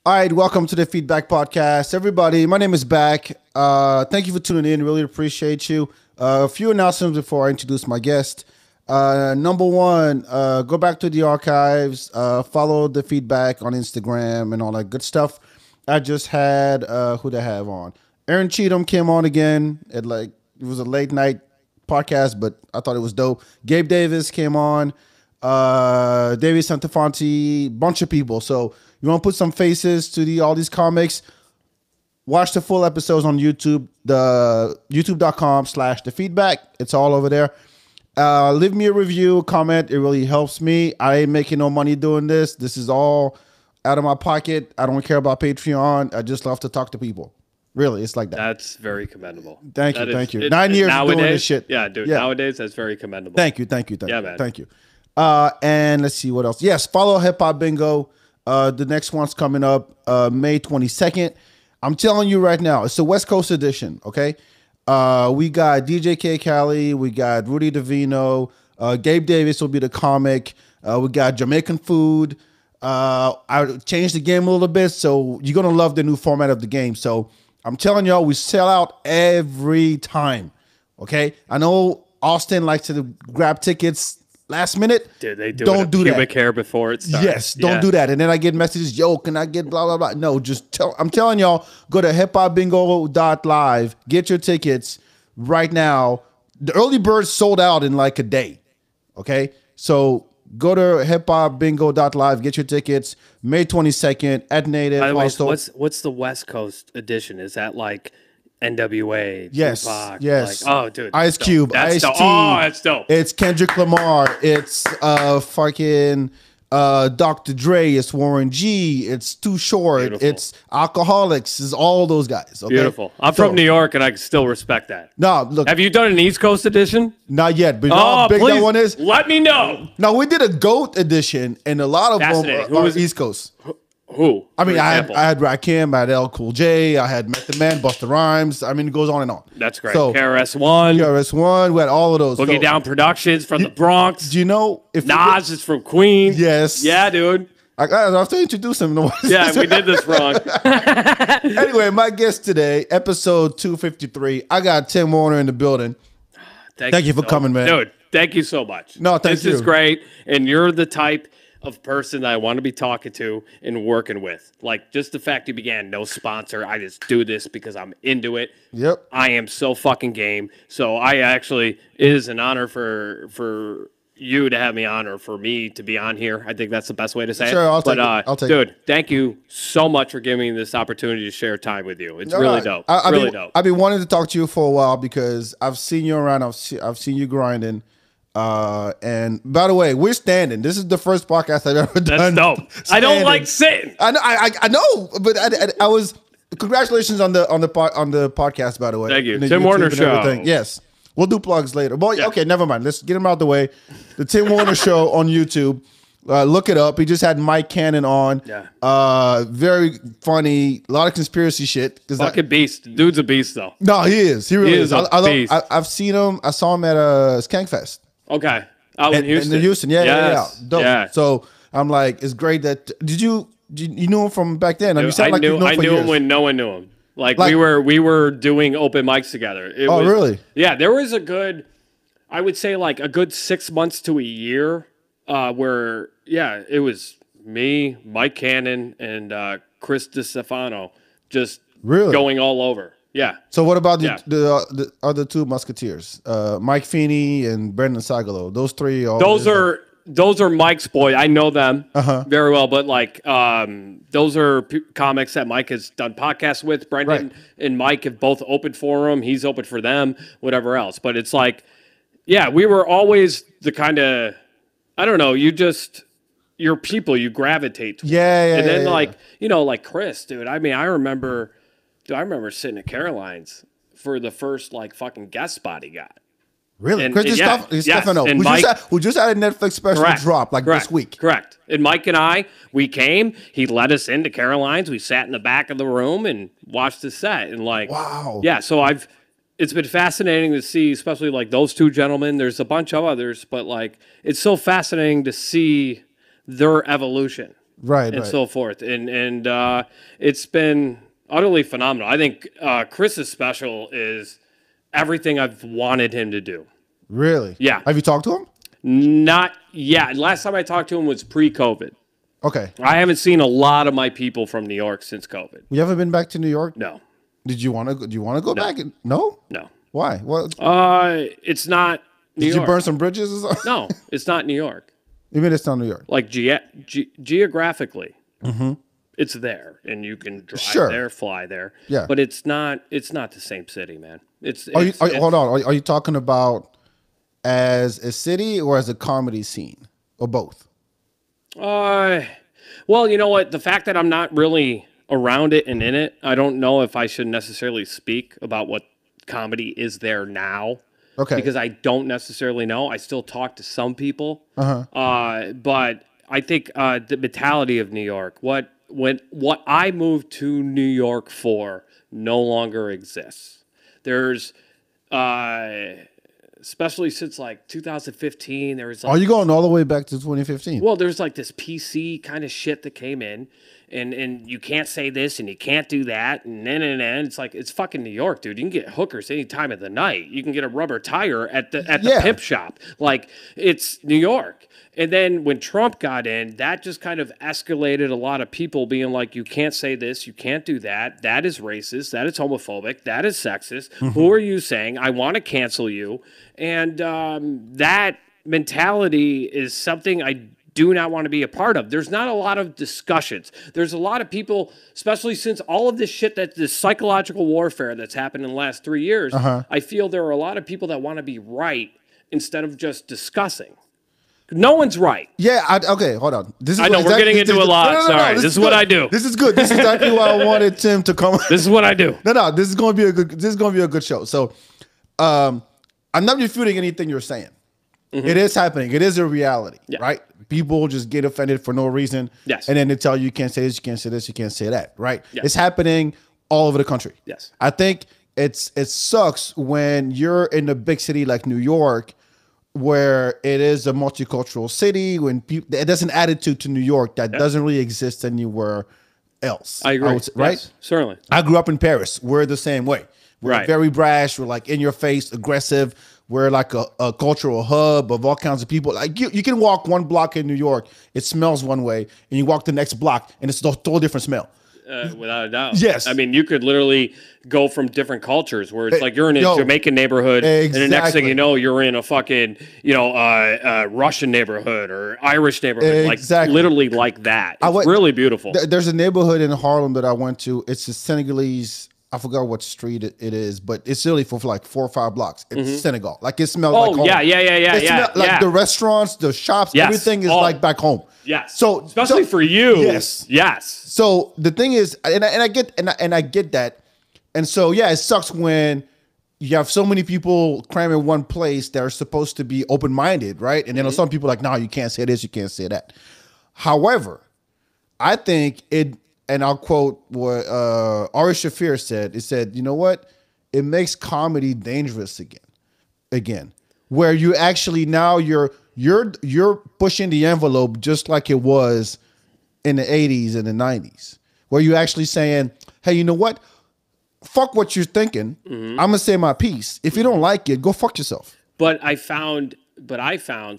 All right, welcome to the Feedback Podcast. Everybody, my name is Back. Thank you for tuning in. Really appreciate you. A few announcements before I introduce my guest. Number one, go back to the archives, follow the Feedback on Instagram and all that good stuff. I just had, who did I have on? Aaron Cheatham came on again. It was a late night podcast, but I thought it was dope. Gabe Davis came on. David Santafonte, bunch of people. So you want to put some faces to all these comics. Watch the full episodes on YouTube, the youtube.com/thefeedback. It's all over there. Leave me a review, comment. It really helps me. I ain't making no money doing this. This is all out of my pocket. I don't care about Patreon. I just love to talk to people. Really, it's like that. That's very commendable. Thank you. 9 years of doing this shit. Yeah, dude. Yeah. Nowadays, that's very commendable. Thank you. Yeah, man. Thank you. And let's see what else. Yes, follow Hip Hop Bingo. The next one's coming up May 22nd. I'm telling you right now, it's the West Coast edition, okay? We got DJ K. Cali. We got Rudy Davino. Gabe Davis will be the comic. We got Jamaican food. I changed the game a little bit, so you're going to love the new format of the game. So I'm telling y'all, we sell out every time, okay? I know Austin likes to grab tickets last minute. Dude, they don't do pubic that. hair before it starts. Yes, don't do that. And then I get messages, yo, can I get blah, blah, blah. No, I'm telling y'all, go to hiphopbingo.live, get your tickets right now. The early birds sold out in like a day, okay? So go to hiphopbingo.live, get your tickets, May 22nd at Native. By the way, what's the West Coast edition? Is that like NWA, yes, Tupac, yes. Like, oh, dude, Ice Cube, Ice T. Oh, that's dope. It's Kendrick Lamar. It's fucking Dr. Dre. It's Warren G. It's Too Short. Beautiful. It's Alcoholics. It's all those guys. Okay? Beautiful. I'm from New York, and I still respect that. No, look. Have you done an East Coast edition? Not yet, but you know how big please, that one is? let me know. No, we did a GOAT edition, and a lot of them are East Coast. Who? I mean, I had Rakim, I had L Cool J, I had Method Man, Busta Rhymes. I mean, it goes on and on. That's great. So, KRS-One. We had all of those. Boogie Down Productions from the Bronx. Do you know if Nas is from Queens? Yes. Yeah, dude. I have to introduce him. Yeah, we did this wrong. Anyway, my guest today, episode 253. I got Tim Warner in the building. Thank you for coming, man. Dude, thank you so much. No, thank you. This is great, and you're the type of person that I want to be talking to and working with. Like, just the fact you began no sponsor. I just do this because I'm into it. Yep. I am so fucking game. So it is an honor for you to have me on, or for me to be on here. I think that's the best way to say it. Sure, I'll take it. Dude, thank you so much for giving me this opportunity to share time with you. It's really dope. Dope. I've been wanting to talk to you for a while because I've seen you around. I've seen you grinding. And by the way, we're standing. This is the first podcast I've ever done. That's dope. Standing. I don't like sitting. I know, but I was. Congratulations on the podcast, by the way. Thank you, Tim Warner Show. Everything. Yes, we'll do plugs later. But okay, never mind. Let's get them out of the way. The Tim Warner Show on YouTube. Look it up. He just had Mike Cannon on. Yeah. Very funny. A lot of conspiracy shit. Fucking beast. Dude's a beast, though. No, he is. He really is. Beast. I've seen him. I saw him at Skankfest. Okay. Out in Houston. In Houston, yeah. Dope. Yeah. So I'm like, it's great that you knew him from back then? You sound like you I knew him when no one knew him. Like we were doing open mics together. Really? Yeah, there was I would say like a good 6 months to a year where it was me, Mike Cannon, and Chris DeStefano just going all over. Yeah. So what about the other two Musketeers, Mike Feeney and Brendan Sagalo? Those three. Those are Mike's boys. I know them very well, but like those are comics that Mike has done podcasts with. Brendan and Mike have both opened for him. He's opened for them. Whatever else, but it's like, we were always the kind of, I don't know. You're people you gravitate towards. And then like Chris, dude. I mean, I remember sitting at Caroline's for the first like fucking guest spot he got. Really? Chris Stefano, who just had a Netflix special drop this week. Correct. And Mike and I, we came. He let us into Caroline's. We sat in the back of the room and watched the set. And like, wow. Yeah. So it's been fascinating to see, especially like those two gentlemen. There's a bunch of others, but like, it's so fascinating to see their evolution. and so forth. And it's been utterly phenomenal. I think Chris's special is everything I've wanted him to do. Really? Yeah. Have you talked to him? Not yet. Last time I talked to him was pre-COVID. Okay. I haven't seen a lot of my people from New York since COVID. You haven't been back to New York? No. Did you want to? Do you want to go back? No. No. Why? What? It's not New York. Did you burn some bridges or something? No, it's not New York. You mean it's not New York? Like geographically, it's there, and you can drive there, fly there. Yeah. But it's not. It's not the same city, man. Hold on. Are you talking about as a city or as a comedy scene or both? Well, you know what? The fact that I'm not really around it and in it, I don't know if I should necessarily speak about what comedy is there now. Okay. Because I don't necessarily know. I still talk to some people. But I think the mentality of New York, what I moved to New York for, no longer exists. There's especially since like 2015, there was like, are you going all the way back to 2015? Well, there's like this PC kind of shit that came in, and you can't say this and you can't do that, and then it's like, it's fucking New York, dude. You can get hookers any time of the night. You can get a rubber tire at the pimp shop. Like, it's New York. And then when Trump got in, that just kind of escalated a lot of people being like, you can't say this, you can't do that. That is racist. That is homophobic. That is sexist. Who are you saying? I want to cancel you. And that mentality is something I do not want to be a part of. There's not a lot of discussions. There's a lot of people, especially since all of this shit, this psychological warfare that's happened in the last 3 years, I feel there are a lot of people that want to be right instead of just discussing. No one's right. Yeah. Okay. Hold on. I know we're getting into a lot. No, sorry. This is what I do. This is good. This is exactly why I wanted Tim to come. This is what I do. No. This is going to be a good. This is going to be a good show. So, I'm not refuting anything you're saying. It is happening. It is a reality, right? People just get offended for no reason. Yes. And then they tell you can't say this, you can't say this, you can't say that, right? Yes. It's happening all over the country. Yes. I think it sucks when you're in a big city like New York, where it is a multicultural city, when there's an attitude to New York that doesn't really exist anywhere else. I agree. Right? Yes, certainly. I grew up in Paris. We're the same way. We're very brash. We're like in your face, aggressive. We're like a cultural hub of all kinds of people. Like you can walk one block in New York, it smells one way, and you walk the next block, and it's a total different smell. Without a doubt. Yes. I mean, you could literally go from different cultures where it's like you're in a Jamaican neighborhood, and the next thing you know, you're in a fucking, Russian neighborhood or Irish neighborhood. Like literally like that. It's really beautiful. There's a neighborhood in Harlem that I went to. It's a Senegalese, I forgot what street it is, but it's really for like 4 or 5 blocks. It's Senegal. Like it smells like home. Yeah. The restaurants, the shops, everything is like back home. Yes. So especially for you. Yes. So the thing is, and I get that, and so it sucks when you have so many people crammed in one place that are supposed to be open minded, right? And then some people are like, no, you can't say this, you can't say that. However, I think it. And I'll quote what Ari Shaffir said. It said, you know what? It makes comedy dangerous again. Where you actually now you're pushing the envelope just like it was in the 80s and the 90s. Where you're actually saying, hey, you know what? Fuck what you're thinking. I'm going to say my piece. If you don't like it, go fuck yourself. But I found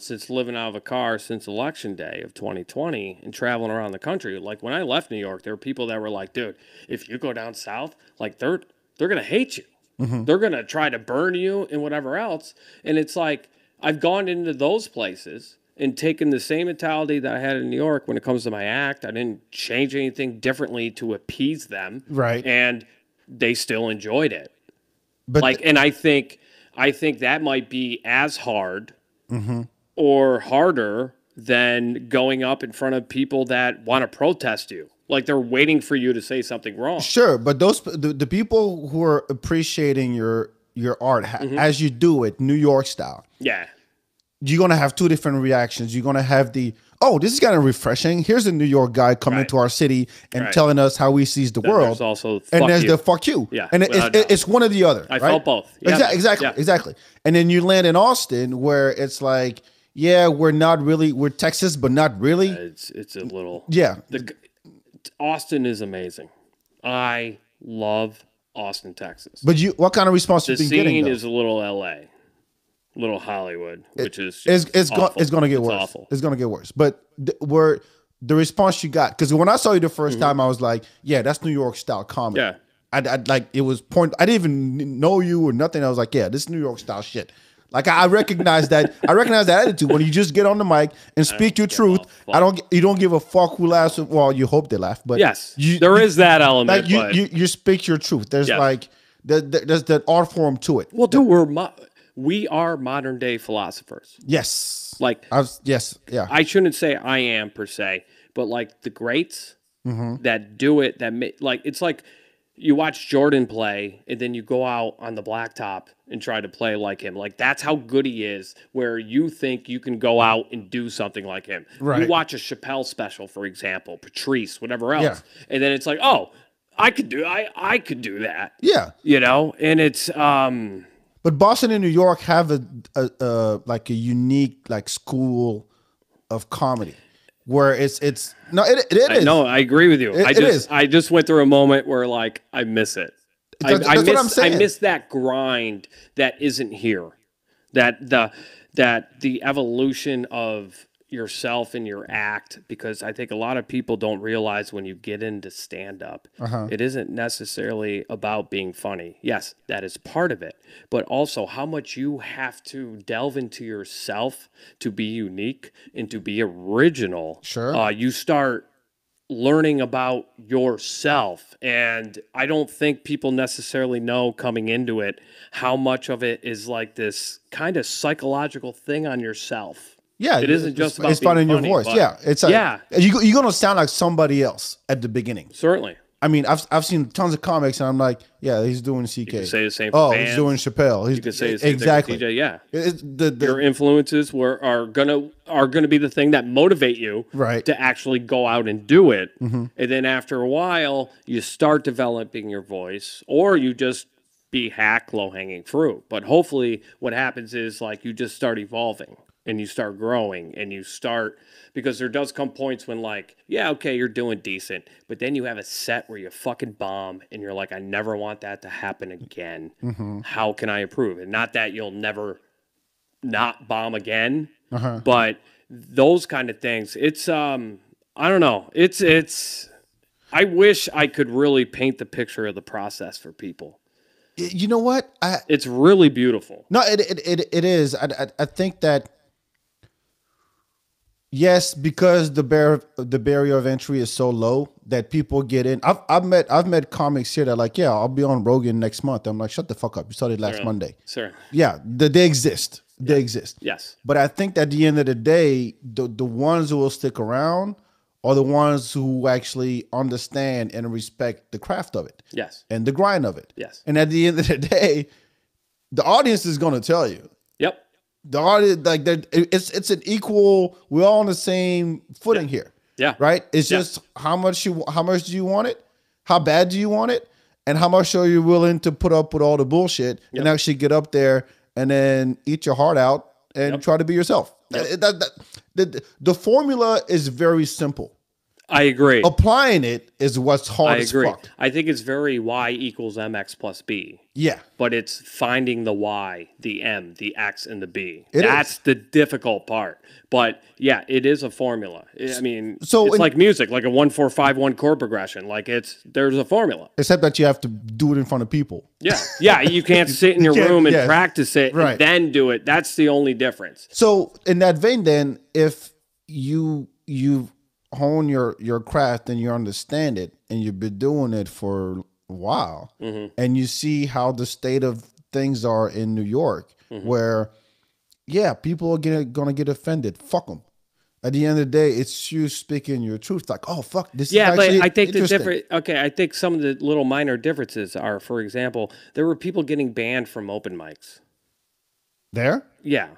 since living out of a car since election day of 2020 and traveling around the country, like when I left New York, there were people that were like, dude, if you go down south, like they're going to hate you. They're going to try to burn you and whatever else. And it's like, I've gone into those places and taken the same mentality that I had in New York when it comes to my act. I didn't change anything differently to appease them. Right. And they still enjoyed it. But and I think that might be as hard or harder than going up in front of people that want to protest you. Like they're waiting for you to say something wrong. Sure, but the people who are appreciating your art as you do it, New York style. Yeah. You're going to have 2 different reactions. You're going to have this is kind of refreshing. Here's a New York guy coming to our city and telling us how he sees the world. There's also the fuck you. Yeah, and it's one or the other. I felt both. Yeah, exactly. And then you land in Austin where it's like yeah, we're Texas, but not really. It's a little. Yeah. Austin is amazing. I love Austin, Texas. But what kind of response The you been getting? scene Though? is a little LA, little Hollywood, which is it's awful. going to get worse. Awful. It's going to get worse. But the response you got, because when I saw you the first time, I was like, yeah, that's New York style comedy. Yeah. I like it was point. I didn't even know you or nothing. I was like, yeah, this is New York style shit. Like I recognize that. I recognize that attitude when you just get on the mic and speak your truth. You don't give a fuck who laughs. Well, you hope they laugh, but yes, there is that element. Like you speak your truth. There's like there's that art form to it. Well, dude, we are modern day philosophers. Yes, like yes, yeah. I shouldn't say I am per se, but like the greats that do it. Like it's like. You watch Jordan play, and then you go out on the blacktop and try to play like him. Like, that's how good he is, where you think you can go out and do something like him. Right. You watch a Chappelle special, for example, Patrice, whatever else, and then it's like, oh, I could do that. Yeah. You know? And it's... But Boston and New York have a like a unique like school of comedy. Where it is. No, I agree with you. I just went through a moment where like I miss it. That's what I'm saying. I miss that grind that isn't here. That the evolution of yourself and your act, because I think a lot of people don't realize when you get into stand-up, it isn't necessarily about being funny. Yes, that is part of it, but also how much you have to delve into yourself to be unique and to be original. Sure. You start learning about yourself, and I don't think people necessarily know coming into it how much of it is like this kind of psychological thing on yourself. Yeah, it isn't just about it's finding your voice. Yeah, it's like, you're gonna sound like somebody else at the beginning. Certainly. I mean, I've seen tons of comics, and I'm like, yeah, he's doing CK. You can say the same. For bands. He's doing Chappelle. You can say the same exactly. thing for TJ. Yeah, your influences are gonna be the thing that motivate you to actually go out and do it. And then after a while, you start developing your voice, or you just be low hanging fruit. But hopefully, what happens is like you just start evolving. And you start growing, and you start, because there does come points when like, yeah, okay, you're doing decent, but then you have a set where you fucking bomb, and you're like, I never want that to happen again. How can I improve? And not that you'll never not bomb again, but those kind of things. It's I don't know. It's. I wish I could really paint the picture of the process for people. You know what? It's really beautiful. No, it is. I think that. Yes, because the barrier of entry is so low that people get in. I've met comics here that are like, yeah, I'll be on Rogan next month. I'm like, shut the fuck up. You started last Monday. Sure. Yeah, they exist. They exist. Yes. But I think that at the end of the day, the ones who will stick around are the ones who actually understand and respect the craft of it. Yes. And the grind of it. Yes. And at the end of the day, the audience is going to tell you. Yep. The audience, like it's an equal. We're all on the same footing here. Yeah. Right. It's just how much do you want it? How bad do you want it? And how much are you willing to put up with all the bullshit and actually get up there and then eat your heart out and try to be yourself? The formula is very simple. I agree. Applying it is what's hard as fuck. I think it's very Y equals MX plus B. Yeah. But it's finding the Y, the M, the X, and the B. That's the difficult part. But yeah, it is a formula. I mean, it's like music, like a 1-4-5-1 chord progression. Like there's a formula. Except that you have to do it in front of people. Yeah. Yeah. You can't sit in your room and practice it and then do it. That's the only difference. So in that vein, then, if you hone your craft and you understand it and you've been doing it for a while and you see how the state of things are in New York where people are gonna get offended. Fuck them. At the end of the day, it's you speaking your truth. Like, oh fuck, this is actually but I think interesting. the different. Okay, I think some of the little minor differences are, for example, there were people getting banned from open mics. There? Yeah,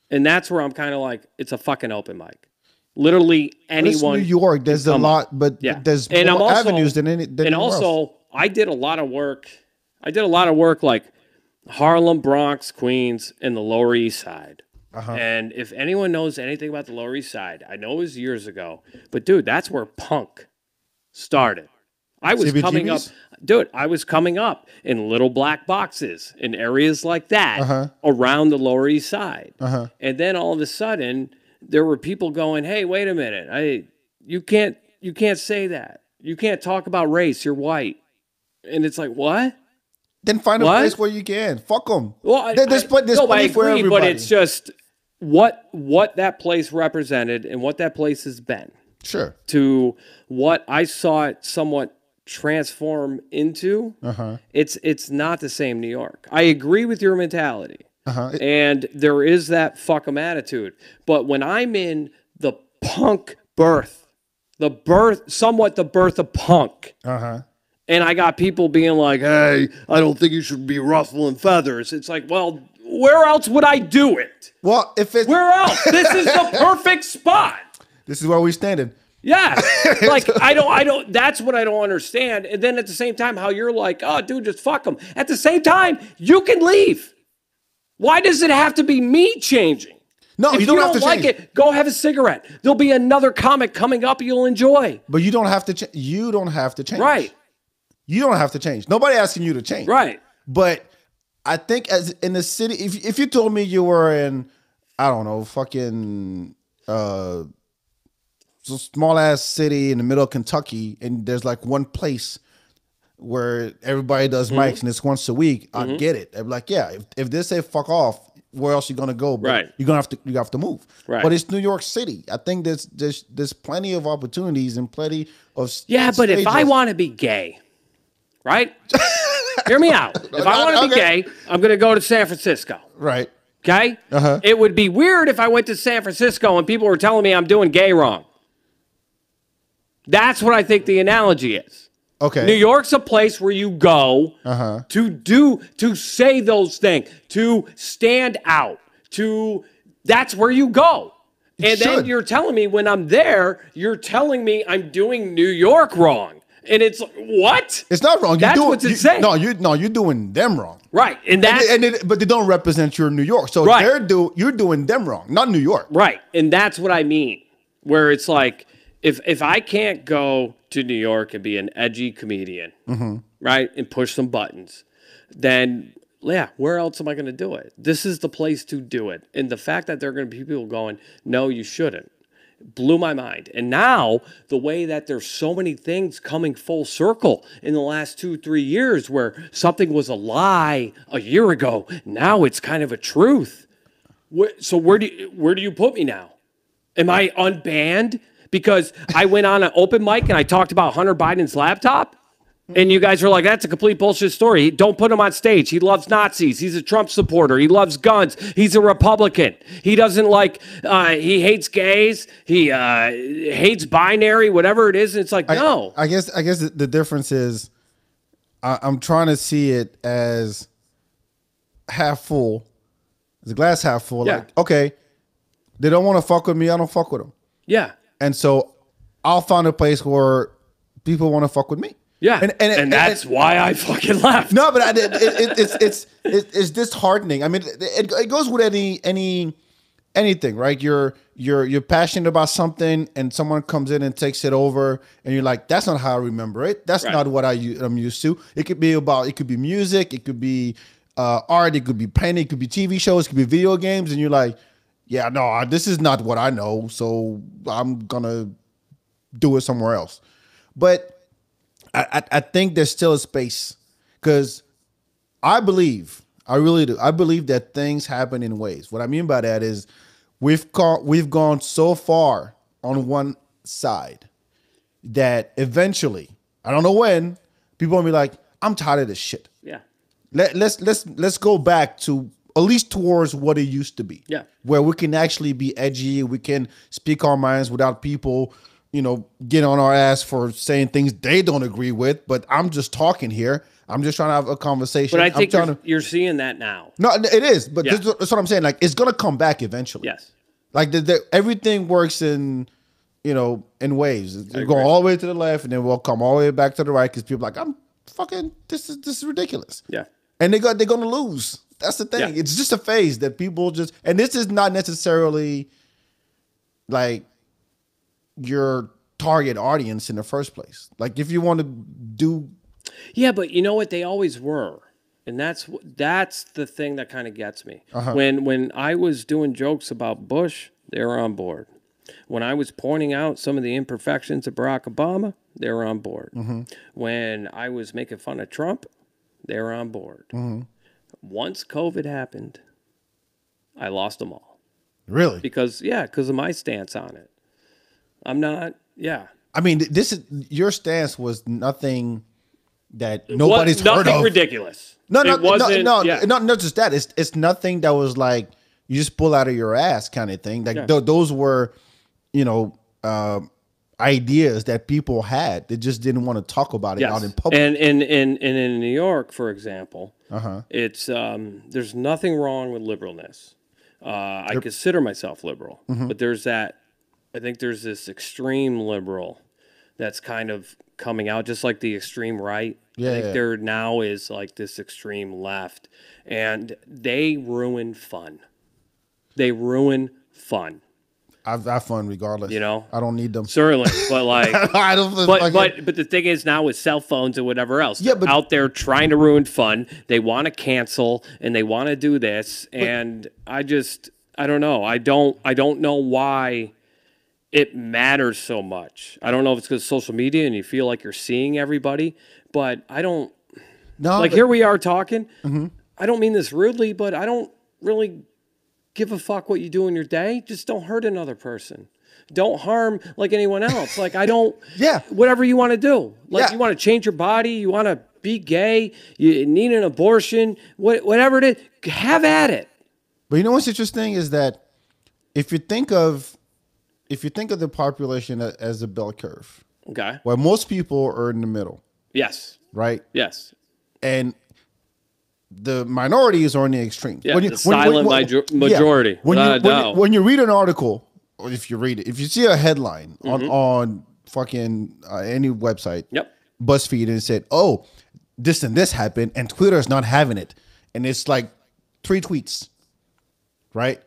and that's where I'm kind of like, it's a fucking open mic. Literally anyone. New York, there's a lot, but there's more avenues than anywhere else. I did a lot of work. like Harlem, Bronx, Queens, and the Lower East Side. And if anyone knows anything about the Lower East Side, I know it was years ago, but dude, that's where punk started. I was coming up, dude, I was coming up in little black boxes in areas like that around the Lower East Side. And then all of a sudden, there were people going, hey, wait a minute. You can't say that. You can't talk about race. You're white. And it's like, what? Then find a place where you can. Fuck them. Well, there's plenty for everybody. But it's just what that place represented and what that place has been. Sure. To what I saw it somewhat transform into, it's not the same New York. I agree with your mentality. And there is that fuck 'em attitude. But when I'm in the punk birth of punk, and I got people being like, hey, I don't think you should be ruffling feathers. It's like, well, where else would I do it? Well, where else? This is the perfect spot. This is where we standing. Yeah. Like, I don't, that's what I don't understand. And then at the same time, how you're like, oh, dude, just fuck them. At the same time, you can leave. Why does it have to be me changing? No, if you don't have to like change. It, go have a cigarette. There'll be another comic coming up you'll enjoy. But you don't have to. You don't have to change. Right. You don't have to change. Nobody asking you to change. Right. But I think as in the city, if you told me you were in, I don't know, fucking small ass city in the middle of Kentucky, and there's like one place where everybody does mics and it's once a week, I get it. I'm like, yeah, if they say fuck off, where else you gonna go? But you're gonna have to move. Right. But it's New York City. I think there's plenty of opportunities and plenty of but if I want to be gay, right? Hear me out. If I want to be gay, I'm gonna go to San Francisco. Right. Okay? It would be weird if I went to San Francisco and people were telling me I'm doing gay wrong. That's what I think the analogy is. Okay. New York's a place where you go to say those things, to stand out, that's where you go. And then you're telling me when I'm there, you're telling me I'm doing New York wrong. And it's like, what? It's not wrong. That's what's insane. No, you're doing them wrong. Right. And but they don't represent your New York. So you're doing them wrong, not New York. Right. And that's what I mean. Where it's like, if I can't go to New York and be an edgy comedian, right, and push some buttons, then, yeah, where else am I going to do it? This is the place to do it. And the fact that there are going to be people going, no, you shouldn't, blew my mind. And now, the way that there's so many things coming full circle in the last 2-3 years where something was a lie a year ago, now it's kind of a truth. So where do you put me now? Am I unbanned? Because I went on an open mic and I talked about Hunter Biden's laptop, and you guys were like, that's a complete bullshit story. Don't put him on stage. He loves Nazis. He's a Trump supporter. He loves guns. He's a Republican. He doesn't like, he hates gays. He hates binary, whatever it is. And it's like, no. I guess the difference is I'm trying to see it as half full. The glass half full. Yeah. Like, okay, they don't want to fuck with me. I don't fuck with them. Yeah. And so I'll find a place where people want to fuck with me. Yeah, and that's why I fucking left. No, but it's disheartening. I mean, it goes with anything, right? You're passionate about something, and someone comes in and takes it over, and you're like, that's not how I remember it. That's not what I'm used to. It could be music, it could be art, it could be painting, it could be TV shows, it could be video games, and you're like, yeah, no, this is not what I know, so I'm gonna do it somewhere else. But I think there's still a space, because I really do. I believe that things happen in waves. What I mean by that is we've gone so far on one side that eventually, I don't know when, people will be like, I'm tired of this shit. Yeah. Let's go back to at least towards what it used to be. Yeah. Where we can actually be edgy, we can speak our minds without people, get on our ass for saying things they don't agree with. But I'm just talking here. I'm just trying to have a conversation. But I think you're seeing that now. No, it is. But that's what I'm saying. Like, it's gonna come back eventually. Yes. Like everything works in waves. It's going all the way to the left, and then we'll come all the way back to the right, because people are like, I'm fucking, this is ridiculous. Yeah. And they're gonna lose. That's the thing. It's just a phase that people just, and this is not necessarily like your target audience in the first place. Like if you want to do. Yeah, but you know what? They always were. And that's the thing that kind of gets me. When I was doing jokes about Bush, they were on board. When I was pointing out some of the imperfections of Barack Obama, they were on board. When I was making fun of Trump, they were on board. Once COVID happened, I lost them all. Really? Because of my stance on it. I'm not, I mean, your stance was nothing that nobody's heard of. Nothing ridiculous. No, not just that. It's nothing that was like you just pull out of your ass kind of thing. Like those were, ideas that people had. They just didn't want to talk about it out in public. And in New York, for example, it's there's nothing wrong with liberalness. I consider myself liberal, but I think there's this extreme liberal that's kind of coming out, just like the extreme right. I think there now is like this extreme left, and they ruin fun. They ruin fun. I've fun regardless. I don't need them. Certainly, but like, I don't. But the thing is now with cell phones and whatever else, they're out there trying to ruin fun. They want to cancel and they want to do this, and I don't know. I don't know why it matters so much. I don't know if it's because of social media and you feel like you're seeing everybody, but I don't. No, here we are talking. I don't mean this rudely, but I don't really give a fuck what you do in your day. Just don't hurt another person. Don't harm like anyone else. Like I don't. Whatever you want to do. Like you want to change your body. You want to be gay. You need an abortion. Whatever it is, have at it. But you know what's interesting is that if you think of the population as a bell curve, well, most people are in the middle. Yes. Right. Yes. And the minorities are in the extreme. Yeah, the silent majority. When you read an article, or if you see a headline on fucking any website, BuzzFeed, and it said, "Oh, this and this happened," and Twitter is not having it, and it's like 3 tweets, right?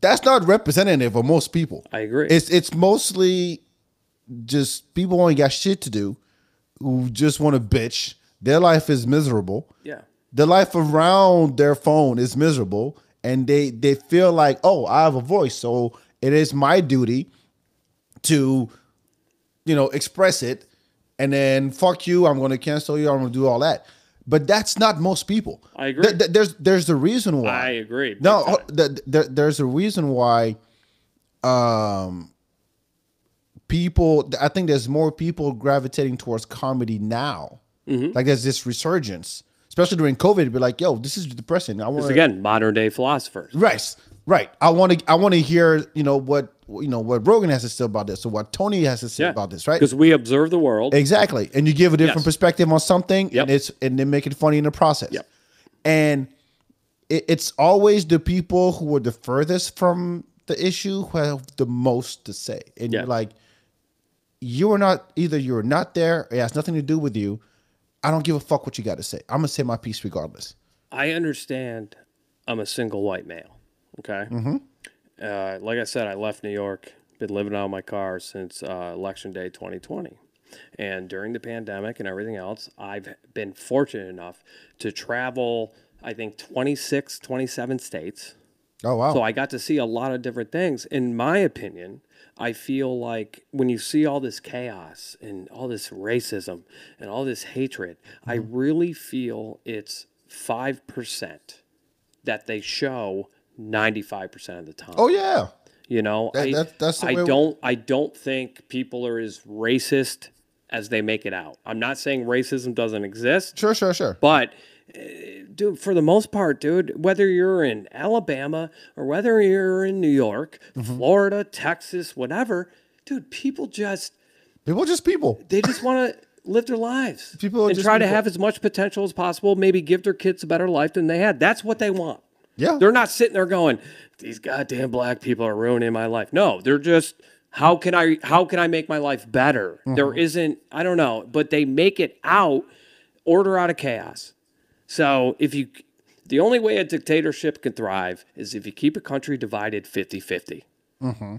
That's not representative of most people. I agree. It's mostly just people only got shit to do, who just want to bitch. Their life is miserable. Yeah. The life around their phone is miserable, and they feel like, oh, I have a voice, so it is my duty to, express it, and then fuck you, I'm going to cancel you, I'm going to do all that. But that's not most people. I agree. There's a reason why. I agree. No, there's a reason why. People, I think there's more people gravitating towards comedy now. Like there's this resurgence. Especially during COVID, be like, "Yo, this is depressing." Again, modern day philosophers. Right. I want to hear, what Rogan has to say about this, or what Tony has to say about this, right? Because we observe the world exactly, and you give a different perspective on something, and then make it funny in the process. And it's always the people who are the furthest from the issue who have the most to say, and you're like, you're not there. It has nothing to do with you. I don't give a fuck what you got to say. I'm going to say my piece regardless. I understand I'm a single white male, okay? Like I said, I left New York, been living out of my car since Election Day 2020. And during the pandemic and everything else, I've been fortunate enough to travel, I think, 26, 27 states. Oh, wow. So I got to see a lot of different things. In my opinion, I feel like when you see all this chaos and all this racism and all this hatred, I really feel it's 5% that they show 95% of the time. Oh yeah. That's the I don't think people are as racist as they make it out. I'm not saying racism doesn't exist. Sure. But dude, for the most part, whether you're in Alabama or whether you're in New York, Florida, Texas, whatever, dude, people just They just want to live their lives and try to have as much potential as possible, maybe give their kids a better life than they had. That's what they want. Yeah. They're not sitting there going, these goddamn black people are ruining my life. No, they're just, how can I make my life better? There isn't, I don't know, but they make it out, order out of chaos. So if you The only way a dictatorship can thrive is if you keep a country divided 50-50.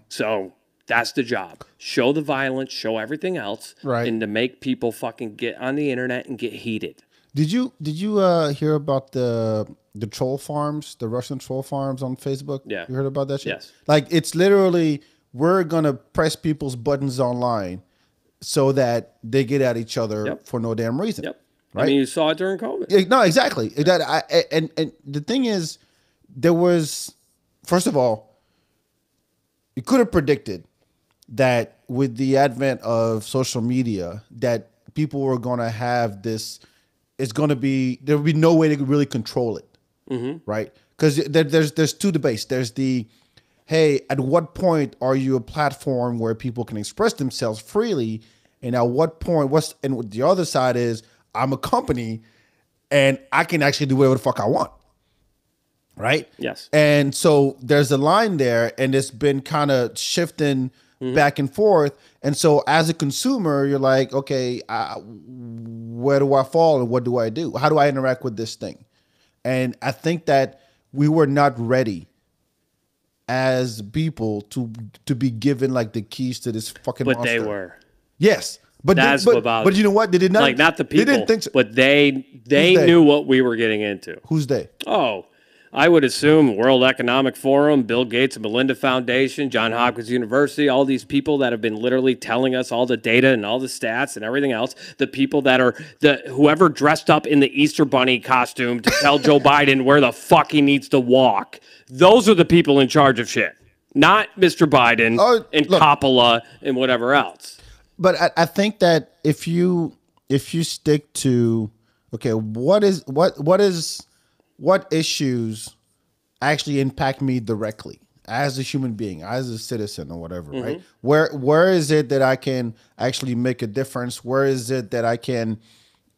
So that's the job. Show the violence, show everything else, and to make people fucking get on the internet and get heated. Did you hear about the troll farms, the Russian troll farms on Facebook? Yeah. You heard about that shit? Yes. Like, it's literally, we're going to press people's buttons online so that they get at each other for no damn reason. Yep. Right? I mean, you saw it during COVID. Yeah, no, exactly. And the thing is, there was, first of all, you could have predicted that with the advent of social media, that people were going to have this, it's going to be, there would be no way they could really control it, right? Because there's two debates. There's the, hey, at what point are you a platform where people can express themselves freely? And at what point, and the other side is, I'm a company and I can actually do whatever the fuck I want. Right? Yes. And so there's a line there, and it's been kind of shifting back and forth. And so as a consumer, you're like, okay, where do I fall and what do I do? How do I interact with this thing? And I think that we were not ready as people to be given like the keys to this fucking monster. But they were. Yes. But but you know what? They did not, like, not the people. They didn't think so. But they knew what we were getting into. Who's they? Oh, I would assume World Economic Forum, Bill Gates and Melinda Foundation, Johns Hopkins University, all these people that have been literally telling us all the data and all the stats and everything else. The people that are whoever dressed up in the Easter Bunny costume to tell Joe Biden where the fuck he needs to walk. Those are the people in charge of shit, not Mr. Biden and Coppola and whatever else. But I think that if you stick to, okay, what issues actually impact me directly as a human being, as a citizen or whatever, right? Where is it that I can actually make a difference? Where is it that I can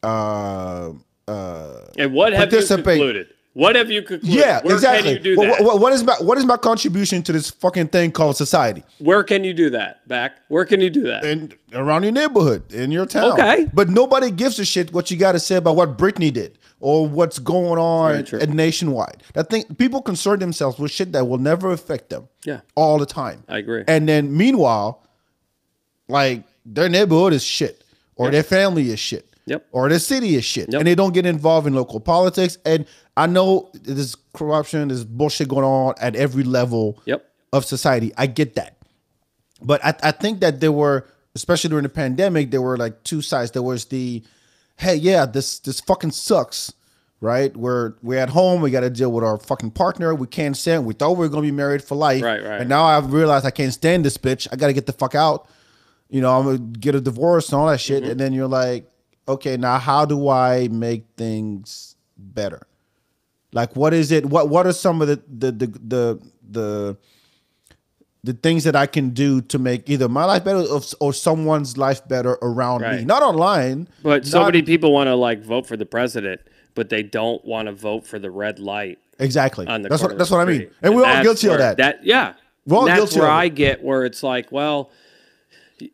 and what have you concluded? What have you concluded? Yeah, Where exactly. Can you do that? What is my contribution to this fucking thing called society? Where can you do that, Back? Where can you do that? Around your neighborhood, in your town. Okay. But nobody gives a shit what you got to say about what Britney did or what's going on nationwide. People concern themselves with shit that will never affect them. Yeah. All the time. I agree. And then meanwhile, like, their neighborhood is shit or their family is shit. Yep. Or the city is shit. Yep. And they don't get involved in local politics. And I know there's corruption, there's bullshit going on at every level of society. I get that. But I think that there were, especially during the pandemic, there were like two sides. There was the, hey, yeah, this fucking sucks, right? We're at home, we got to deal with our fucking partner. We can't stand, we thought we were going to be married for life. Right. And now I've realized I can't stand this bitch. I got to get the fuck out. You know, I'm going to get a divorce and all that shit. And then you're like, okay, now how do I make things better? Like, what is it? What are some of the things that I can do to make either my life better or someone's life better around me? Not online. But so many people want to like vote for the president, but they don't want to vote for the red light. Exactly. On the that's what I mean. And and we're all guilty of that. We're all guilty of it. I get where it's like, well,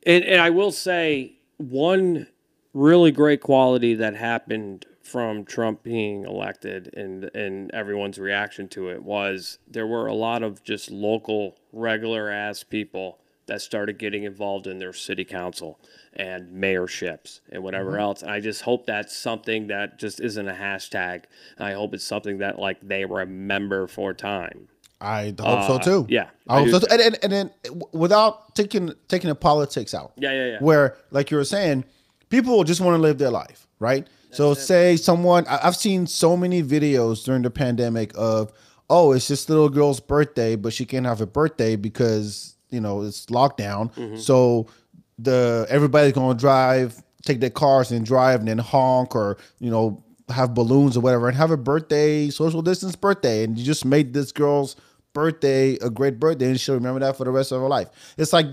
and I will say one really great quality that happened from Trump being elected and everyone's reaction to it was there were a lot of just local, regular ass people that started getting involved in their city council and mayorships and whatever else. And I just hope that's something that just isn't a hashtag. I hope it's something that like they remember for time. I hope so too. Yeah, I hope so too. And then without taking the politics out. Yeah. Where, like you were saying, people just want to live their life, right? So say someone, I've seen so many videos during the pandemic of, oh, it's this little girl's birthday, but she can't have a birthday because, you know, it's lockdown. So everybody's going to take their cars and drive and then honk or, you know, have balloons or whatever and have a birthday, social distance birthday. And you just made this girl's birthday a great birthday and she'll remember that for the rest of her life. It's like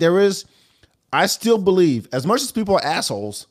I still believe, as much as people are assholes,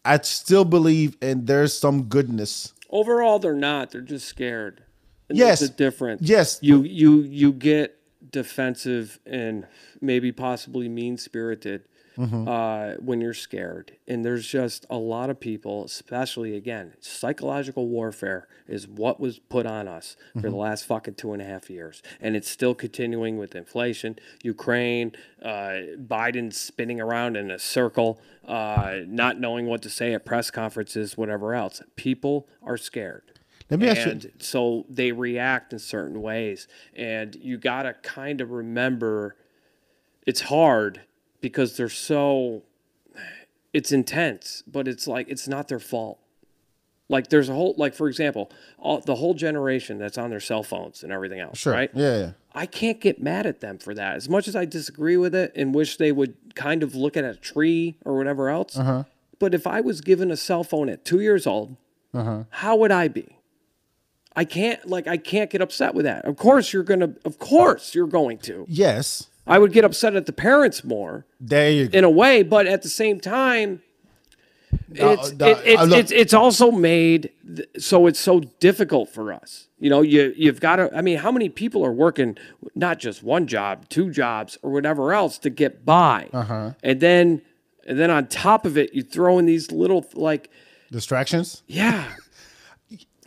I still believe there's some goodness. Overall, they're not. They're just scared. And yes. There's a difference. Yes. You get defensive and maybe possibly mean-spirited when you're scared. And there's just a lot of people, especially, again, psychological warfare is what was put on us for the last fucking 2.5 years. And it's still continuing with inflation, Ukraine, Biden spinning around in a circle, not knowing what to say at press conferences, whatever else. People are scared. Let me ask you. And so they react in certain ways. And you got to kind of remember it's hard because they're so, it's intense, but it's like, it's not their fault. Like there's a whole, like for example, the whole generation that's on their cell phones and everything else, Sure. right? Yeah. I can't get mad at them for that. As much as I disagree with it and wish they would kind of look at a tree or whatever else. But if I was given a cell phone at 2 years old, how would I be? I can't get upset with that. Of course you're going to. Yes. I would get upset at the parents more. There you go. In a way, but at the same time, it's also made so it's so difficult for us. You know, you've got to. I mean, how many people are working not just one job, 2 jobs, or whatever else to get by, and then on top of it, you throw in these little like distractions. Yeah.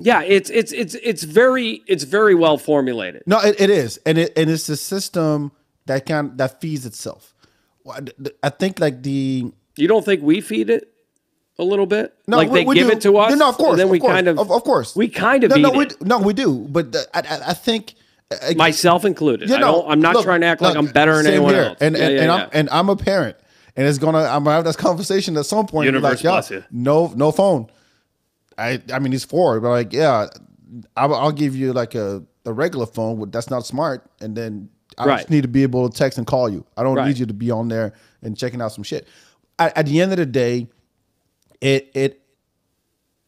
Yeah, it's very well formulated. No, it is, and it's a system that feeds itself. I think like you don't think we feed it a little bit? No, like they give it to us. No, of course. And then we kind of course we kind of eat it. We do. But I think myself included. I'm not trying to act like I'm better than anyone else. And I'm a parent, and I'm gonna have this conversation at some point. Universe bless you. No phone. I mean he's 4, but like I'll give you like a regular phone that's not smart, and then I just need to be able to text and call you. I don't need you to be on there and checking out some shit. At the end of the day,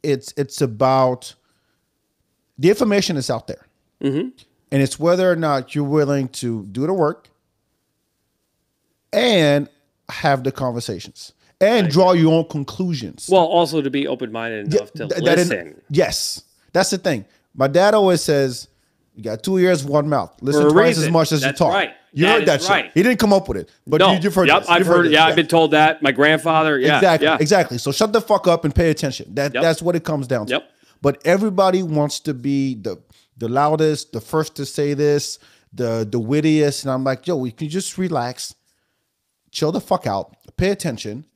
it's about the information is out there, and it's whether or not you're willing to do the work and have the conversations. And draw your own conclusions. Well, also to be open-minded enough to listen. Yes. That's the thing. My dad always says, you got 2 ears, 1 mouth. Listen twice as much as you talk. Right. You heard that shit. He didn't come up with it. But you've heard this. I've heard it. Yeah, I've been told that. My grandfather. Yeah. Exactly. So shut the fuck up and pay attention. That's what it comes down to. But everybody wants to be the loudest, the first to say this, the wittiest. And I'm like, yo, we can just relax, chill the fuck out, pay attention.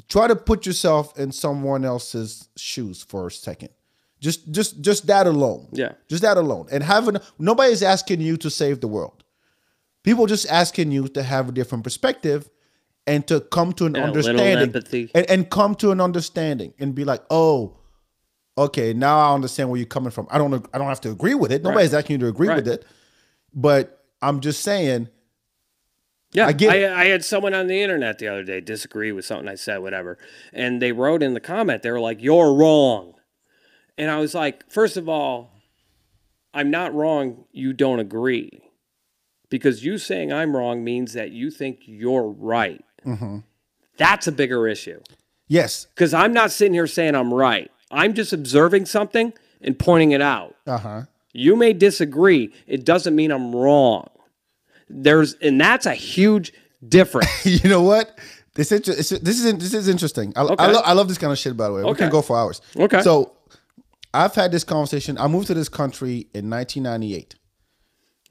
Try to put yourself in someone else's shoes for a second. Just that alone. Yeah. Just that alone. And nobody's asking you to save the world. People just asking you to have a different perspective and to come to an understanding. A little empathy. And come to an understanding and be like, oh, okay, now I understand where you're coming from. I don't have to agree with it. Nobody's asking you to agree with it. But I'm just saying. Yeah, I had someone on the internet the other day disagree with something I said, whatever. And they wrote in the comment, they were like, you're wrong. And I was like, first of all, I'm not wrong. You don't agree. Because you saying I'm wrong means that you think you're right. That's a bigger issue. Yes. Because I'm not sitting here saying I'm right. I'm just observing something and pointing it out. You may disagree. It doesn't mean I'm wrong. And that's a huge difference. You know what? This is interesting. I love this kind of shit, by the way. We can go for hours. Okay. So I've had this conversation. I moved to this country in 1998.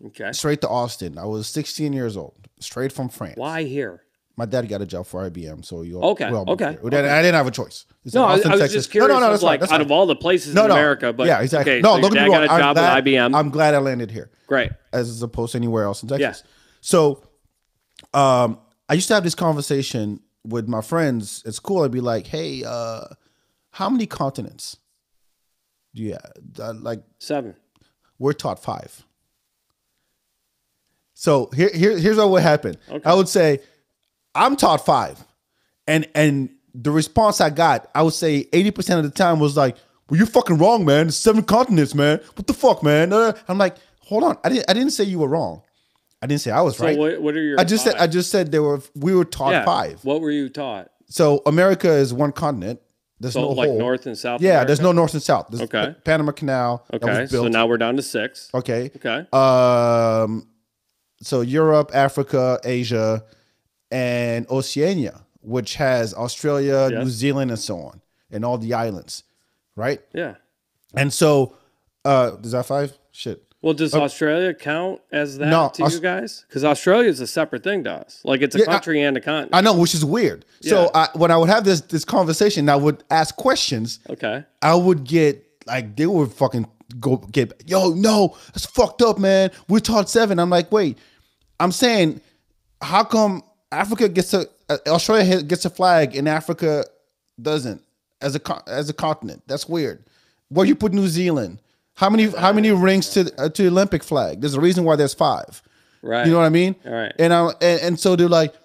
Okay. Straight to Austin. I was 16 years old. Straight from France. Why here? My dad got a job for IBM, so you okay. I didn't have a choice. No, Austin, I was just curious. No, that's like out of all the places in America, but yeah, exactly. Okay, no, so your dad got a job with IBM. I'm glad I landed here. Great, as opposed to anywhere else in Texas. Yeah. So, I used to have this conversation with my friends at school. I'd be like, "Hey, how many continents do you have?" Like 7. We're taught 5. So here's what would happen. Okay. I would say, I'm taught 5. And the response I got, I would say 80% of the time was like, well, you're fucking wrong, man. It's 7 continents, man. What the fuck, man? I'm like, hold on. I didn't say you were wrong. I didn't say I was right. So what are your I just said we were taught 5. What were you taught? So America is one continent. There's no like whole. North and South. Yeah, America? There's no North and South. There's okay. Panama Canal. Okay, so now we're down to 6. Okay. Okay. So Europe, Africa, Asia, and Oceania, which has Australia, New Zealand, and so on, and all the islands, right? Yeah. And so, is that 5? Shit. Well, does Australia count as that to you guys? Because Australia is a separate thing to us. Like, it's a country and a continent. I know, which is weird. So when I would have this conversation, I would ask questions. Okay. I would get, like, they would fucking yo, no, that's fucked up, man. We're taught 7. I'm like, wait. I'm saying, how come Africa Australia gets a flag and Africa doesn't as a continent? That's weird. Where you put New Zealand? How many rings to the Olympic flag? There's a reason why there's 5. Right. You know what I mean? All right. And so they're like,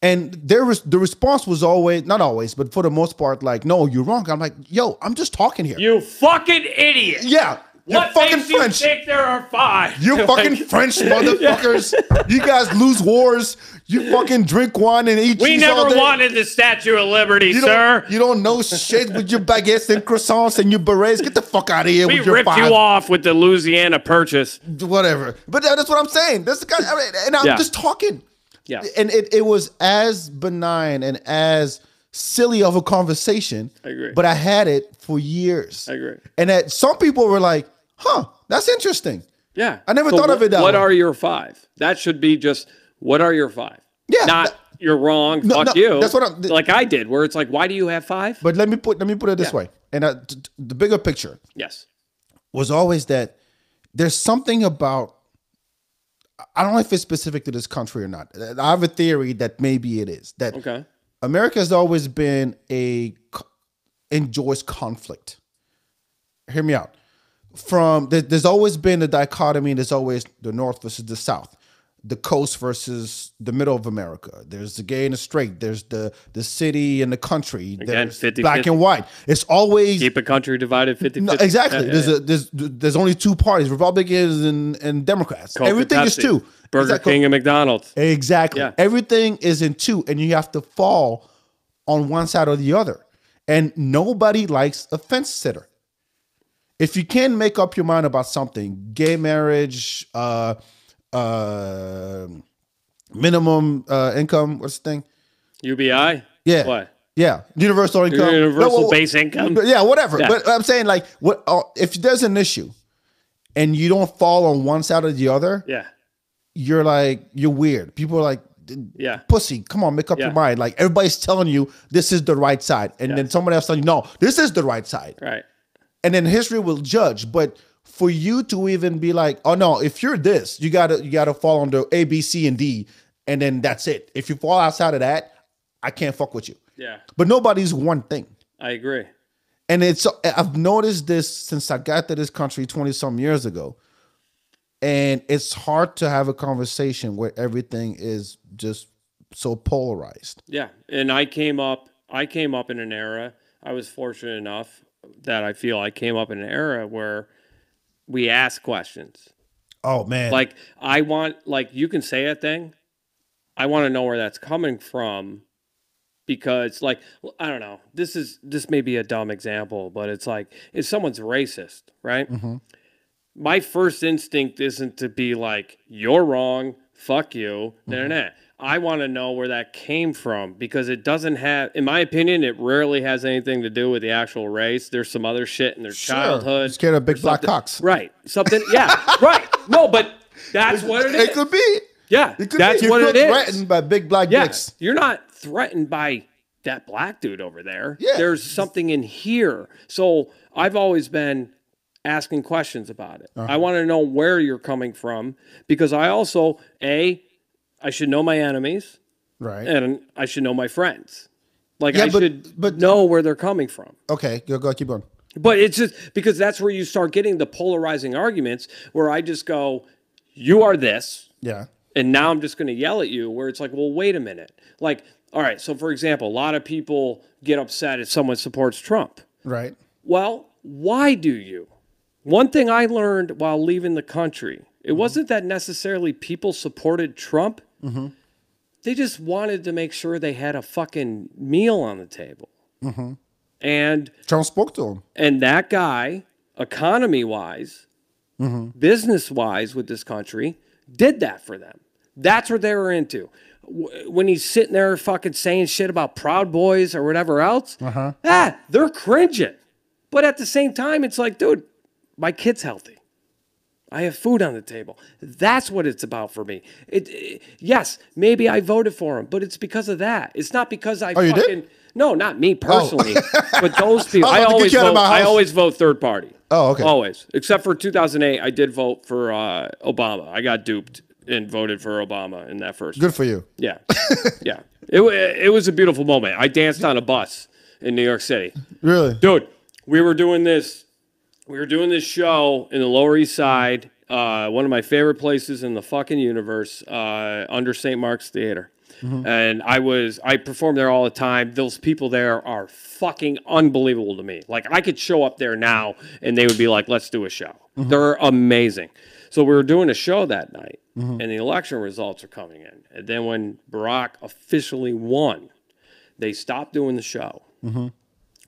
and the response was always, not always, but for the most part, like, no, you're wrong. I'm like, yo, I'm just talking here. You fucking idiot. Yeah. You're What fucking makes you French. think there are 5? You fucking French motherfuckers. You guys lose wars. You fucking drink wine and eat cheese We all never day. wanted the Statue of Liberty, You don't know shit with your baguettes and croissants and your berets. Get the fuck out of here We with your ripped 5. you off with the Louisiana Purchase. Whatever. But that's what I'm saying. That's the kind. And I'm just talking. Yeah. And it was as benign and as silly of a conversation. I agree. But I had it for years. I agree. And that some people were like, huh, that's interesting. Yeah. I never thought of it that What way. are your 5? That should be just, what are your 5? Yeah. Not, you're wrong, fuck no, you. that's what I'm... Like I did, where it's like, why do you have 5? But let me put it this way. And the bigger picture was always that there's something about, I don't know if it's specific to this country or not. I have a theory that maybe it is. That America has always been enjoys conflict. Hear me out. There's always been a dichotomy. There's always the North versus the South, the coast versus the middle of America. There's the gay and the straight. There's the city and the country. Again, there's 50, black 50. and white. It's always Keep a country divided 50-50. no, exactly. There's only 2 parties, Republicans and Democrats. Coke Everything is 2. Burger King and McDonald's. Exactly. Yeah. Everything is in 2, and you have to fall on one side or the other. And nobody likes a fence sitter. If you can make up your mind about something, gay marriage, minimum income, what's the thing? UBI? Yeah. What? Yeah. Universal income. Universal base income? Yeah, whatever. Yeah. But I'm saying, like, if there's an issue and you don't fall on one side or the other, you're weird. People are like, pussy, come on, make up your mind. Like, everybody's telling you this is the right side. And then somebody else telling you, no, this is the right side. Right. And then history will judge. But for you to even be like, oh no, if you're this, you gotta fall under A, B, C, and D, and then that's it. If you fall outside of that, I can't fuck with you. Yeah. But nobody's one thing. I agree. And I've noticed this since I got to this country 20-some years ago. And it's hard to have a conversation where everything is just so polarized. Yeah. And I came up in an era, I was fortunate enough that I feel I came up in an era where we ask questions. Oh man. Like you can say a thing. I want to know where that's coming from because like, I don't know, this may be a dumb example, but it's like, if someone's racist, right? Mm-hmm. My first instinct isn't to be like, you're wrong, fuck you, mm-hmm. I want to know where that came from because it doesn't have, in my opinion, it rarely has anything to do with the actual race. There's some other shit in their childhood. Scared of big black cocks. Right. Something, yeah, right. No, but that's what it is. It could be. Yeah, that's what it is. You're threatened by big black dicks. You're not threatened by that black dude over there. Yeah. There's something in here. So I've always been asking questions about it. I want to know where you're coming from because I also, I should know my enemies. Right. And I should know my friends. Like I should know where they're coming from. Okay, go keep going. But it's just because that's where you start getting the polarizing arguments where I just go, you are this. Yeah. And now I'm just going to yell at you where it's like, well, wait a minute. Like, all right, so for example, a lot of people get upset if someone supports Trump. Right. Well, why do you? One thing I learned while leaving the country, it wasn't that necessarily people supported Trump. Mm-hmm. They just wanted to make sure they had a fucking meal on the table. Mm-hmm. And Trump spoke to him. And that guy, economy-wise, business-wise with this country, did that for them. That's what they were into. when he's sitting there fucking saying shit about Proud Boys or whatever else, they're cringing. But at the same time, it's like, dude, my kid's healthy. I have food on the table. That's what it's about for me. Yes, maybe I voted for him, but it's because of that. It's not because I you did? No, not me personally, but those people. I always vote third party. Oh, okay. Always. Except for 2008, I did vote for Obama. I got duped and voted for Obama in that first. Good for you. Yeah. Yeah. It was a beautiful moment. I danced on a bus in New York City. Really? Dude, we were doing this show in the Lower East Side, one of my favorite places in the fucking universe, under St. Mark's Theater. Mm-hmm. And I perform there all the time. Those people there are fucking unbelievable to me. Like, I could show up there now and they would be like, let's do a show. Mm-hmm. They're amazing. So we were doing a show that night, and the election results are coming in. And then when Barack officially won, they stopped doing the show. Mm-hmm.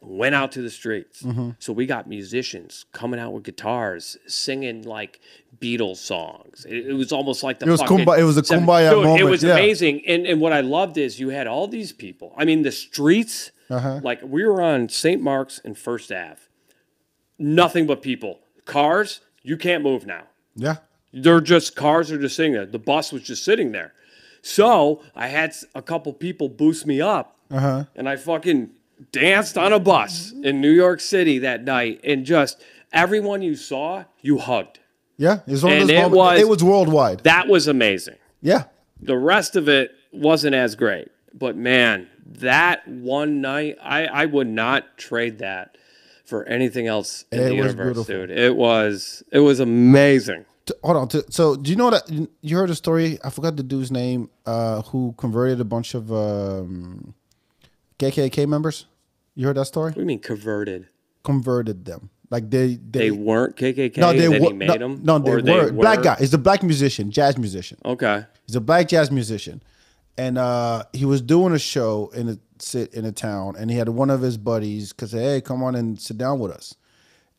Went out to the streets. Mm-hmm. So we got musicians coming out with guitars, singing like Beatles songs. It was almost like it was a kumbaya moment. It was amazing. And what I loved is you had all these people. I mean, the streets, like we were on St. Mark's and First Ave. Nothing but people. Cars, you can't move now. Yeah. Cars are just sitting there. The bus was just sitting there. So I had a couple people boost me up, and I fucking danced on a bus in New York City that night, and just everyone you saw, you hugged. Yeah, it was one of those moments. It was worldwide. That was amazing. Yeah. The rest of it wasn't as great, but man, that one night, I would not trade that for anything else in the universe, dude. It was amazing. Hold on. So, do you know that you heard a story? I forgot the dude's name. Who converted a bunch of KKK members? You heard that story? What do you mean converted? Converted them. Like they weren't KKK. No, they were. He made them. No, they were. Black guy. He's a black musician, jazz musician. Okay. He's a black jazz musician, and he was doing a show in a town, and he had one of his buddies because hey, come on and sit down with us.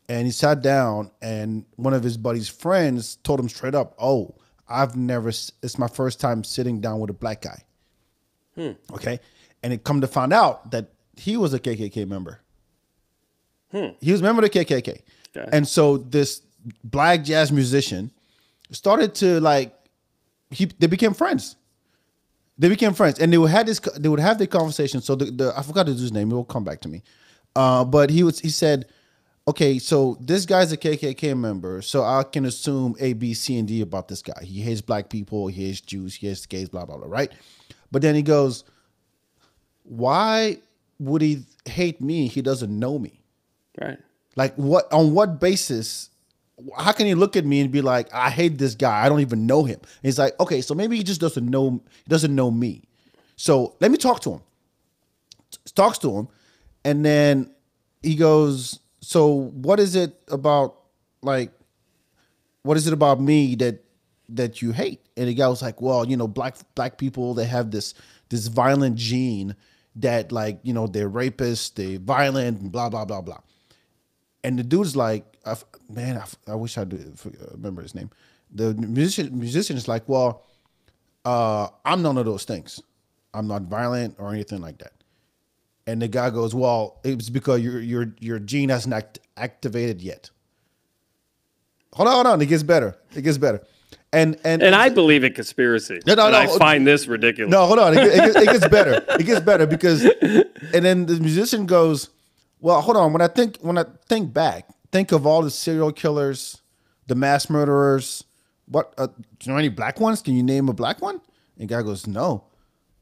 And he sat down, and one of his buddy's friends told him straight up, "Oh, it's my first time sitting down with a black guy." Okay, and it come to find out that he was a KKK member. He was a member of the KKK. Okay. And so this black jazz musician started to they became friends. And they would have the conversation. So I forgot to do his name. It will come back to me. But he said, okay, so this guy's a KKK member, so I can assume A, B, C, and D about this guy. He hates black people, he hates Jews, he hates gays, blah, blah, blah, right? But then he goes, why would he hate me? He doesn't know me. Right. Like on what basis? How can he look at me and be like, I hate this guy, I don't even know him? And he's like, okay, so maybe he just doesn't know me. So let me talk to him. Talks to him, and then he goes, so what is it about me that you hate? And the guy was like, well, black people, they have this violent gene that they're rapists, they're violent, and blah, blah, blah, blah. And the dude's like, I wish I did remember his name. The musician is like, well, I'm none of those things. I'm not violent or anything like that. And the guy goes, well, it's because your gene hasn't activated yet. Hold on. It gets better. And I believe in conspiracy. No, I find this ridiculous. No, hold on. It gets better. It gets better because, and then the musician goes, well, hold on. When I think back, think of all the serial killers, the mass murderers. What? Do you know any black ones? Can you name a black one? And the guy goes, no.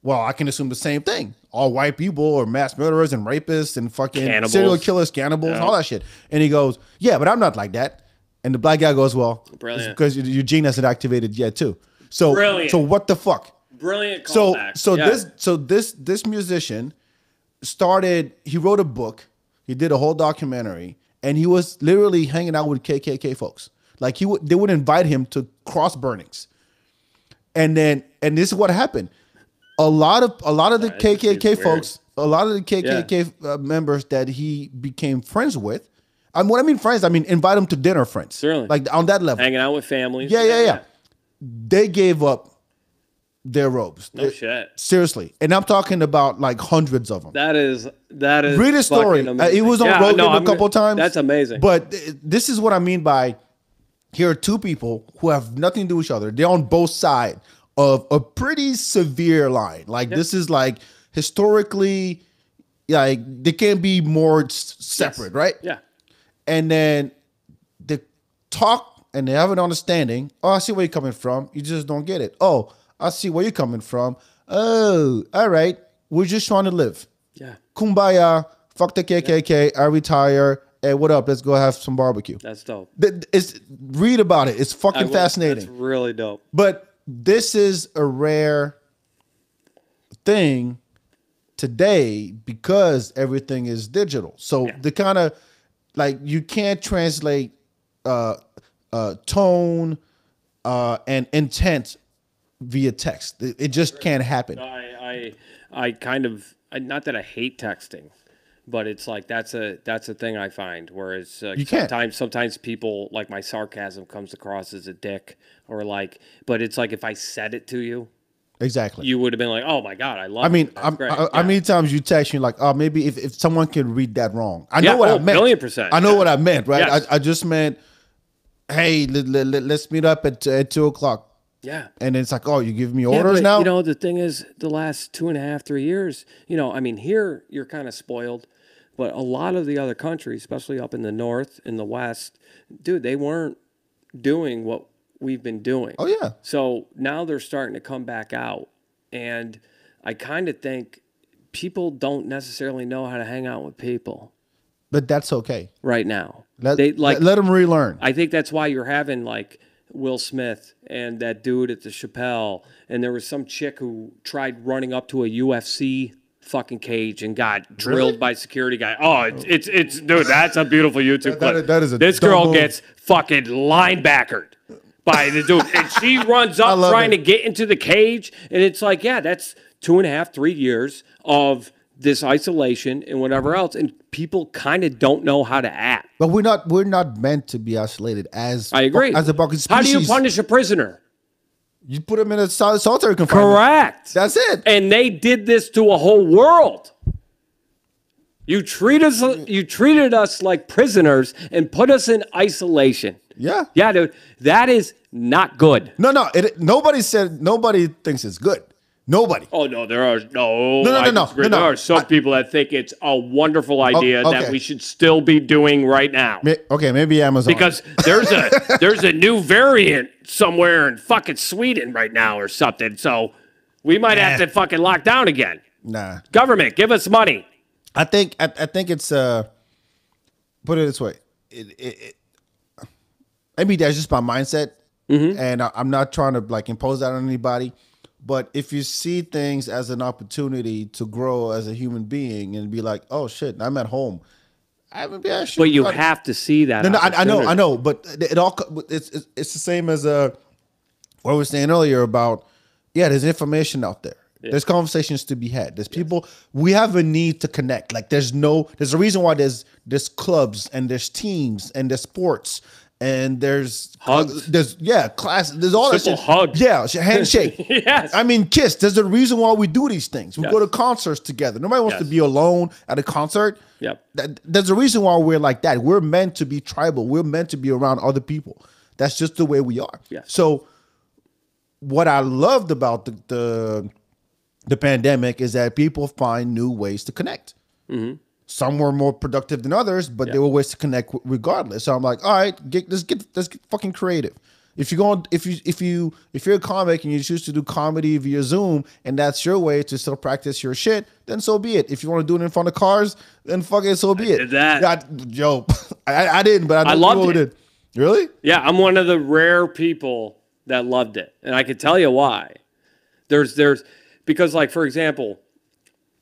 Well, I can assume the same thing. All white people are mass murderers and rapists and fucking cannibals. Serial killers, cannibals, and all that shit. And he goes, yeah, but I'm not like that. And the black guy goes, well, it's because your gene hasn't activated yet too. So, brilliant. So what the fuck? Brilliant callback. This musician started. He wrote a book. He did a whole documentary, and he was literally hanging out with KKK folks. Like they would invite him to cross burnings, and this is what happened. A lot of the KKK folks, a lot of the KKK members that he became friends with. When I mean friends, I mean invite them to dinner, friends. Certainly. Like on that level. Hanging out with families. Yeah. They gave up their robes. No shit. Seriously. And I'm talking about like hundreds of them. That is read a story. It was on Rogan a couple of times. That's amazing. But this is what I mean by here are two people who have nothing to do with each other. They're on both sides of a pretty severe line. Like this is like historically, like they can't be more separate, right? Yeah. And then they talk and they have an understanding. Oh, I see where you're coming from. You just don't get it. Oh, I see where you're coming from. Oh, all right. We're just trying to live. Yeah. Kumbaya. Fuck the KKK. I retire. Hey, what up? Let's go have some barbecue. That's dope. Read about it. It's fucking fascinating. That's really dope. But this is a rare thing today because everything is digital. So the kind of like you can't translate tone and intent via text. It just can't happen. I kind of not that I hate texting, but it's like that's a thing I find. Whereas you can't. sometimes people like my sarcasm comes across as a dick or like, but it's like if I said it to you. Exactly. You would have been like, "Oh my god, I love." I mean, how many times you text me like, "Oh, maybe if someone can read that wrong." I know what I meant. 1,000,000%. I know what I meant, right? Yes. I just meant, "Hey, let's meet up at 2:00." Yeah. And it's like, "Oh, you give me orders now?" You know, the thing is, the last 2.5, 3 years, you know, I mean, here you're kind of spoiled, but a lot of the other countries, especially up in the north, in the west, dude, they weren't doing what we've been doing. Oh yeah. So now they're starting to come back out, and I kind of think people don't necessarily know how to hang out with people. But that's okay Right now, let them relearn. I think that's why you're having like Will Smith and that dude at the Chappelle, and there was some chick who tried running up to a UFC fucking cage and got drilled by security guy. Oh, it's dude, that's a beautiful YouTube clip. That is this girl gets fucking linebackered by the dude, and she runs up trying to get into the cage, and it's like, yeah, that's 2.5, 3 years of this isolation and whatever else, and people kind of don't know how to act. But we're not meant to be isolated as I agree. As a bucket species. How do you punish a prisoner? You put them in a solitary confinement. Correct. That's it. And they did this to a whole world. You treated us like prisoners and put us in isolation. Yeah. Yeah, dude. That is not good. No. Nobody thinks it's good. Nobody. Oh no, there are no. No. There are some people that think it's a wonderful idea that we should still be doing right now. Okay, maybe Amazon. Because there's a new variant somewhere in fucking Sweden right now or something. So we might have to fucking lock down again. Nah. Government, give us money. I think it's put it this way. Maybe that's just my mindset, and I'm not trying to like impose that on anybody. But if you see things as an opportunity to grow as a human being and be like, oh shit, I'm at home. But you have to see that. No, I know. But it's the same as what we were saying earlier about, there's information out there. Yeah. There's conversations to be had. There's people. We have a need to connect. Like there's a reason why there's clubs and there's teams and there's sports. And there's hugs. There's class. There's all simple that shit. Hugs. Yeah, handshake. Yes. I mean, kiss. There's a reason why we do these things. We go to concerts together. Nobody wants to be alone at a concert. Yep. There's a reason why we're like that. We're meant to be tribal. We're meant to be around other people. That's just the way we are. Yes. So, what I loved about the pandemic is that people find new ways to connect. Mm-hmm. Some were more productive than others, but there were ways to connect regardless. So I'm like, all right, let's get fucking creative. If you're a comic and you choose to do comedy via Zoom and that's your way to still practice your shit, then so be it. If you want to do it in front of cars, then fuck it, so be it. Did that. I didn't, but I loved it. Did. Really? Yeah, I'm one of the rare people that loved it, and I could tell you why. There's because like for example.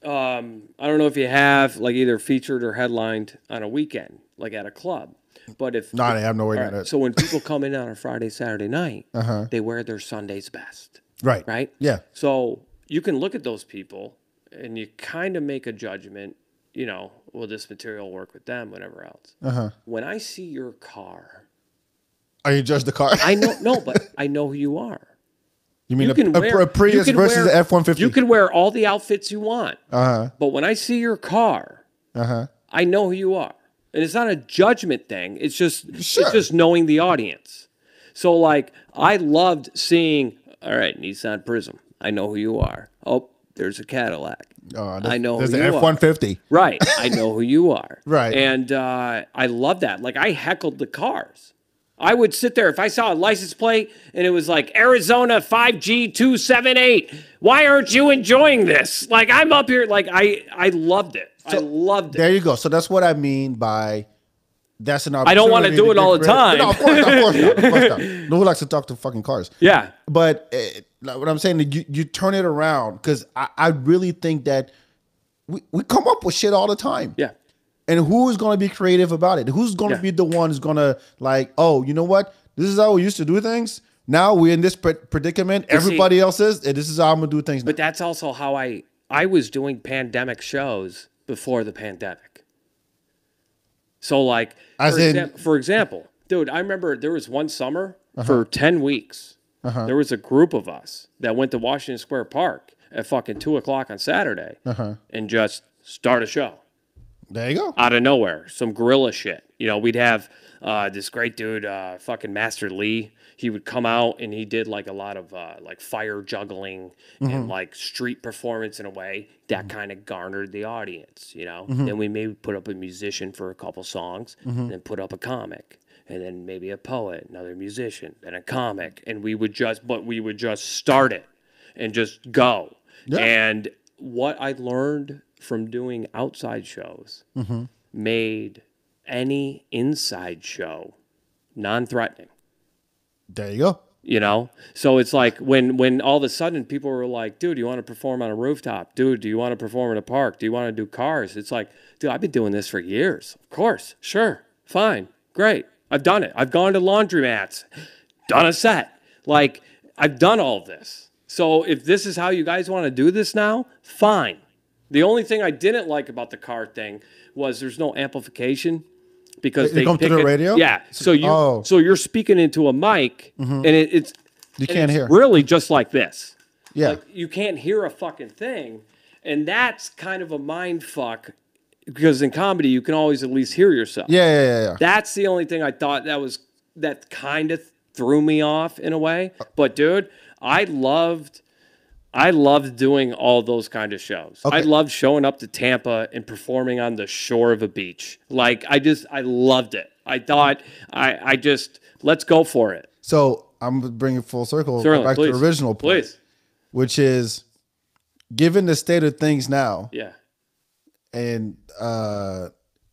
I don't know if you have like either featured or headlined on a weekend, like at a club. But I have no idea. So when people come in on a Friday, Saturday night, they wear their Sunday's best. Right. Right? Yeah. So you can look at those people and you kind of make a judgment, will this material work with them, whatever else. When I see your car. Are you judge the car? I know, no, but I know who you are. You mean a Prius versus the F-150? You can wear all the outfits you want. Uh-huh. But when I see your car, I know who you are. And it's not a judgment thing. It's just knowing the audience. So, like, I loved seeing, all right, Nissan Prism. I know who you are. Oh, there's a Cadillac. I know who you are. There's an F-150. Right. I know who you are. Right. And I love that. Like, I heckled the cars. I would sit there if I saw a license plate and it was like Arizona 5G278. Why aren't you enjoying this? Like, I'm up here. Like, I loved it. So, I loved it. There you go. So that's what I mean by that's an opportunity. I don't want to do it all the time. No, of course not. No one likes to talk to fucking cars. Yeah. But what I'm saying, you turn it around because I really think that we come up with shit all the time. Yeah. And who is going to be creative about it? Who's going to be the one who's going to like, oh, you know what? This is how we used to do things. Now we're in this predicament. Everybody else is, and this is how I'm going to do things now. But that's also how I was doing pandemic shows before the pandemic. So like, for example, dude, I remember there was one summer for 10 weeks. There was a group of us that went to Washington Square Park at fucking 2:00 on Saturday and just start a show. There you go. Out of nowhere, some guerrilla shit. You know, we'd have this great dude, fucking Master Lee. He would come out and he did like a lot of like fire juggling and like street performance in a way that kind of garnered the audience, you know. Then we maybe put up a musician for a couple songs, then put up a comic, and then maybe a poet, another musician, then a comic, and we would just start it and just go. Yeah. And what I learned from doing outside shows made any inside show non-threatening. There you go. You know? So it's like when all of a sudden people were like, dude, you want to perform on a rooftop? Dude, do you want to perform in a park? Do you want to do cars? It's like, dude, I've been doing this for years. Of course. Sure. Fine. Great. I've done it. I've gone to laundromats, done a set. Like, I've done all of this. So if this is how you guys want to do this now, fine. The only thing I didn't like about the car thing was there's no amplification because they come through the radio. Yeah, so you're speaking into a mic and it's you can't hear. Really just like this. Yeah, like, you can't hear a fucking thing, and that's kind of a mind fuck because in comedy you can always at least hear yourself. Yeah. That's the only thing I thought that kind of threw me off in a way. But dude, I loved doing all those kind of shows. Okay. I loved showing up to Tampa and performing on the shore of a beach. Like, I loved it. I thought, let's go for it. So I'm going to bring it full circle back to the original point, which is, given the state of things now, and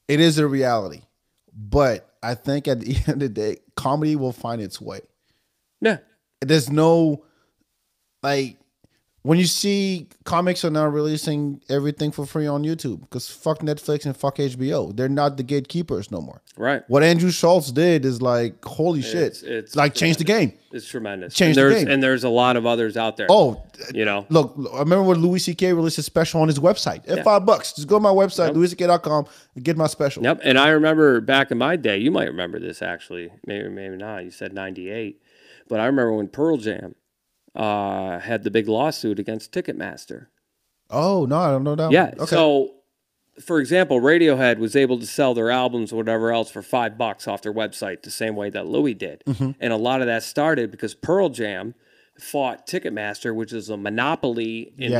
it is a reality, but I think at the end of the day, comedy will find its way. Yeah. There's no, like, when you see comics are now releasing everything for free on YouTube because fuck Netflix and fuck HBO. They're not the gatekeepers no more. Right. What Andrew Schultz did is like, holy shit. It's like, changed the game. It's tremendous. Changed the game. And there's a lot of others out there. Oh. You know. Look, I remember when Louis C.K. released a special on his website. At $5. Just go to my website, louisck.com, and get my special. Yep. And I remember back in my day, you might remember this actually. Maybe not. You said 98. But I remember when Pearl Jam had the big lawsuit against Ticketmaster. Oh, no, I don't know that. Yeah. Okay. So, for example, Radiohead was able to sell their albums or whatever else for $5 off their website the same way that Louis did. And a lot of that started because Pearl Jam fought Ticketmaster, which is a monopoly in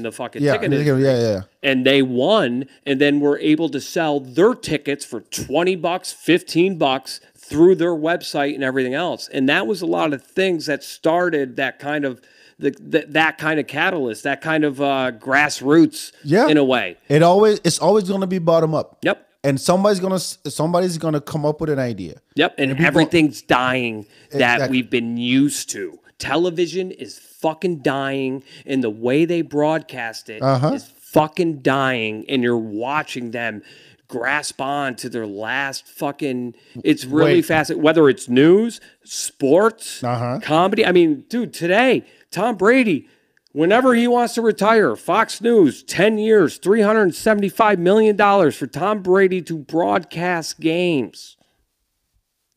the fucking ticket industry. Yeah. And they won, and then were able to sell their tickets for $20, $15 through their website and everything else. And that was a lot of things that started that kind of that kind of catalyst, that kind of grassroots in a way. It's always going to be bottom up. Yep. And somebody's gonna come up with an idea. Yep. And everything's dying that we've been used to. Television is fucking dying, and the way they broadcast it is fucking dying, and you're watching them grasp on to their last fucking, it's really fast, whether it's news, sports, comedy. I mean, dude, today, Tom Brady, whenever he wants to retire, Fox News, 10 years, $375 million for Tom Brady to broadcast games.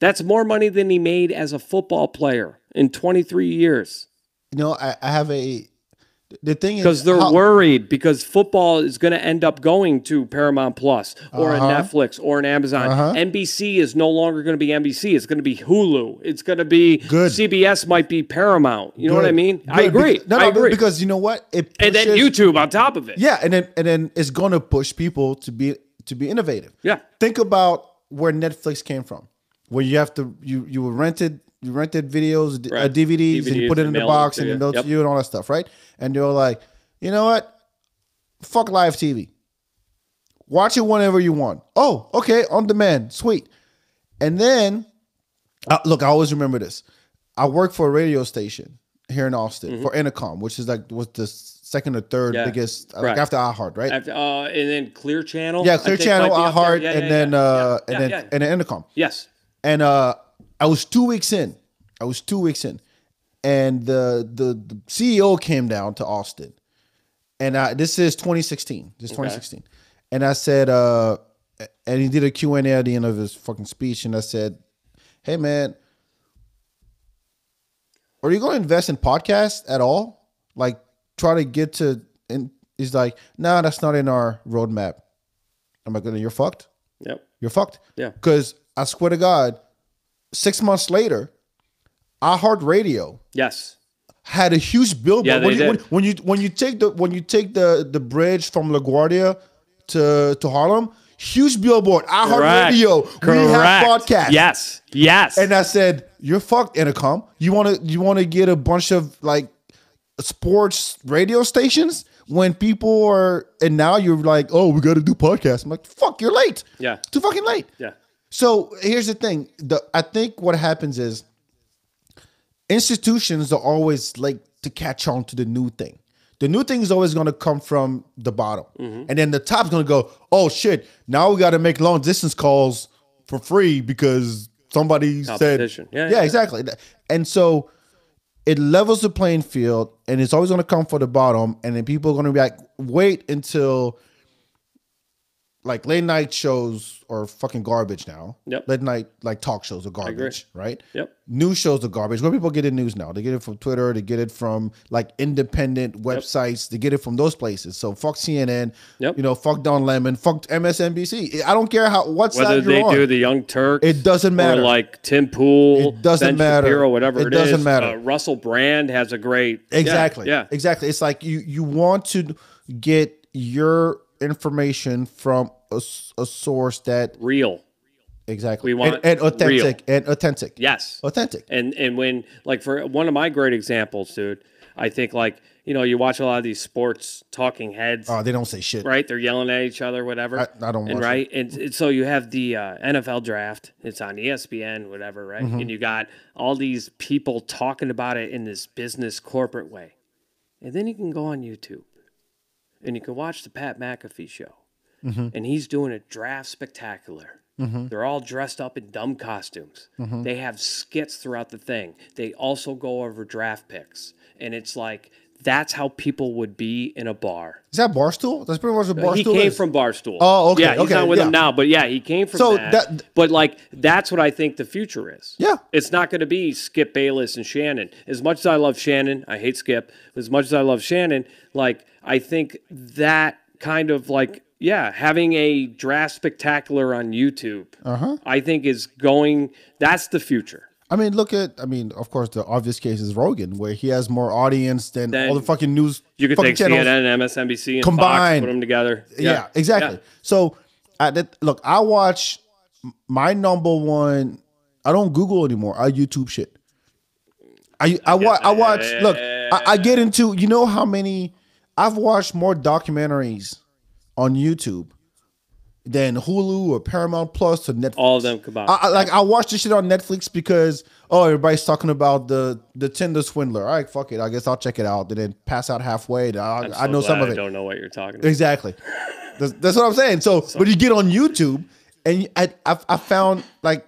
That's more money than he made as a football player in 23 years. I have the thing is because they're worried because football is going to end up going to Paramount Plus or a Netflix or an Amazon. NBC is no longer going to be NBC. It's going to be Hulu. It's going to be CBS. Might be Paramount. You know what I mean? I agree. I agree because you know what? And then YouTube on top of it. Yeah, and then it's going to push people to be innovative. Yeah. Think about where Netflix came from, where you have to you rented videos, DVDs, and you put it in the box and mail to you and all that stuff, right? And they're like, you know what? Fuck live TV. Watch it whenever you want. Oh, okay, on demand, sweet. And then, look, I always remember this. I work for a radio station here in Austin for Intercom, which is was the second or third biggest, like after iHeart, right? And then Clear Channel. Yeah, Clear Channel, iHeart, and then Intercom. Yes. And I was 2 weeks in. And the CEO came down to Austin. And this is 2016. And I said, and he did a Q&A at the end of his fucking speech. And I said, hey, man, are you going to invest in podcasts at all? Like, try to get to, and he's like, nah, that's not in our roadmap. I'm like, you're fucked? Yep. You're fucked? Yeah. Because I swear to God, 6 months later, iHeartRadio had a huge billboard. Yeah, when you take the bridge from LaGuardia to Harlem, huge billboard. iHeartRadio, we have podcasts. Yes. And I said, you're fucked, Intercom. You want to get a bunch of like sports radio stations when people are, and now you're like, oh, we got to do podcasts. I'm like, fuck, you're late. Yeah. Too fucking late. Yeah. So here's the thing. I think what happens is institutions are always like to catch on to the new thing. The new thing is always going to come from the bottom. And then the top's going to go, oh shit, now we got to make long distance calls for free because somebody said, yeah, exactly. And so it levels the playing field and it's always going to come for the bottom. And then people are going to be like, wait until like late night shows are fucking garbage now. Yep. Late night like talk shows are garbage, right? Yep. News shows are garbage. Where people get their news now? They get it from Twitter. They get it from like independent websites. They get it from those places. So fuck CNN. Yep. Fuck Don Lemon. Fuck MSNBC. I don't care what side whether you're on. they do the Young Turks. It doesn't matter. Or like Tim Pool. It doesn't Ben matter. Shapiro, whatever it is. It doesn't matter. Russell Brand has a great. Exactly. Yeah. Exactly. It's like you want to get your information from a source that real. Exactly. We want and authentic real. and authentic. Yes. Authentic. And when like for one of my great examples, dude, I think like, you watch a lot of these sports talking heads. Oh, they don't say shit. Right? They're yelling at each other, whatever. I don't watch right? And so you have the NFL draft. It's on ESPN, whatever, right? And you got all these people talking about it in this business corporate way. And then you can go on YouTube and you can watch the Pat McAfee show. And he's doing a draft spectacular. They're all dressed up in dumb costumes. They have skits throughout the thing. They also go over draft picks. And it's like, that's how people would be in a bar. Is that Barstool? That's pretty much what Barstool is. He came from Barstool. Oh, okay. Yeah, he's not with them now. But yeah, he came from that. But like, that's what I think the future is. Yeah. It's not going to be Skip Bayless and Shannon. As much as I love Shannon, I hate Skip. As much as I love Shannon, like, I think that kind of like, having a draft spectacular on YouTube, I think is going, that's the future. I mean, of course, the obvious case is Rogan, where he has more audience than all the fucking news. You could take CNN, MSNBC, and combined, Fox, put them together. Yeah, exactly. Yeah. So, I watch my number one. I don't Google anymore. I YouTube shit. I watch. Look, I get into. You know how many? I've watched more documentaries on YouTube than Hulu or Paramount Plus or Netflix. All of them combined. I watch this shit on Netflix because everybody's talking about the Tinder swindler. All right, fuck it. I guess I'll check it out and then pass out halfway. I know some of it. I don't know what you're talking about. Exactly. That's what I'm saying. So when you get on YouTube and I found like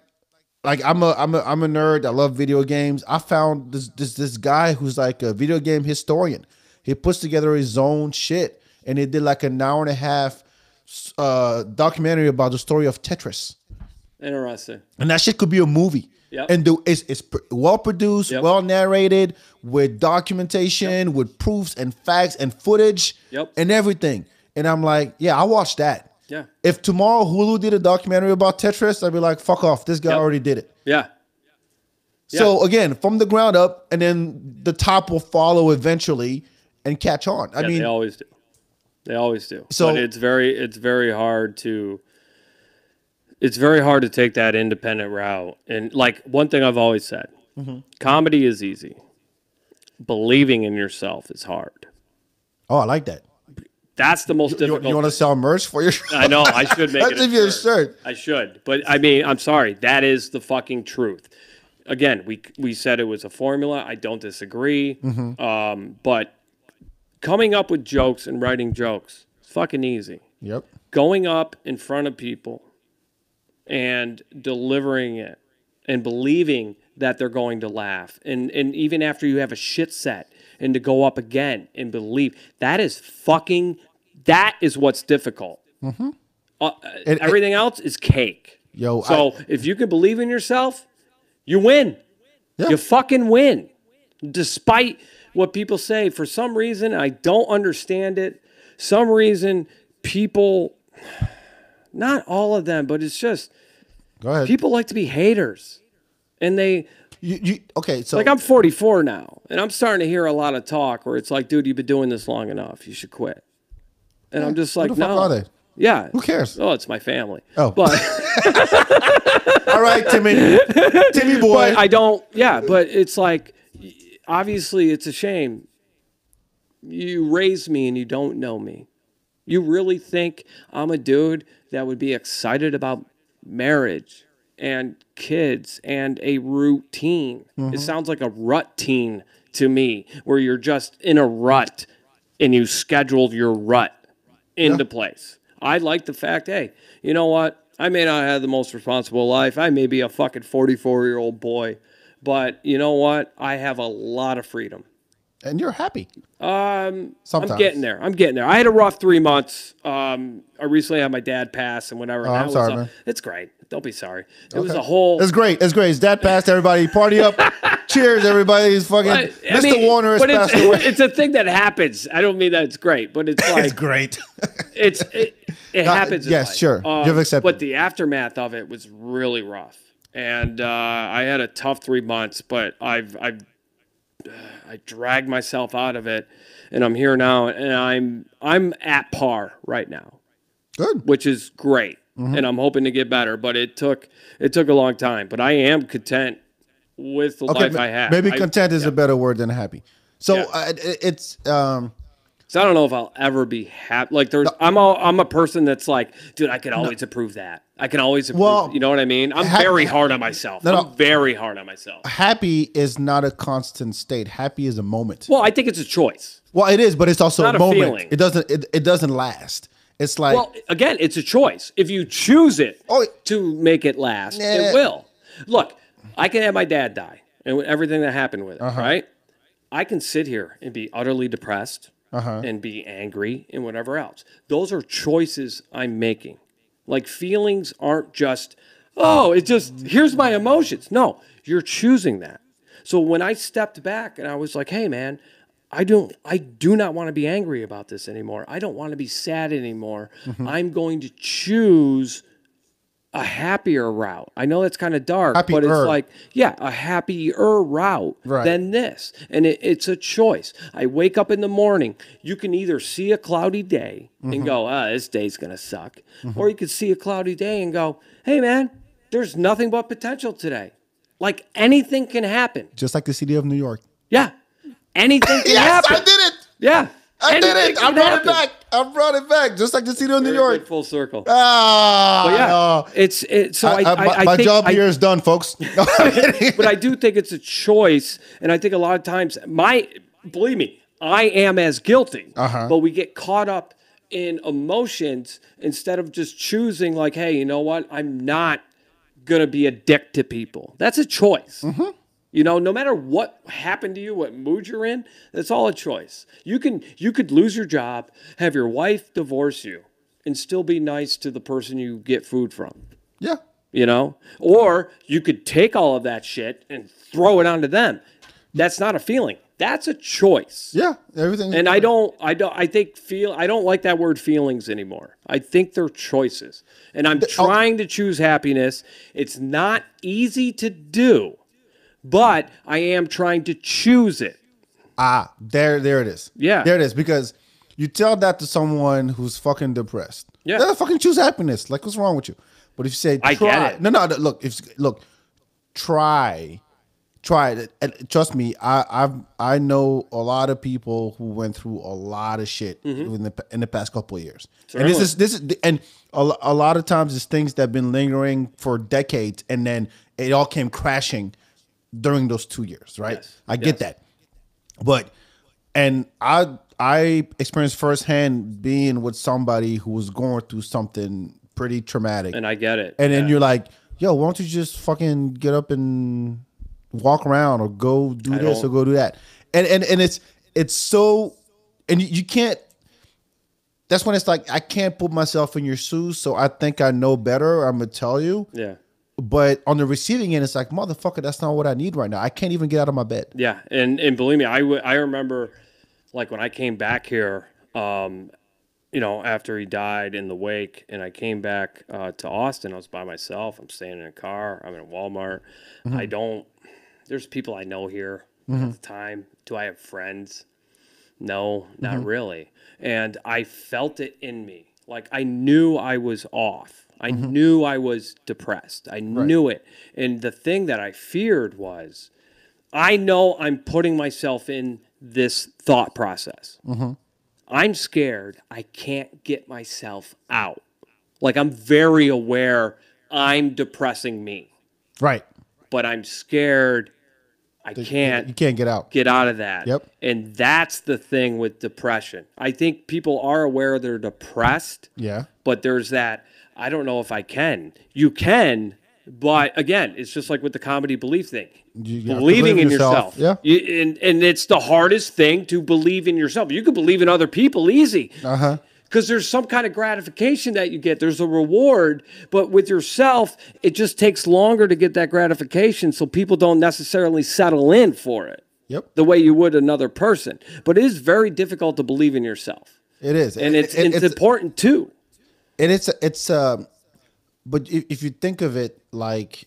I'm a nerd. I love video games. I found this guy who's like a video game historian. He puts together his own shit. And they did like an hour and a half documentary about the story of Tetris. Interesting. And that shit could be a movie. Yep. And it's well produced, Yep. well narrated, with documentation, with proofs and facts and footage, and everything. And I'm like, yeah, I watched that. Yeah. If tomorrow Hulu did a documentary about Tetris, I'd be like, fuck off. This guy already did it. Yeah. So again, from the ground up, and then the top will follow eventually and catch on. I mean, they always do. They always do. So but it's very hard to take that independent route. And like one thing I've always said, comedy is easy. Believing in yourself is hard. Oh, I like that. That's the most difficult. You want to sell merch for your shirt? I know. I should make it a shirt. I should. But I mean, I'm sorry. That is the fucking truth. Again, we said it was a formula. I don't disagree. But coming up with jokes and writing jokes, it's fucking easy. Yep. Going up in front of people and delivering it and believing that they're going to laugh. And even after you have a shit set and to go up again and believe, that is what's difficult. Everything else is cake. If you can believe in yourself, you win. Yeah. You fucking win. Despite what people say, for some reason, I don't understand it. Some reason people, not all of them, but it's just, go ahead. People like to be haters. And they, okay, so like I'm 44 now, and I'm starting to hear a lot of talk where it's like, dude, you've been doing this long enough. You should quit. And I'm just like, who the fuck no. are they? Yeah. Who cares? Oh, it's my family. Oh. But all right, Timmy boy. But but it's like, obviously it's a shame. You raised me and you don't know me. You really think I'm a dude that would be excited about marriage and kids and a routine? It sounds like a rut teen to me, where you're just in a rut and you scheduled your rut into place. I like the fact, hey, you know what? I may not have the most responsible life. I may be a fucking 44-year-old boy, but you know what? I have a lot of freedom. And you're happy. Sometimes. I'm getting there. I had a rough 3 months. I recently had my dad pass and whatever. I'm sorry, man. It's great. Don't be sorry. It was a whole... It's great. His dad passed. Everybody party up. Cheers, everybody. He's fucking... Mr. Warner has passed away. It's a thing that happens. I don't mean that it's great, but it's like... It's great. It happens. Yes, sure. You've accepted. But the aftermath of it was really rough. And I had a tough 3 months, but I dragged myself out of it, and I'm here now, and I'm at par right now. Good. Which is great. And I'm hoping to get better, but it took a long time. But I am content with the life I have. Maybe content is a better word than happy. So it's So I don't know if I'll ever be happy. Like I'm a person that's like, dude, I can always improve that. I can always improve. Well, you know what I mean? I'm very hard on myself. I'm very hard on myself. Happy is not a constant state. Happy is a moment. Well, I think it's a choice. Well, it is, but it's also not a moment. Feeling. It doesn't last. It's like, well, again, it's a choice. If you choose it to make it last, it will. Look, I can have my dad die and everything that happened with it, right? I can sit here and be utterly depressed and be angry and whatever else. Those are choices I'm making. Like, feelings aren't just, here's my emotions. No, you're choosing that. So when I stepped back and I was like, hey, man, I do not want to be angry about this anymore. I don't want to be sad anymore. I'm going to choose a happier route. I know that's kind of dark, but it's like, a happier route than this. And it's a choice. I wake up in the morning. You can either see a cloudy day and go, this day's going to suck. Or you could see a cloudy day and go, hey, man, there's nothing but potential today. Like, anything can happen. Just like the city of New York. Yeah. Anything can happen. I did it. Yeah. I did it. I brought it back. I brought it back. Just like the city of New York. Full circle. But my job here is done, folks. But I do think it's a choice. And I think a lot of times, believe me, I am as guilty. But we get caught up in emotions instead of just choosing like, hey, you know what? I'm not going to be a dick to people. That's a choice. You know, no matter what happened to you, what mood you're in, that's all a choice. You could lose your job, have your wife divorce you, and still be nice to the person you get food from. Yeah. you know? Or you could take all of that shit and throw it onto them. That's not a feeling. That's a choice. Yeah, everything. And I don't like that word feelings anymore. I think they're choices. And I'm trying to choose happiness. It's not easy to do, but I am trying to choose it. There it is. Yeah. There it is. Because you tell that to someone who's fucking depressed. Yeah. They'll fucking choose happiness. Like, what's wrong with you? But if you say, try, I get it. No, look, try it. And trust me, I know a lot of people who went through a lot of shit in the past couple of years. Certainly. And this is and a lot of times it's things that have been lingering for decades, and then it all came crashing during those 2 years, right? Yes. I get that. But I experienced firsthand being with somebody who was going through something pretty traumatic. And I get it. And then you're like, yo, why don't you just fucking get up and walk around or go do this or go do that? And it's so, and you can't, that's when it's like, I can't put myself in your shoes, so I think I know better. I'm going to tell you. Yeah. But on the receiving end, it's like, motherfucker, that's not what I need right now. I can't even get out of my bed. Yeah. And believe me, I remember like when I came back here, you know, after he died in the wake, and I came back to Austin, I was by myself. I'm staying in a car. I'm in a Walmart. There's people I know here at the time. Do I have friends? No, not really. And I felt it in me. Like I knew I was off. I knew I was depressed. I knew it. And the thing that I feared was, I know I'm putting myself in this thought process. I'm scared I can't get myself out. Like I'm very aware I'm depressing me. Right. But I'm scared you can't get out. Get out of that. Yep. And that's the thing with depression. I think people are aware they're depressed. Yeah. But there's that, I don't know if I can. You can, but again, it's just like with the comedy belief thing. Believing in yourself. Yeah. And it's the hardest thing to believe in yourself. You can believe in other people easy. Because there's some kind of gratification that you get. There's a reward. But with yourself, it just takes longer to get that gratification, so people don't necessarily settle in for it. Yep. The way you would another person. But it is very difficult to believe in yourself. It is. And it's important too. And it's but if you think of it like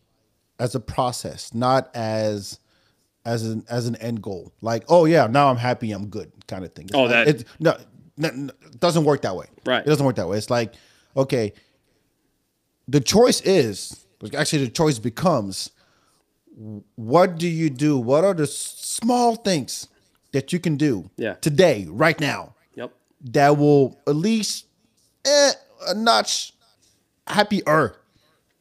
as a process, not as an end goal, like, oh yeah, now I'm happy, I'm good kind of thing. It doesn't work that way. Right. It doesn't work that way. It's like, okay, the choice becomes, what do you do? What are the small things that you can do today, right now, that will at least a notch happier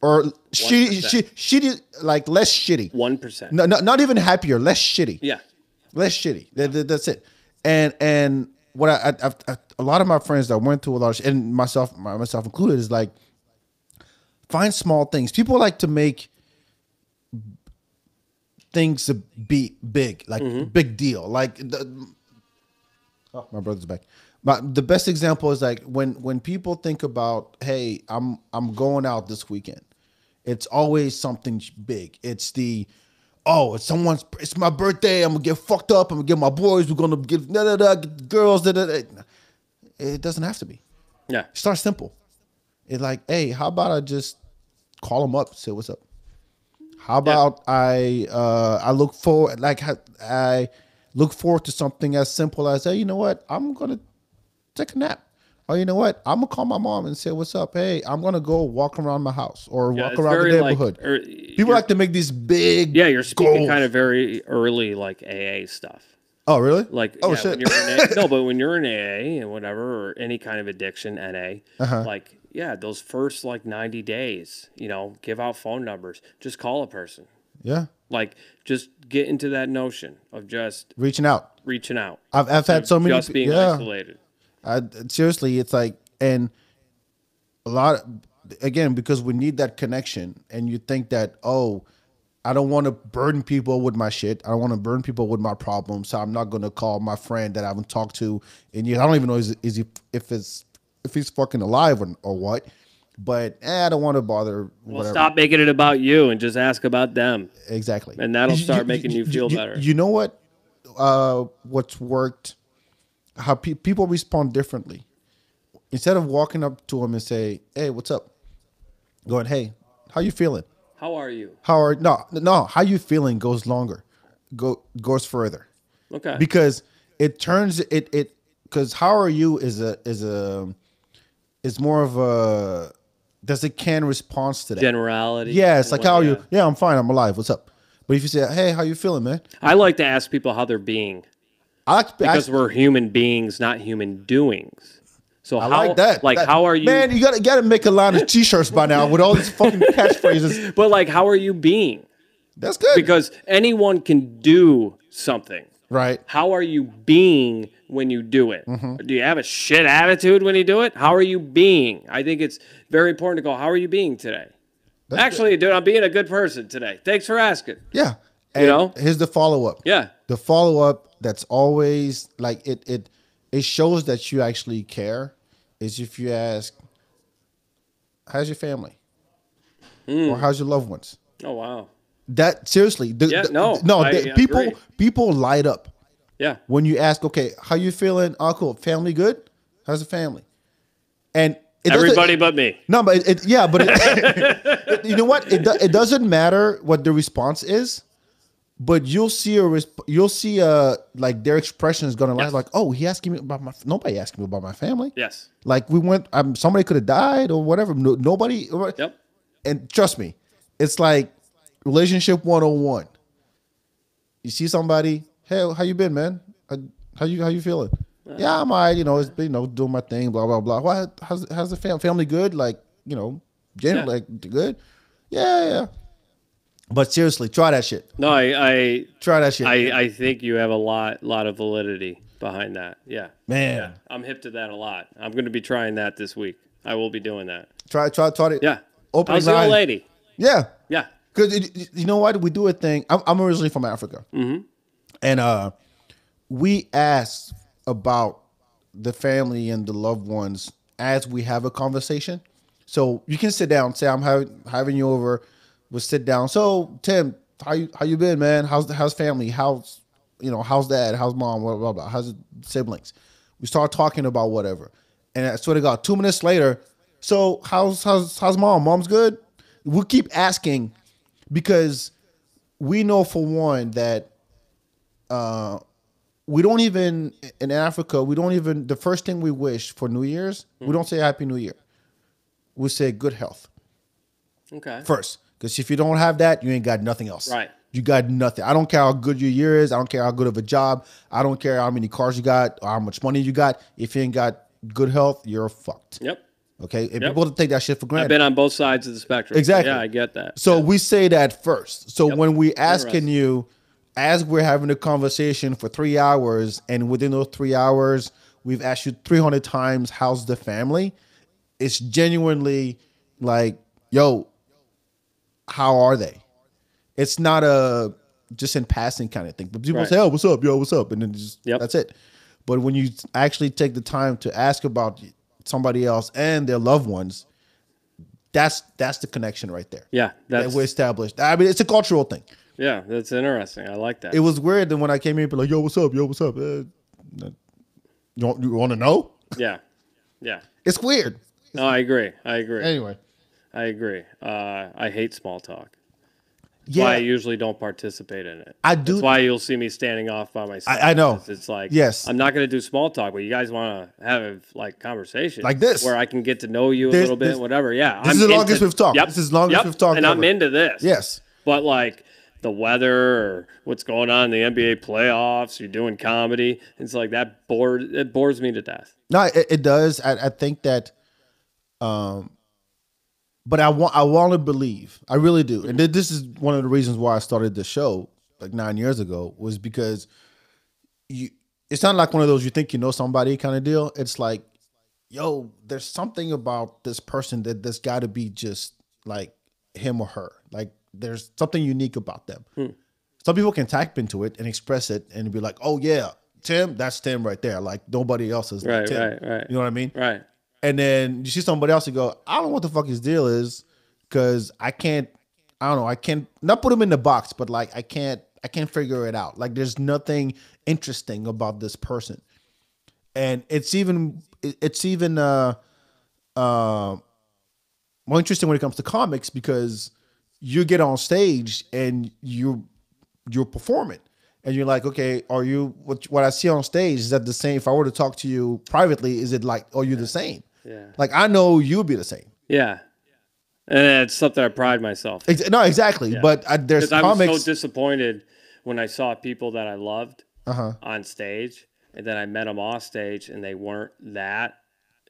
or shitty, like less shitty. 1%. No, not even happier, less shitty. Yeah. Less shitty. That's it. And what I've a lot of my friends that went through a lot of shit, and myself included, is like, find small things. People like to make things be big, like big deal. Like my brother's back. The best example is like when people think about, hey, I'm going out this weekend. It's always something big. It's it's my birthday. I'm gonna get fucked up. I'm gonna get my boys. We're gonna get girls. It doesn't have to be. Yeah. Start simple. It's like, hey, how about I just call them up, say what's up? How about I look forward, I look forward to something as simple as, hey, you know what? I'm gonna take a nap. Or you know what? I'm gonna call my mom and say, what's up? Hey, I'm gonna go walk around my house or walk around the neighborhood. People like to make these big you're speaking goals. Kind of very early, like AA stuff. Oh, really? Like, shit. But when you're in AA and whatever, or any kind of addiction, NA, like, those first like 90 days, give out phone numbers, just call a person. Yeah. Like, just get into that notion of just reaching out. I've had so many just being isolated. Seriously, it's like, and a lot, again, because we need that connection, and you think that, oh, I don't want to burden people with my shit. I don't want to burden people with my problems, so I'm not going to call my friend that I haven't talked to in years. I don't even know if he's fucking alive or what. but I don't want to bother. Well, stop making it about you and just ask about them. Exactly. And that'll start making you feel better. You know what? What's worked? How people respond differently. Instead of walking up to them and say, "Hey, what's up?" Going, "Hey, how you feeling? How are you? No? How you feeling goes longer, goes further. Okay. Because it turns it because how are you is more of a does it can response to that generality. Yeah, it's like how are you? Yeah, I'm fine. I'm alive. What's up? But if you say, "Hey, how you feeling, man?" I like to ask people how they're being. Because we're human beings, not human doings. So I like that. How are you? Man, you gotta make a line of t-shirts by now with all these fucking catchphrases. But like, how are you being? That's good. Because anyone can do something. Right. How are you being when you do it? Mm-hmm. Do you have a shit attitude when you do it? How are you being? I think it's very important to go, how are you being today? That's actually, good. Dude, I'm being a good person today. Thanks for asking. Yeah. And here's the follow-up. Yeah. The follow-up that's always like it shows that you actually care is if you ask, how's your family? Or how's your loved ones? Oh, wow. That seriously. People light up. Yeah. When you ask, okay, how you feeling? Oh, cool. Family good? How's the family? And everybody but me. No, but you know what? It doesn't matter what the response is, but you'll see like their expression is gonna last. Like, oh, he asking me about nobody asking me about my family. Yes. Like we went. Somebody could have died or whatever. Nobody. Yep. And trust me, it's like relationship 101. You see somebody, hey, how you been, man? How you feeling? Yeah, I'm all right. It's been, doing my thing, blah, blah, blah. Why, how's the family good? Like, generally, like, good? Yeah. But seriously, try that shit. No, I try that shit. I think you have a lot of validity behind that. Yeah. Man. Yeah. I'm hip to that a lot. I'm going to be trying that this week. I will be doing that. Try it. Yeah. How's the old lady? Yeah. Yeah. Because you know what? We do a thing. I'm originally from Africa. Mm-hmm. And we ask about the family and the loved ones as we have a conversation. So you can sit down, say, I'm having you over. We'll sit down. So Tim, how you been, man? How's family? How's dad? How's mom? Blah, blah, blah. How's the siblings? We start talking about whatever. And I swear to God, 2 minutes later, so how's mom? Mom's good? We'll keep asking because we know for one that we don't even, in Africa, the first thing we wish for New Year's, we don't say Happy New Year. We say good health. Okay. First. Because if you don't have that, you ain't got nothing else. Right. You got nothing. I don't care how good your year is. I don't care how good of a job. I don't care how many cars you got or how much money you got. If you ain't got good health, you're fucked. Yep. Okay? And people take that shit for granted. I've been on both sides of the spectrum. Exactly. Yeah, I get that. So we say that first. So when we asking you, as we're having a conversation for 3 hours, and within those 3 hours, we've asked you 300 times, how's the family? It's genuinely like, yo, how are they? It's not a just in passing kind of thing. But people say, oh, what's up? Yo, what's up? And then just that's it. But when you actually take the time to ask about somebody else and their loved ones, that's the connection right there. Yeah. That we established. I mean, it's a cultural thing. Yeah, that's interesting. I like that. It was weird that when I came here, people like, yo, what's up? Yo, what's up? You want to know? Yeah. Yeah. It's weird. No, I agree. Anyway. I agree. I hate small talk. That's why I usually don't participate in it. I do. That's why you'll see me standing off by myself. I know. It's like, yes, I'm not going to do small talk, but you guys want to have like conversations like this where I can get to know you a little bit, whatever. Yeah. This is the longest we've talked. This is the longest we've talked. And I'm into this. Yes. But like the weather or what's going on in the NBA playoffs, you're doing comedy. It's like it bores me to death. No, it does. I think that, but I want to believe. I really do. And this is one of the reasons why I started the show like 9 years ago, was because it's not like one of those you think you know somebody kind of deal. It's like, yo, there's something about this person that's got to be just like him or her. Like there's something unique about them. Some people can tap into it and express it and be like, oh yeah, Tim, that's Tim right there. Like nobody else is like Tim. Right. You know what I mean? Right. And then you see somebody else and go, I don't know what the fuck his deal is, because I don't know, I can't not put him in the box, but like I can't figure it out. Like there's nothing interesting about this person. And it's even more interesting when it comes to comics, because you get on stage and you're performing. And you're like, okay, are you what I see on stage, is that the same? If I were to talk to you privately, is it like, are you the same? Yeah. Like I know you'd be the same. Yeah. And it's something I pride myself. No, exactly. Yeah. But there's comics. I was so disappointed when I saw people that I loved on stage, and then I met them off stage and they weren't that.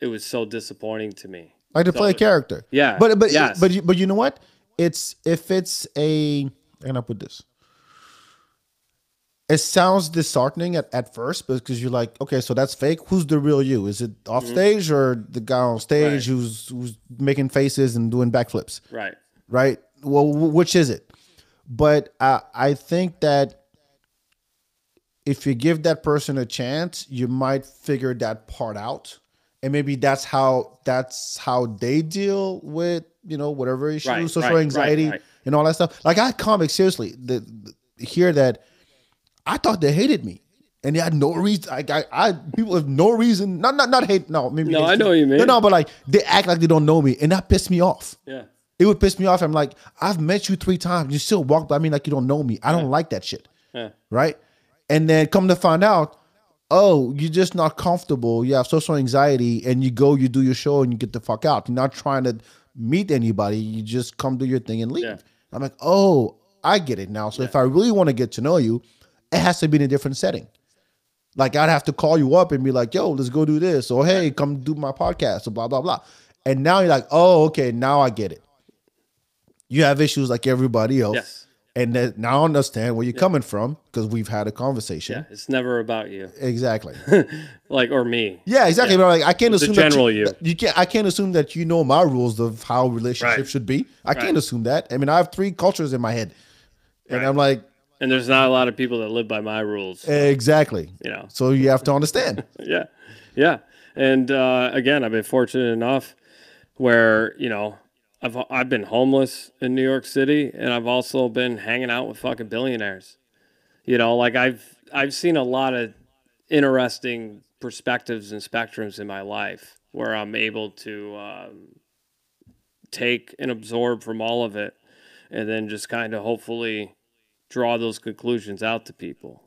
It was so disappointing to me. Like to play a character. Yeah. But yes. but you know what? If it's a, how can I put this? It sounds disheartening at first, because you're like, okay, so that's fake. Who's the real you? Is it off stage, or the guy on stage who's making faces and doing backflips? Right. Right. Well, which is it? But I think that if you give that person a chance, you might figure that part out, and maybe that's how they deal with, whatever issues, social anxiety, and all that stuff. Like I had comics, seriously, hear that. I thought they hated me, and they had no reason. I people have no reason, not hate. No, maybe no, I know what you mean. No, but like they act like they don't know me, and that pissed me off. Yeah, it would piss me off. I'm like, I've met you 3 times, you still walk by me like you don't know me. I don't like that shit. Yeah. Right, and then come to find out, oh, you're just not comfortable. You have social anxiety, and you do your show, and you get the fuck out. You're not trying to meet anybody. You just come do your thing and leave. Yeah. I'm like, oh, I get it now. So if I really want to get to know you, it has to be in a different setting. Like I'd have to call you up and be like, yo, let's go do this. Or, hey, come do my podcast, or blah, blah, blah. And now you're like, oh, okay, now I get it. You have issues like everybody else. Yes. And then now I understand where you're coming from, because we've had a conversation. Yeah, it's never about you. Exactly. Like, or me. Yeah, exactly. Yeah. But like, I can't assume that I can't assume that you know my rules of how relationships should be. I can't assume that. I mean, I have 3 cultures in my head. And I'm like, and there's not a lot of people that live by my rules. Exactly. So you have to understand. Yeah. Yeah. And again, I've been fortunate enough where, I've been homeless in New York City, and I've also been hanging out with fucking billionaires. Like I've seen a lot of interesting perspectives and spectrums in my life where I'm able to take and absorb from all of it, and then just kind of hopefully draw those conclusions out to people.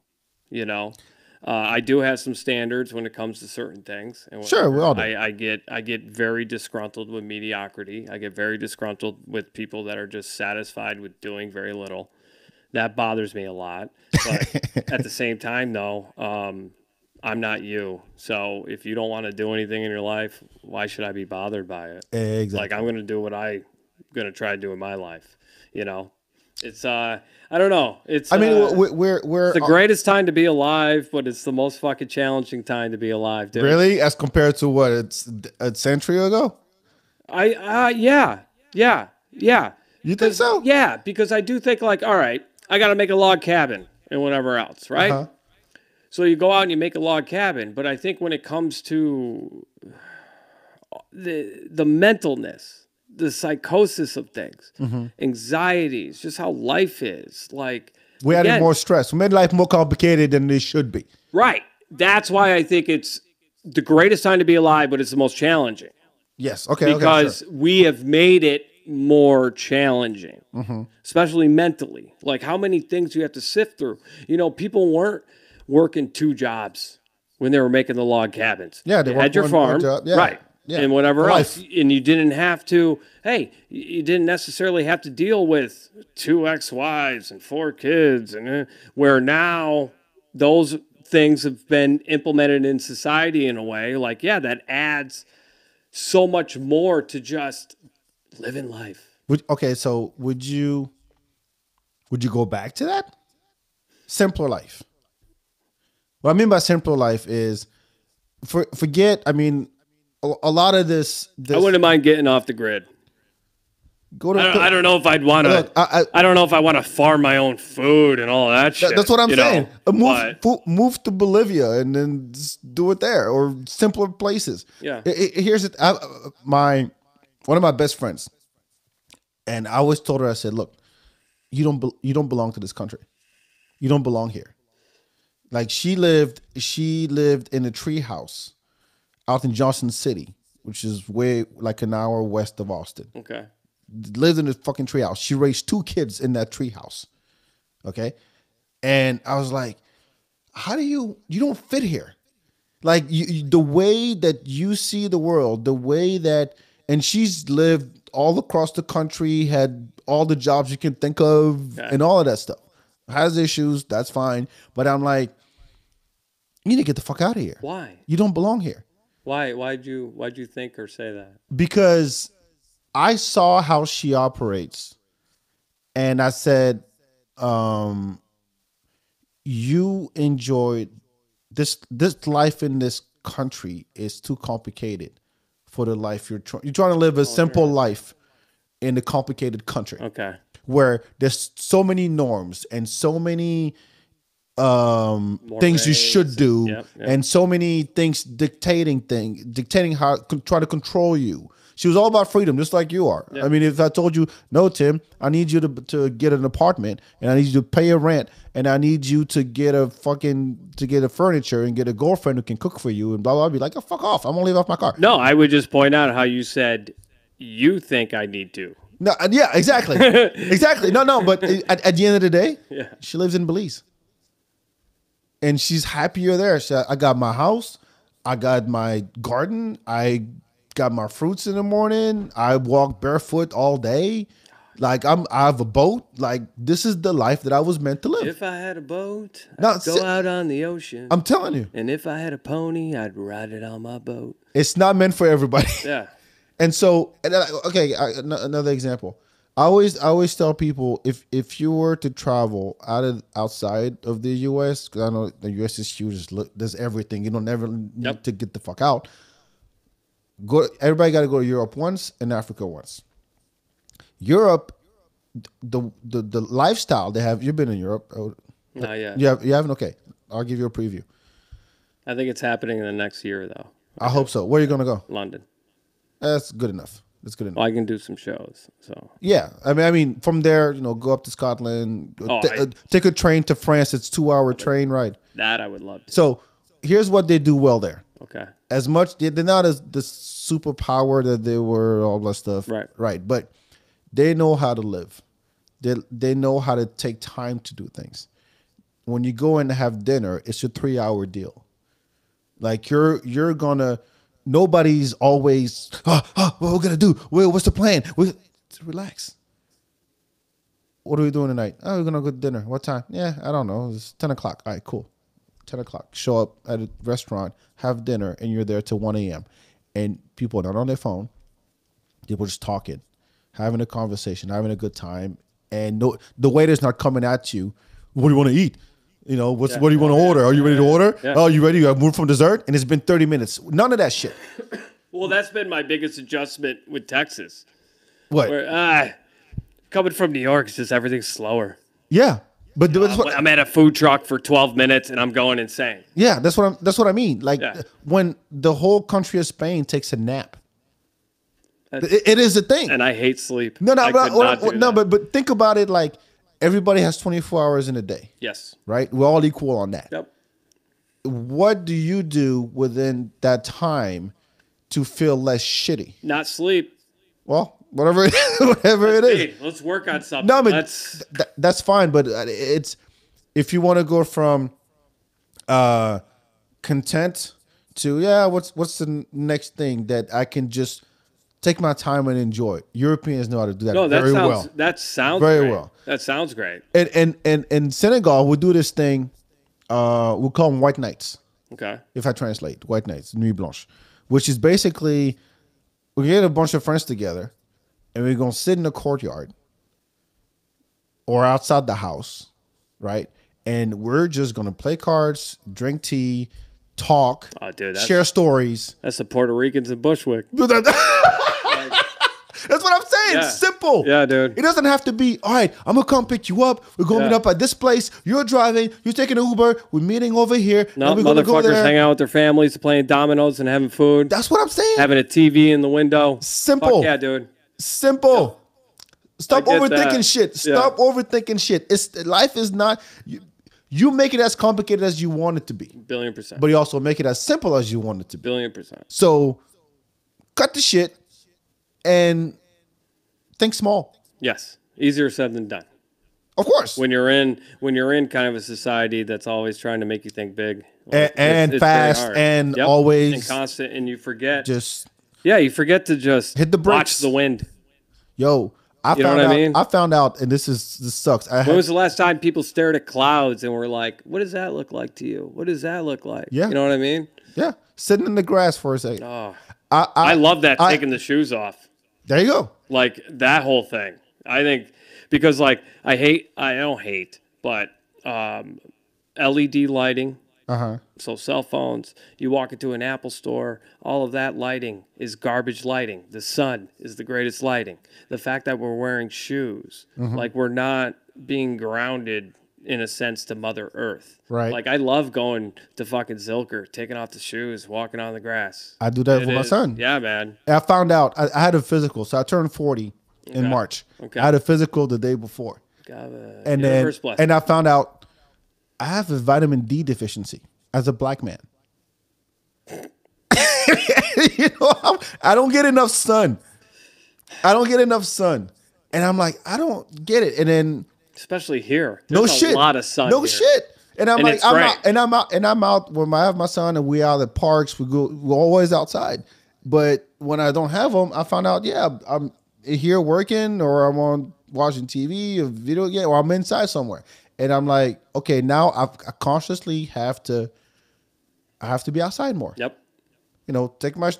I do have some standards when it comes to certain things. And sure, we all do. I get very disgruntled with mediocrity. I get very disgruntled with people that are just satisfied with doing very little. That bothers me a lot. But at the same time, though, I'm not you. So if you don't want to do anything in your life, why should I be bothered by it? Exactly. Like, I'm going to do what I'm going to try to do in my life. It's I don't know. It's we're it's the greatest time to be alive, but it's the most fucking challenging time to be alive, dude. Really? As compared to what, it's a century ago? Yeah. You think so? Yeah, because I do think, like, all right, I got to make a log cabin and whatever else, right? Uh-huh. So you go out and you make a log cabin, but I think when it comes to the mentalness, the psychosis of things, anxieties, just how life is. Like, we added more stress. We made life more complicated than it should be. Right. That's why I think it's the greatest time to be alive, but it's the most challenging. Yes. Okay. Because we have made it more challenging, especially mentally. Like how many things you have to sift through. People weren't working 2 jobs when they were making the log cabins. Yeah, they had your farm, right? Yeah. And whatever else. And you didn't have to, you didn't necessarily have to deal with 2 ex-wives and 4 kids. And where now those things have been implemented in society in a way, like, that adds so much more to just living life. So would you go back to that? Simpler life. What I mean by simpler life is, forget, I mean, a lot of this, I wouldn't mind getting off the grid. Go to. I don't know if I'd want to. I don't know if I want to farm my own food and all that shit. That's what I'm saying. Move to Bolivia and then just do it there, or simpler places. Yeah. Here's it. One of my best friends, and I always told her, I said, look, you don't belong to this country. You don't belong here. Like she lived in a tree house out in Johnson City, which is way like an hour west of Austin. Okay. Lived in a fucking tree house. She raised 2 kids in that tree house. Okay. And I was like, how do you don't fit here? Like the way that you see the world, the way that, and she's lived all across the country, had all the jobs you can think of, and all of that stuff. Has issues, that's fine. But I'm like, you need to get the fuck out of here. Why? You don't belong here. Why? Why'd you think or say that? Because I saw how she operates, and I said, you enjoyed this life in this country is too complicated for the life you're trying to live a simple life in a complicated country. Okay. Where there's so many norms and so many things you should do, and so many things dictating how try to control you. She was all about freedom, just like you are. Yep. I mean, if I told you, no, Tim, I need you to get an apartment, and I need you to pay a rent, and I need you to get a furniture and get a girlfriend who can cook for you, and blah blah, I'd be like, oh, fuck off, I'm gonna leave off my car. No, I would just point out how you said you think I need to. No, yeah, exactly, exactly. No, but at the end of the day, she lives in Belize. And she's happier there. I got my house. I got my garden. I got my fruits in the morning. I walk barefoot all day. Like I have a boat. Like this is the life that I was meant to live. If I had a boat, I'd go out on the ocean. I'm telling you. And if I had a pony, I'd ride it on my boat. It's not meant for everybody. Yeah. And so, okay, another example. I always tell people if you were to travel outside of the U.S., because I know the U.S. is huge, there's everything. You don't ever need to get the fuck out. Everybody got to go to Europe once and Africa once. Europe, the lifestyle they have. You've been in Europe? Not yet. You haven't? Okay, I'll give you a preview. I think it's happening in the next year, though. I hope so. Where are you gonna go? London. That's good enough. That's good enough. Well, I can do some shows. So yeah, I mean, from there, go up to Scotland. Take a train to France. It's 2-hour train ride. That I would love to. So here's what they do well there. Okay. As much they're not as the superpower that they were, all that stuff. Right. But they know how to live. They know how to take time to do things. When you go in to have dinner, it's a 3-hour deal. Like you're gonna. Nobody's always, what we're going to do? What's the plan? Relax. What are we doing tonight? Oh, we're going to go to dinner. What time? Yeah, I don't know. It's 10 o'clock. All right, cool. 10 o'clock. Show up at a restaurant, have dinner, and you're there till 1 a.m. And people are not on their phone. People just talking, having a conversation, having a good time. And the waiter's not coming at you. What do you want to eat? What do you want to order? Are you ready to order? Yeah. Oh, you ready? You have moved from dessert? And it's been 30 minutes. None of that shit. Well, that's been my biggest adjustment with Texas. What? Where, coming from New York, it's just everything's slower. Yeah. But I'm at a food truck for 12 minutes and I'm going insane. Yeah, that's what I mean. Like when the whole country of Spain takes a nap. It is a thing. And I hate sleep. But think about it like everybody has 24 hours in a day. Yes. Right? We're all equal on that. Yep. What do you do within that time to feel less shitty? Not sleep. Well, whatever it is. Hey, let's work on something. No, that's fine. But it's if you want to go from content to what's the next thing that I can just take my time and enjoy. Europeans know how to do that very well. That sounds very great. well. That sounds great. And in Senegal, we do this thing. We call them white nights. Okay. If I translate, white nights, nuit blanche, which is basically we get a bunch of friends together, and we're gonna sit in the courtyard or outside the house, right? And we're just gonna play cards, drink tea, talk, share stories. That's the Puerto Ricans in Bushwick. That's what I'm saying? Yeah. Simple. Yeah, dude. It doesn't have to be, all right, I'm going to come pick you up. We're going to meet up at this place. You're driving. You're taking an Uber. We're meeting over here. No, we're gonna go motherfuckers there. hang out with their families, playing dominoes and having food. That's what I'm saying. Having a TV in the window. Simple. Fuck yeah, dude. Simple. Stop overthinking shit. Stop Yeah. overthinking shit. Life is not... You make it as complicated as you want it to be. $1,000,000,000. But you also make it as simple as you want it to be. $1,000,000,000. So cut the shit and think small. Yes. Easier said than done. Of course. When you're in kind of a society that's always trying to make you think big. And it's fast and always and constant, and you forget. You forget to just hit the brakes. Watch the wind. Yo, You know what I mean? I found out, and this sucks. When was the last time people stared at clouds and were like, what does that look like to you? What does that look like? Yeah. You know what I mean? Yeah. Sitting in the grass for a second. Oh, I love that, taking the shoes off. There you go. Like that whole thing. I think because like I don't hate, but LED lighting. So cell phones, you walk into an Apple store, all of that lighting is garbage lighting. The sun is the greatest lighting. The fact that we're wearing shoes, like we're not being grounded in a sense to Mother Earth. Right. Like I love going to fucking Zilker, taking off the shoes, walking on the grass. I do that with my son. Yeah, man. And I found out I had a physical, so I turned 40 in March. Okay. I had a physical the day before. And I found out I have a vitamin D deficiency as a black man. I don't get enough sun. And I'm like, I don't get it. And then especially here. There's a lot of sun. No here. shit. And I'm like, I'm out when I have my son and we out at parks, we're always outside. But when I don't have them, I found out, I'm here working or I'm on watching TV or video game or I'm inside somewhere. And I'm like, okay, now I consciously have to be outside more. Yep.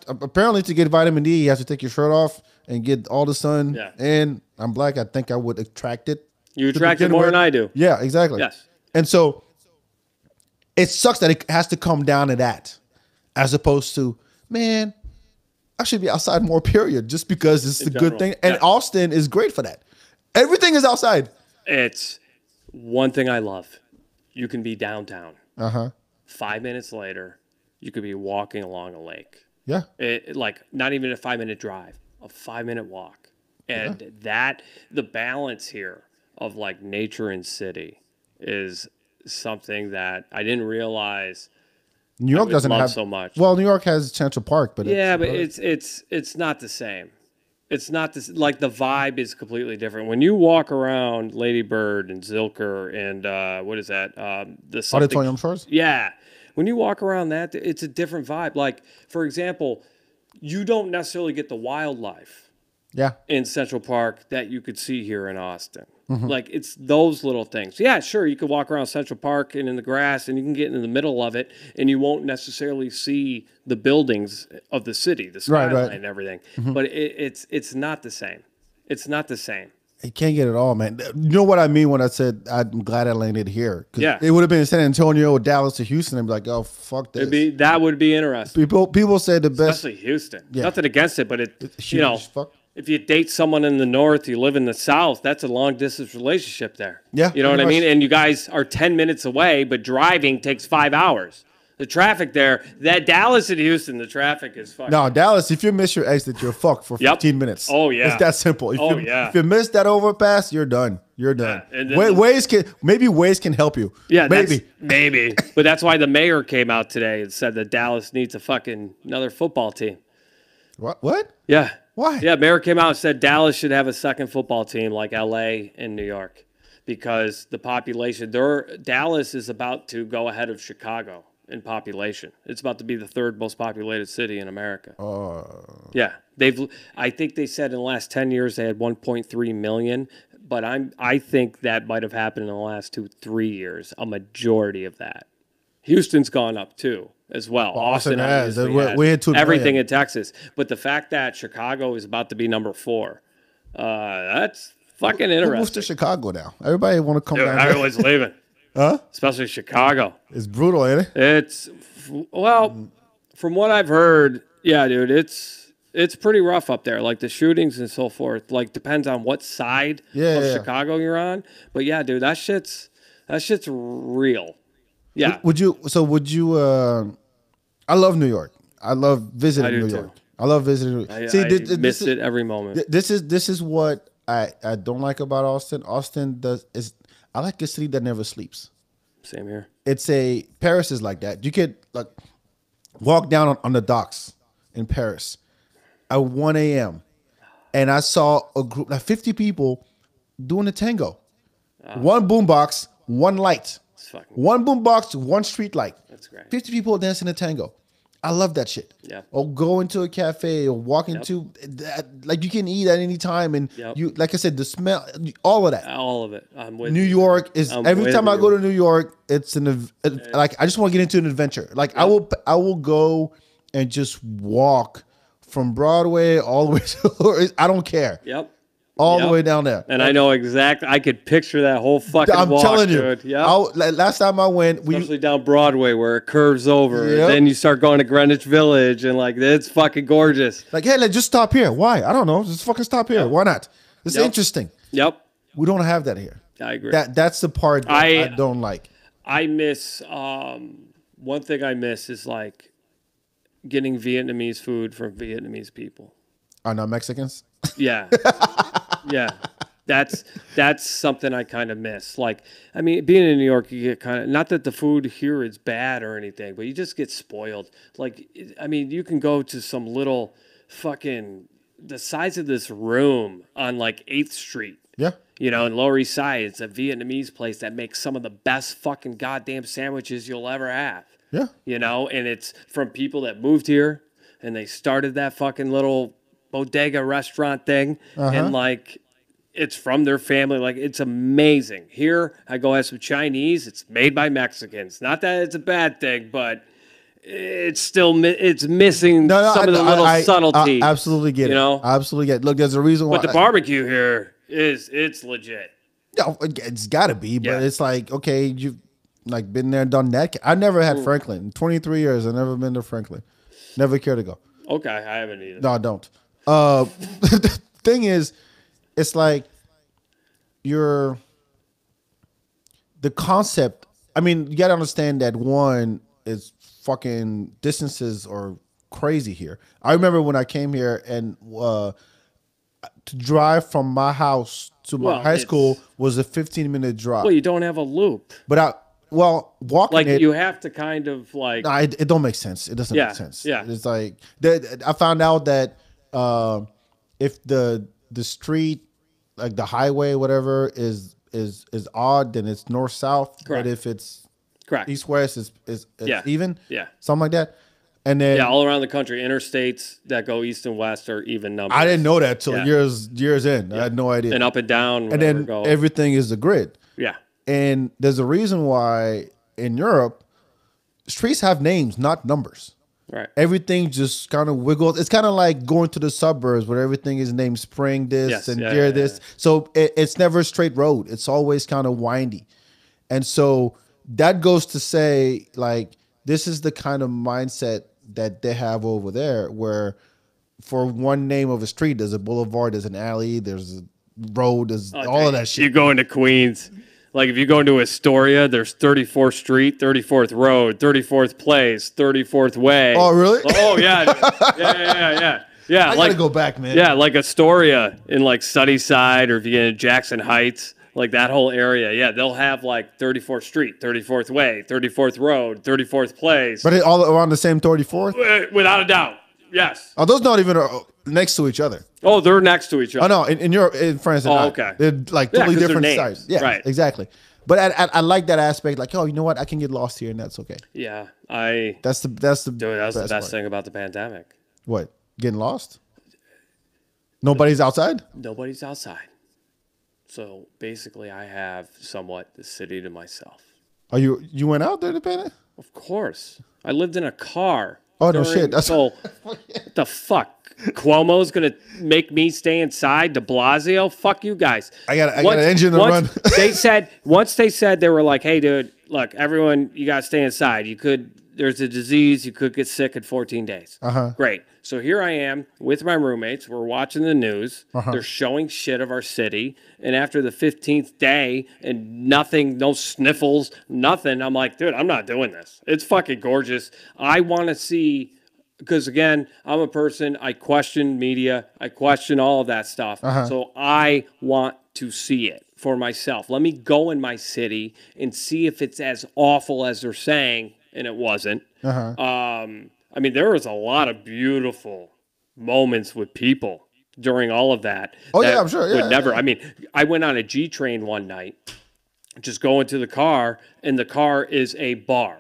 Apparently to get vitamin D, you have to take your shirt off and get all the sun. Yeah. And I'm black. I think I would attract it. You attract it more than I do. Yeah, exactly. Yes. And so it sucks that it has to come down to that as opposed to, man, I should be outside more, period, just because it's a good thing. And Austin is great for that. Everything is outside. It's one thing I love. You can be downtown. 5 minutes later, you could be walking along a lake. Yeah. Like not even a 5-minute drive, a 5-minute walk. And the balance here of like nature and city is something that I didn't realize New York doesn't have so much. Well, New York has Central Park, but it's not the same. It's not this, like the vibe is completely different. When you walk around Lady Bird and Zilker and what is that? The Auditorium Shores? Yeah. When you walk around that, it's a different vibe. Like, for example, you don't necessarily get the wildlife in Central Park that you could see here in Austin. Like, it's those little things. Yeah, sure, you could walk around Central Park and in the grass and you can get in the middle of it and you won't necessarily see the buildings of the city, the skyline and everything. But it's not the same. It's not the same. You can't get it all, man. You know what I mean when I said I'm glad I landed here? Yeah. It would have been San Antonio or Dallas or Houston. I'd be like, oh, fuck this. That would be interesting. People say the best. Especially Houston. Yeah. Nothing against it, but it's huge. If you date someone in the north, you live in the south, that's a long distance relationship there. Yeah. You know what I mean? And you guys are 10 minutes away, but driving takes 5 hours. The traffic there, that Dallas and Houston, the traffic is fucking. No, Dallas, if you miss your exit, you're fucked for 15 minutes. Oh, yeah. It's that simple. If you miss that overpass, you're done. You're done. Yeah. Waze can help you. Yeah, maybe. But that's why the mayor came out today and said that Dallas needs another football team. What? Yeah. Why? Yeah, mayor came out and said Dallas should have a second football team like LA and New York because the population Dallas is about to go ahead of Chicago in population. It's about to be the third most populated city in America. Yeah. I think they said in the last 10 years they had 1.3 million, but I think that might have happened in the last 2-3 years, a majority of that. Houston's gone up too. As well. Austin has. We had everything in Texas. But the fact that Chicago is about to be number 4, that's fucking interesting. Who moves to Chicago now? Everybody want to come down there. Everyone's leaving. Huh? Especially Chicago. It's brutal, ain't it? From what I've heard, yeah, dude, it's it's pretty rough up there. Like the shootings and so forth. Like depends on what side of Chicago you're on. But yeah, dude, that shit's real. Yeah. Would you? I love New York. I love visiting New York. I love visiting New York. See, I miss it every moment. This is what I don't like about Austin. I like a city that never sleeps. Same here. Paris is like that. You could like walk down on the docks in Paris at 1 a.m. and I saw a group like 50 people doing a tango. One boombox, one light. One boombox, one street light. That's great. 50 people dancing a tango. I love that shit. Yeah. Or go into a cafe or walk into like you can eat at any time and you like I said the smell, all of that. All of it. I'm with New York is every time I go to New York, it's like I just want to get into an adventure. Like I will go and just walk from Broadway all the way to I don't care. Yep. All the way down there. And I know exactly. I could picture that whole fucking walk, I'm telling you. Dude. Yep. Last time I went. Especially down Broadway where it curves over. Yep. Then you start going to Greenwich Village and like, it's fucking gorgeous. Like, hey, let's just stop here. Why? I don't know. Just fucking stop here. Why not? It's interesting. Yep. We don't have that here. I agree. That's the part that I don't like. I miss, one thing I miss is like getting Vietnamese food from Vietnamese people. Are not Mexicans? Yeah. Yeah, that's something I kind of miss. Like, I mean, being in New York, you get kind of, not that the food here is bad or anything, but you just get spoiled. Like, I mean, you can go to some little fucking, the size of this room on like 8th Street. Yeah. You know, in Lower East Side, it's a Vietnamese place that makes some of the best fucking goddamn sandwiches you'll ever have. Yeah. You know, and it's from people that moved here and they started that fucking little bodega restaurant thing, and like it's from their family. Like it's amazing. Here I go have some Chinese. It's made by Mexicans. Not that it's a bad thing, but it's still it's missing some of the little subtlety. I absolutely get it. You know, I absolutely get it. Look, there's a reason why. But the barbecue here it's legit. No, it's got to be. But it's like, okay, you've like been there, done that. I never had Franklin in 23 years. I've never been to Franklin. Never care to go. Okay, I haven't either. No, I don't. The thing is, it's like the concept. I mean, you got to understand that one is fucking distances are crazy here. I remember when I came here and to drive from my house to my high school was a 15-minute drive. Well, you don't have a loop. But walking like you have to kind of like. No, it don't make sense. It doesn't make sense. Yeah. It's like I found out that. If the street, like the highway, whatever, is odd, then it's north south. Correct. But if it's correct east west, is even. Yeah. Something like that. And then all around the country, interstates that go east and west are even numbers. I didn't know that till years in. Yeah. I had no idea. And up and down. And then everything is the grid. Yeah. And there's a reason why in Europe streets have names, not numbers. Right. Everything just kind of wiggles. It's kind of like going to the suburbs where everything is named Spring this and Deer this. Yeah. So it's never a straight road. It's always kind of windy. And so that goes to say, like, this is the kind of mindset that they have over there where for one name of a street, there's a boulevard, there's an alley, there's a road, there's all of that shit. You go into Queens. Like if you go into Astoria, there's 34th Street, 34th Road, 34th Place, 34th Way. Oh, really? Oh, yeah. Yeah. I gotta go back, man. Yeah, like Astoria in like Sunnyside, or if you get in Jackson Heights, like that whole area. Yeah, they'll have like 34th Street, 34th Way, 34th Road, 34th Place. But all around the same 34th? Without a doubt. Yes. Oh, those not even next to each other. Oh, they're next to each other. Oh, no, in Europe, in France, they're not. Okay. They're like totally different sides. Yeah, right. Exactly. But I like that aspect. Like, oh, you know what? I can get lost here, and that's okay. Yeah, That's the best thing about the pandemic. What? Getting lost? Nobody's outside? Nobody's outside. So basically, I have somewhat the city to myself. Oh, you went out there to pandemic? Of course. I lived in a car. Oh, no shit. What the fuck? Cuomo's going to make me stay inside? De Blasio? Fuck you guys. I got an engine to run. Once they said, they were like, hey, dude, look, everyone, you got to stay inside. there's a disease, you could get sick in 14 days. Great. So here I am with my roommates. We're watching the news. They're showing shit of our city. And after the 15th day and nothing, no sniffles, nothing, I'm like, dude, I'm not doing this. It's fucking gorgeous. I want to see, because again, I'm a person, I question media. I question all of that stuff. So I want to see it for myself. Let me go in my city and see if it's as awful as they're saying, and it wasn't. I mean, there was a lot of beautiful moments with people during all of that. Oh, yeah, I'm sure. Yeah, would never. I mean, I went on a G train one night, just going to the car, and the car is a bar.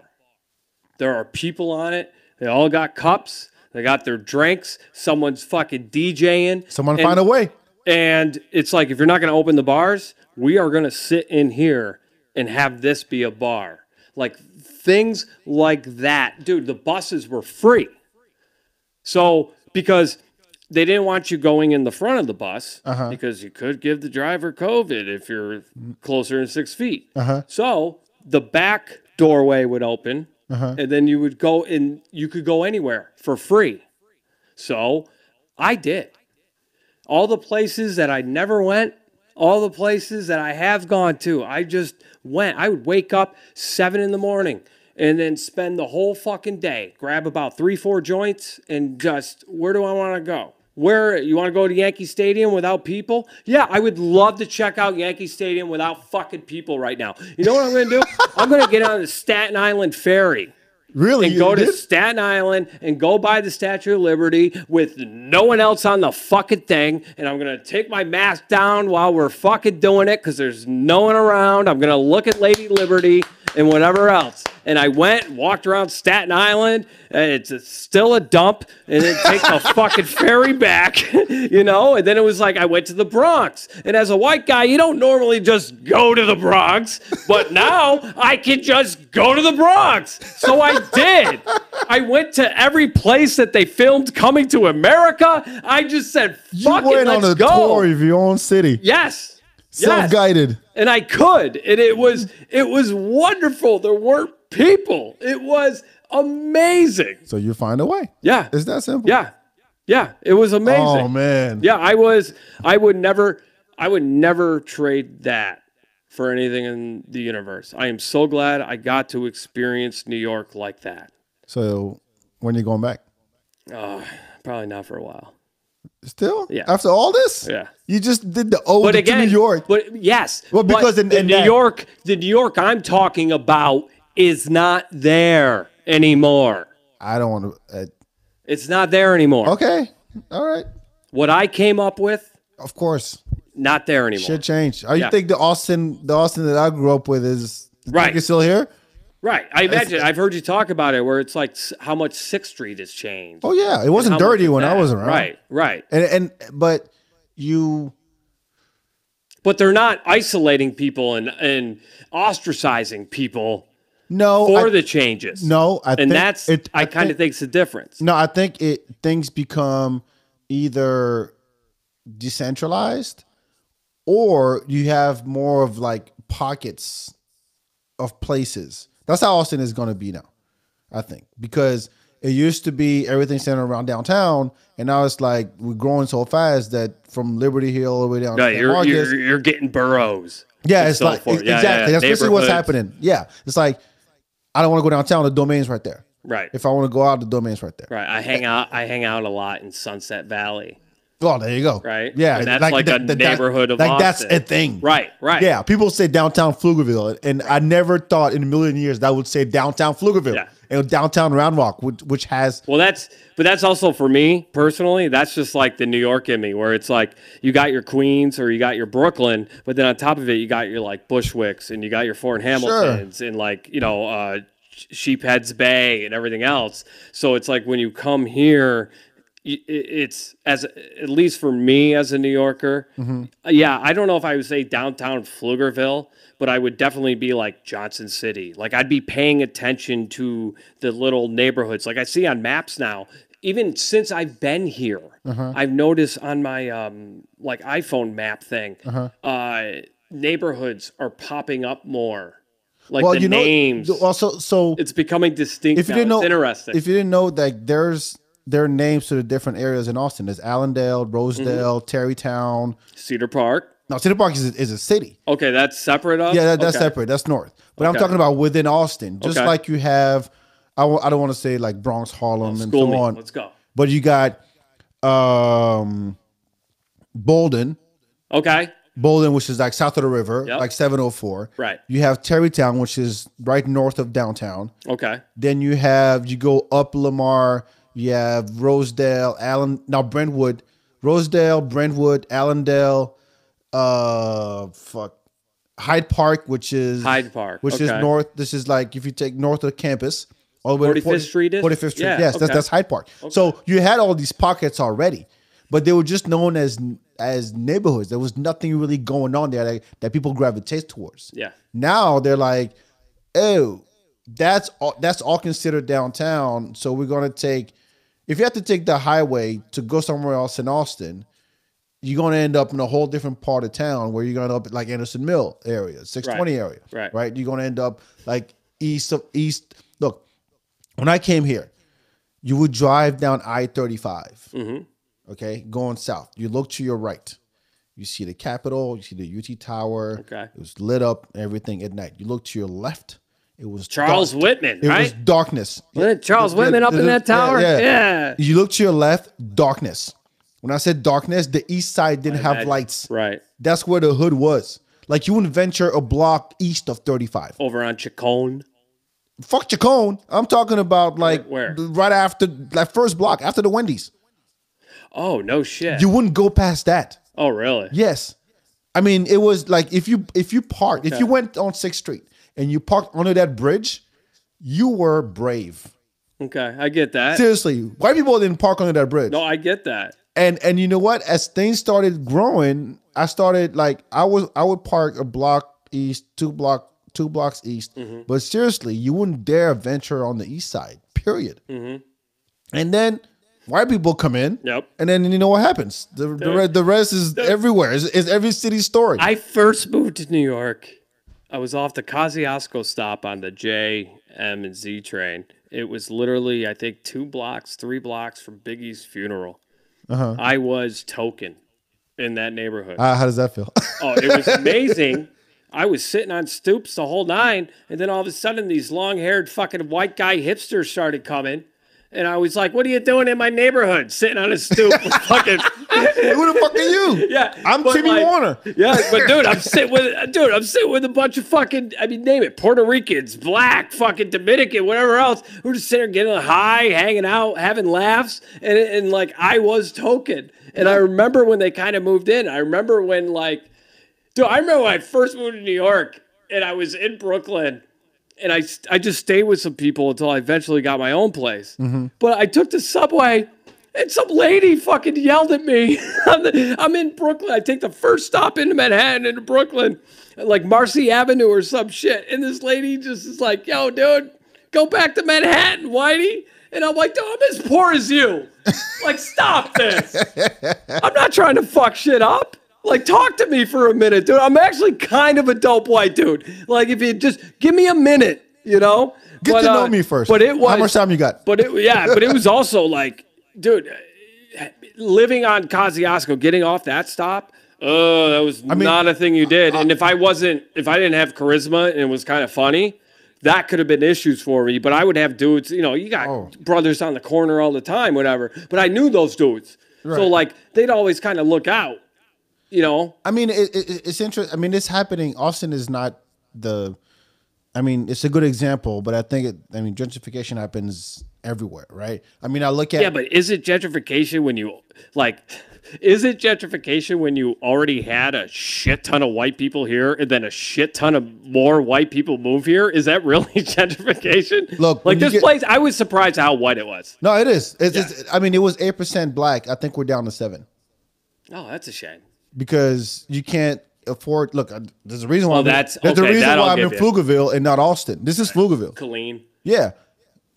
There are people on it. They all got cups. They got their drinks. Someone's fucking DJing. Someone find a way. And it's like, if you're not going to open the bars, we are going to sit in here and have this be a bar. Like, things like that. Dude, the buses were free. So, because they didn't want you going in the front of the bus, because you could give the driver COVID if you're closer than 6 feet. So, the back doorway would open, and then you would go and you could go anywhere for free. So, I did. All the places that I never went, all the places that I have gone to, I just went. I would wake up 7 in the morning and then spend the whole fucking day, grab about 3-4 joints, and just, where do I want to go? Where, you want to go to Yankee Stadium without people? Yeah, I would love to check out Yankee Stadium without fucking people right now. You know what I'm going to do? I'm going to get on the Staten Island ferry. Really? And go to Staten Island and go by the Statue of Liberty with no one else on the fucking thing. And I'm going to take my mask down while we're fucking doing it because there's no one around. I'm going to look at Lady Liberty and whatever else. And I went and walked around Staten Island. And it's still a dump. And then take the fucking ferry back, you know? And then it was like I went to the Bronx. And as a white guy, you don't normally just go to the Bronx. But now I can just go to the Bronx. So I did. I went to every place that they filmed Coming to America. I just said, fuck it, let's go. You went on a tour of your own city. Yes. Self-guided. And I could. And it was wonderful. There weren't people. It was amazing. So you find a way. Yeah. It's that simple. Yeah. Yeah. It was amazing. Oh man. Yeah, I would never trade that for anything in the universe. I am so glad I got to experience New York like that. So when are you going back? Probably not for a while. Still? Yeah. After all this? Yeah. You just did the ode to New York. But yes. Well, because in New York, the New York I'm talking about is not there anymore. I don't want to. It's not there anymore. Okay. All right. What I came up with, of course, not there anymore. Shit changed. You think the Austin that I grew up with is right? Is still here? Right. I imagine. I've heard you talk about it, where it's like how much 6th Street has changed. Oh yeah, it wasn't dirty when I was around. Right. Right. But they're not isolating people and ostracizing people. No, for the changes. No, I kind of think it's the difference. No, I think things become either decentralized or you have more of like pockets of places. That's how Austin is going to be now, I think, because it used to be everything centered around downtown, and now it's like we're growing so fast that from Liberty Hill all the way down to you're getting boroughs. Yeah, it's like exactly. That's basically what's happening. Yeah, it's like I don't want to go downtown. The Domain's right there. Right. If I want to go out, the Domain's right there. Right. I hang out a lot in Sunset Valley. Oh, there you go. Right. Yeah. And that's like a neighborhood of Austin. That's a thing. Right. Right. Yeah. People say downtown Pflugerville, and I never thought in a million years that I would say downtown Pflugerville. Yeah. And downtown Round Rock, which has. Well, that's also for me personally. That's just like the New York in me, where it's like you got your Queens or you got your Brooklyn, but then on top of it, you got your like Bushwicks and you got your Fort Hamiltons and like Sheepheads Bay and everything else. So it's like when you come here, it's at least for me as a New Yorker. Mm-hmm. Yeah, I don't know if I would say downtown Pflugerville, but I would definitely be like Johnson City. Like I'd be paying attention to the little neighborhoods. Like I see on maps now, even since I've been here, I've noticed on my like iPhone map thing, neighborhoods are popping up more. Like the names. Also, so it's becoming distinct. If you didn't know, it's interesting. If you didn't know that there are names to the different areas in Austin. There's Allendale, Rosedale, Tarrytown, Cedar Park. No, Cedar Park is a city. Okay, that's separate. That's separate. That's north. But I'm talking about within Austin. Just like you have, I don't want to say like Bronx, Harlem, and so on. Let's go. But you got Bolden. Okay. Bolden, which is like south of the river, like 704. Right. You have Tarrytown, which is right north of downtown. Okay. Then you go up Lamar. You have Rosedale, Brentwood, Rosedale, Brentwood, Allendale, Hyde Park, which is north. This is like if you take north of campus, all the way to 45th Street. 45th Street. Yes, that's Hyde Park. Okay. So you had all these pockets already, but they were just known as neighborhoods. There was nothing really going on there that people gravitate towards. Yeah. Now they're like, oh, that's all considered downtown. So we're gonna take. If you have to take the highway to go somewhere else in Austin, you're going to end up in a whole different part of town where you're going to end up like Anderson Mill area, 620 area, right? You're going to end up like east. Look, when I came here, you would drive down I-35, okay, going south. You look to your right. You see the Capitol. You see the UT Tower. Okay. It was lit up, everything at night. You look to your left. It was Charles Whitman, right? It was darkness. Charles Whitman up in that tower? Yeah. You look to your left, darkness. When I said darkness, the east side didn't have lights. Right. That's where the hood was. Like you wouldn't venture a block east of 35. Over on Chacon. Fuck Chacon. I'm talking about like where? Right after that first block, after the Wendy's. Oh, no shit. You wouldn't go past that. Oh, really? Yes. I mean, it was like if you parked, if you went on 6th Street and you parked under that bridge, you were brave. Okay, I get that. Seriously, white people didn't park under that bridge. No, I get that. And you know what? As things started growing, I started like I would park a block east, two blocks east. But seriously, you wouldn't dare venture on the east side. Period. And then white people come in. Yep. And then you know what happens? The rest is everywhere. It's every city's story. I first moved to New York. I was off the Kosciuszko stop on the J, M, and Z train. It was literally, I think, 3 blocks from Biggie's funeral. I was token in that neighborhood. How does that feel? Oh, it was amazing. I was sitting on stoops the whole nine, and then all of a sudden these long-haired fucking white guy hipsters started coming. And I was like, what are you doing in my neighborhood? Sitting on a stoop with fucking... Who the fuck are you? Yeah. I'm Timmy Warner. Yeah, but dude, I'm sitting with a bunch of fucking, I mean, name it, Puerto Ricans, black, fucking Dominican, whatever else. We're just sitting there getting high, hanging out, having laughs. And like, I was token. And I remember when they kind of moved in. I remember when when I first moved to New York and I was in Brooklyn. And I just stayed with some people until I eventually got my own place. But I took the subway, and some lady fucking yelled at me. I'm in Brooklyn. I take the first stop into Manhattan, into Brooklyn, like Marcy Avenue or some shit. And this lady just is like, yo, dude, go back to Manhattan, Whitey. And I'm like, dude, I'm as poor as you. Like, stop this. I'm not trying to fuck shit up. Like, talk to me for a minute, dude. I'm actually kind of a dope white dude. Like, if you just give me a minute, you know? Get to know me first. But it was, how much time you got? But it was also like, dude, living on Kosciuszko, getting off that stop, that was not a thing you did. And if I didn't have charisma and it was kind of funny, that could have been issues for me. But I would have dudes, you got brothers on the corner all the time, whatever. But I knew those dudes. Right. So, like, they'd always kind of look out. I mean, it's interesting. I mean, it's happening. Austin is not it's a good example, but I think gentrification happens everywhere, right? I mean, I look at... Yeah, but is it gentrification when you, already had a shit ton of white people here and then a shit ton of more white people move here? Is that really gentrification? Look, place, I was surprised how white it was. No, it is. It was 8% black. I think we're down to 7%. Oh, that's a shame. Because you can't afford. Look, there's a reason why. There's a reason why I'm in Pflugerville and not Austin. This is Pflugerville. Killeen. Yeah,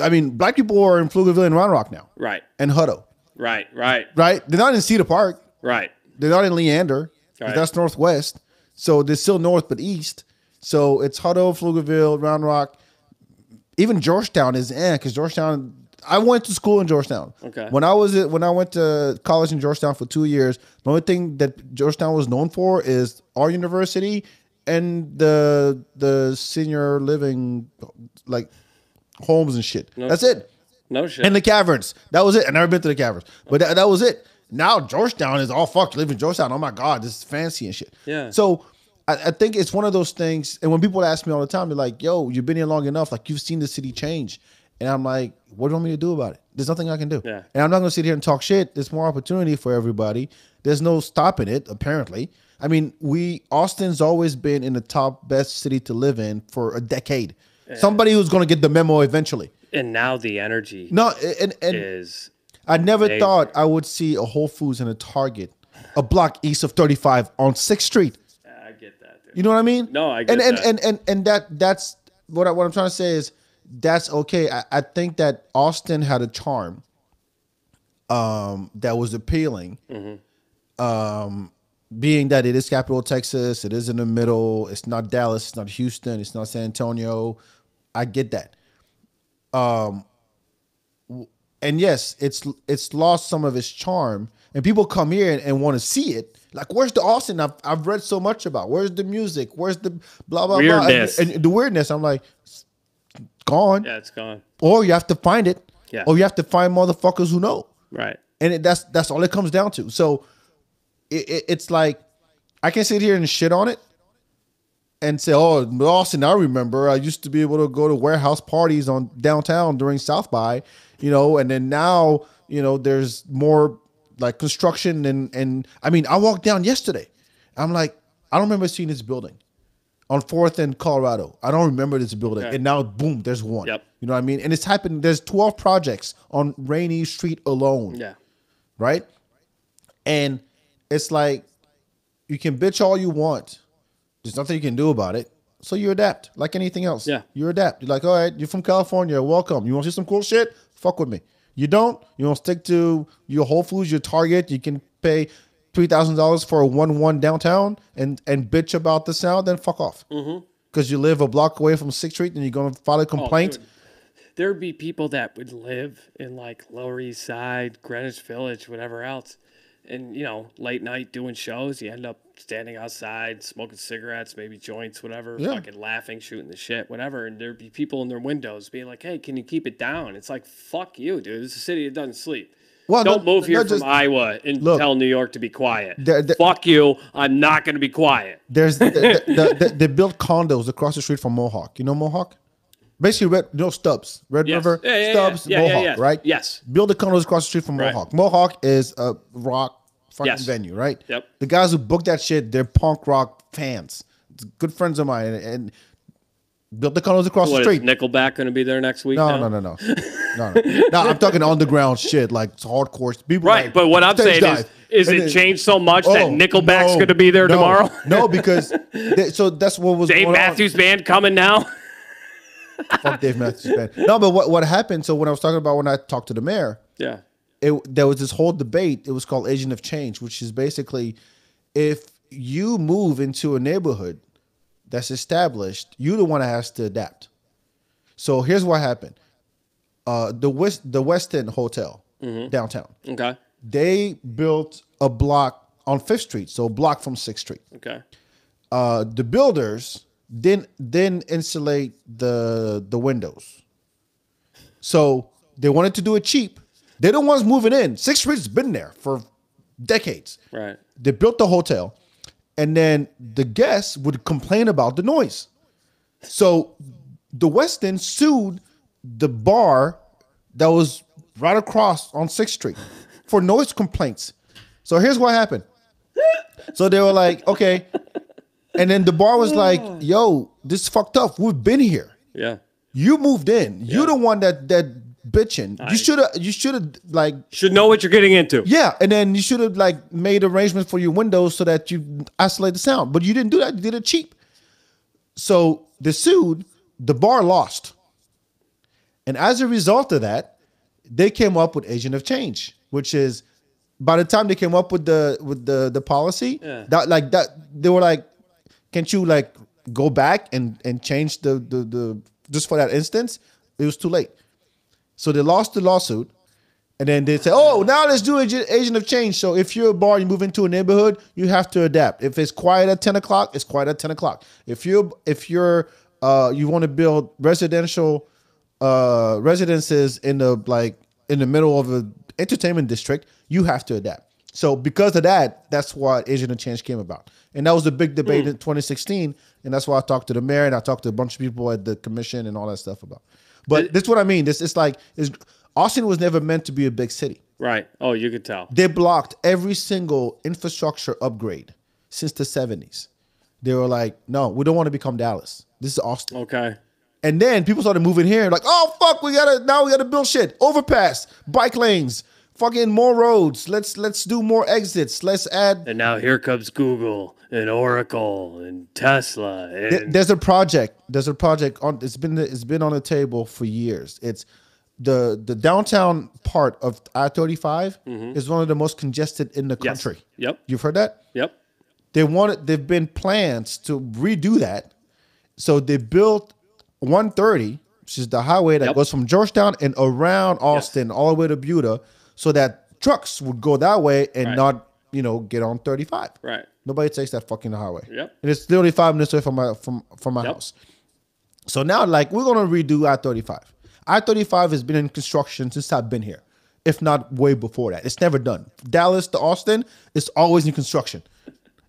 I mean, black people are in Pflugerville and Round Rock now. Right. And Hutto. Right. They're not in Cedar Park. Right. They're not in Leander. Right. That's northwest. So they're still north but east. So it's Hutto, Pflugerville, Round Rock. Even Georgetown is because Georgetown. I went to school in Georgetown. Okay. When I went to college in Georgetown for 2 years, the only thing that Georgetown was known for is our university and the senior living like homes and shit. That's it. No shit. And the caverns. That was it. I never been to the caverns, but that was it. Now Georgetown is all fuck. You live in Georgetown. Oh my god, this is fancy and shit. Yeah. So I think it's one of those things. And when people ask me all the time, they're like, "Yo, you've been here long enough. Like you've seen the city change." And I'm like, what do you want me to do about it? There's nothing I can do. Yeah. And I'm not going to sit here and talk shit. There's more opportunity for everybody. There's no stopping it, apparently. I mean, Austin's always been in the top best city to live in for a decade. Yeah. Somebody who's going to get the memo eventually. And now the energy is... I never thought I would see a Whole Foods and a Target a block east of 35 on 6th Street. Yeah, I get that, dude. You know what I mean? No, I get that. And that's what I'm trying to say is that's okay. I think that Austin had a charm that was appealing. Mm-hmm. Being that it is capital of Texas, it is in the middle. It's not Dallas, it's not Houston, it's not San Antonio. I get that. And yes, it's lost some of its charm. And people come here and want to see it. Like, where's the Austin I've read so much about? Where's the music? Where's the blah, blah, weirdness. blah? And the weirdness. I'm like, it's gone. Yeah, it's gone. Or you have to find it. Yeah. Or you have to find motherfuckers who know. Right. And that's all it comes down to. So it's like, I can sit here and shit on it and say, oh, Austin, I remember I used to be able to go to warehouse parties on downtown during South by, and then now, there's more like construction and I mean, I walked down yesterday. I'm like, I don't remember seeing this building on 4th and Colorado. I don't remember this building. Okay. And now, boom, there's one. Yep. You know what I mean? And it's happened. There's 12 projects on Rainy Street alone. Yeah. Right? And it's like, you can bitch all you want. There's nothing you can do about it. So you adapt like anything else. Yeah. You adapt. You're like, all right, you're from California. Welcome. You want to see some cool shit? Fuck with me. You don't? You want to stick to your Whole Foods, your Target. You can pay $3,000 for a 1-1 downtown and bitch about the sound, then fuck off. Because you live a block away from 6th Street and you're going to file a complaint. Oh, there'd be people that would live in like Lower East Side, Greenwich Village, whatever else. And, late night doing shows, you end up standing outside, smoking cigarettes, maybe joints, whatever, fucking laughing, shooting the shit, whatever. And there'd be people in their windows being like, hey, can you keep it down? It's like, fuck you, dude. This is a city that doesn't sleep. Well, don't move here from Iowa and tell New York to be quiet. Fuck you. I'm not going to be quiet. They built condos across the street from Mohawk. You know Mohawk? Basically, Stubbs. Red River, Stubbs, Mohawk, right? Yes. Build the condos across the street from Mohawk. Right. Mohawk is a rock fucking venue, right? Yep. The guys who book that shit, they're punk rock fans. It's good friends of mine. And built the condos across the street. Is Nickelback going to be there next week? No. I'm talking underground shit, like hardcore people. Right, but what I'm saying is it changed so much that Nickelback's going to be there tomorrow? No, because so that's what was Dave Matthews Band coming now? Fuck Dave Matthews Band. No, but what happened, so when I was talking about when I talked to the mayor, there was this whole debate. It was called Agent of Change, which is basically if you move into a neighborhood that's established, you're the one that has to adapt. So here's what happened. The West End Hotel downtown. Okay. They built a block on 5th Street, so a block from 6th Street. Okay. The builders didn't insulate the windows. So they wanted to do it cheap. They're the ones moving in. 6th Street's been there for decades. Right. They built the hotel, and then the guests would complain about the noise. So the West End sued the bar that was right across on 6th Street for noise complaints. So here's what happened. So they were like, okay. And then the bar was like, yo, this is fucked up. We've been here. Yeah. You moved in. Yeah. You're the one that bitching. You should have like should know what you're getting into. Yeah. And then you should have like made arrangements for your windows so that you isolate the sound. But you didn't do that. You did it cheap. So they sued, the bar lost. And as a result of that, they came up with Agent of Change, which is by the time they came up with the policy, that they were like, can't you like go back and change the just for that instance, it was too late. So they lost the lawsuit. And then they say, oh, now let's do agent of change. So if you're a bar, you move into a neighborhood, you have to adapt. If it's quiet at 10 o'clock, it's quiet at 10 o'clock. If you want to build residential residences in the middle of an entertainment district, you have to adapt. So because of that, that's why agent of change came about. And that was the big debate in 2016. And that's why I talked to the mayor and I talked to a bunch of people at the commission and all that stuff about. But this is what I mean. Austin was never meant to be a big city. Right. Oh, you could tell. They blocked every single infrastructure upgrade since the 70s. They were like, no, we don't want to become Dallas. This is Austin. Okay. And then people started moving here like, oh, fuck, we gotta build shit. Overpass, bike lanes, fucking more roads. Let's do more exits. Let's add. And now here comes Google and Oracle and Tesla. There's a project. On. It's been on the table for years. It's the downtown part of I-35 is one of the most congested in the country. Yep. You've heard that? Yep. They've been plans to redo that. So they built 130, which is the highway that goes from Georgetown and around Austin all the way to Buda, so that trucks would go that way and not, get on 35. Right. Nobody takes that fucking highway. Yep. And it's literally 5 minutes away from my house. So now, we're going to redo I-35. I-35 has been in construction since I've been here, if not way before that. It's never done. Dallas to Austin, it's always in construction.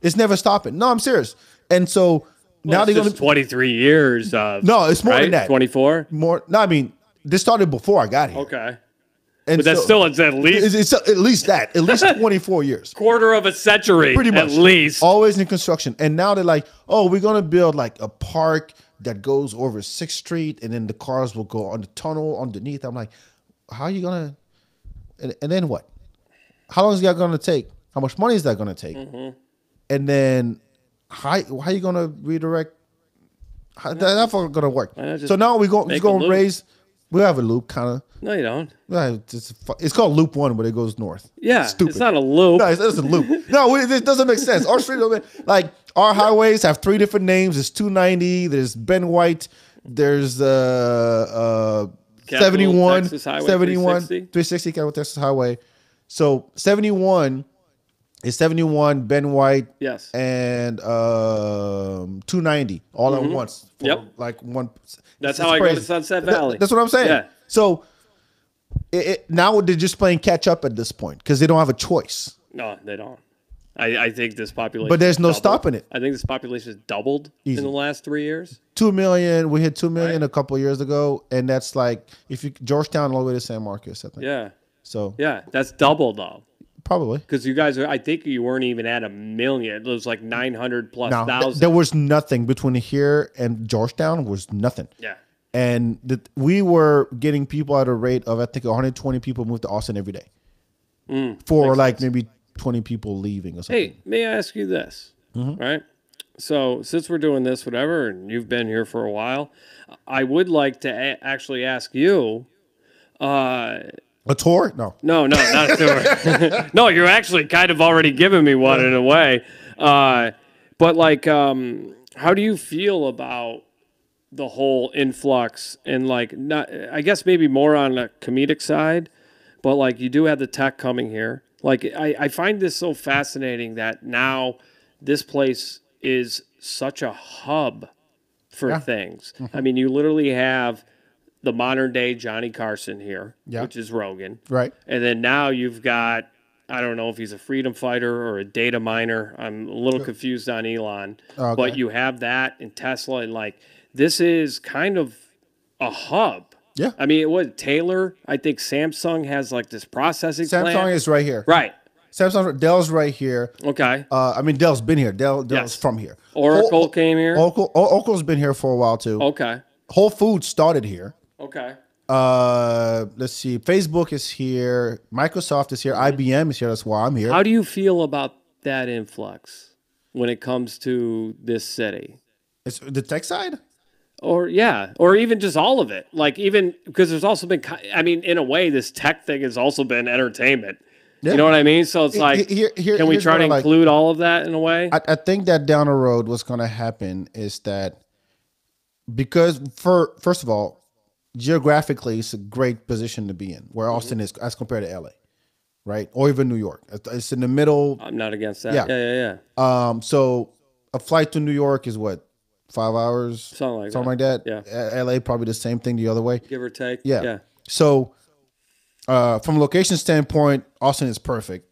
It's never stopping. No, I'm serious. And so now they're going to 23 years. No, it's more than that. 24. More. No, I mean this started before I got here. Okay. And but it's at least it's at least 24 years, quarter of a century, pretty much, at least. Always in construction. And now they're like, oh, we're going to build like a park that goes over 6th Street, and then the cars will go on the tunnel underneath. I'm like, how are you gonna? And then what? How long is that gonna take? How much money is that gonna take? And then how are you gonna redirect? That's not gonna work. So now we're going to raise. We have a loop, kind of. No, you don't. It's called Loop 1, but it goes north. Yeah, stupid. It's not a loop. No, it's a loop. No, it doesn't make sense. Our street, our highways have 3 different names. There's 290. There's Ben White. There's 71, Texas Highway, 71, 360 Capital Texas Highway. So 71 is 71 Ben White. Yes. And 290 all at once. Like one. That's how I go to Sunset Valley. That's what I'm saying. Yeah. So now they're just playing catch up at this point because they don't have a choice. No, they don't. I think this population. But there's no stopping it. I think this population has doubled in the last 3 years. 2 million. We hit 2 million a couple of years ago, and that's like Georgetown all the way to San Marcos, I think. Yeah. So that's double though. Probably because you guys I think you weren't even at 1 million. It was like 900 plus thousand. There was nothing between here and Georgetown. Was nothing. Yeah. And we were getting people at a rate of I think 120 people move to Austin every day. For like maybe 20 people leaving or something. Hey, may I ask you this? Right. So since we're doing this, whatever, and you've been here for a while, I would like to actually ask you. A tour? No, not a tour. No, you're actually kind of already giving me one in a way. But like, how do you feel about the whole influx and like not? I guess maybe more on the comedic side, but like you do have the tech coming here. Like I find this so fascinating that now this place is such a hub for things. I mean, you literally have the modern day Johnny Carson here, which is Rogan. Right. And then now you've got, I don't know if he's a freedom fighter or a data miner. I'm a little confused on Elon. Okay. But you have that in Tesla. And like, this is kind of a hub. Yeah. I mean, Taylor, I think Samsung has like this processing plant. Samsung is right here. Right. Dell's right here. Okay. I mean, Dell's been here. Dell's from here. Oracle came here. Oracle's been here for a while too. Okay. Whole Foods started here. Okay. Let's see. Facebook is here. Microsoft is here. IBM is here. That's why I'm here. How do you feel about that influx when it comes to this city? It's the tech side? Or even just all of it. Like even because there's also been, I mean, in a way, this tech thing has also been entertainment. Yeah. You know what I mean? So it's like, can we try to include all of that in a way? I think that down the road, what's going to happen is that because first of all, geographically, it's a great position to be in, where Austin is as compared to LA, right? Or even New York. It's in the middle. I'm not against that. Yeah. So a flight to New York is what, 5 hours? Something like that. Yeah. LA probably the same thing the other way. Give or take. Yeah. So from a location standpoint, Austin is perfect.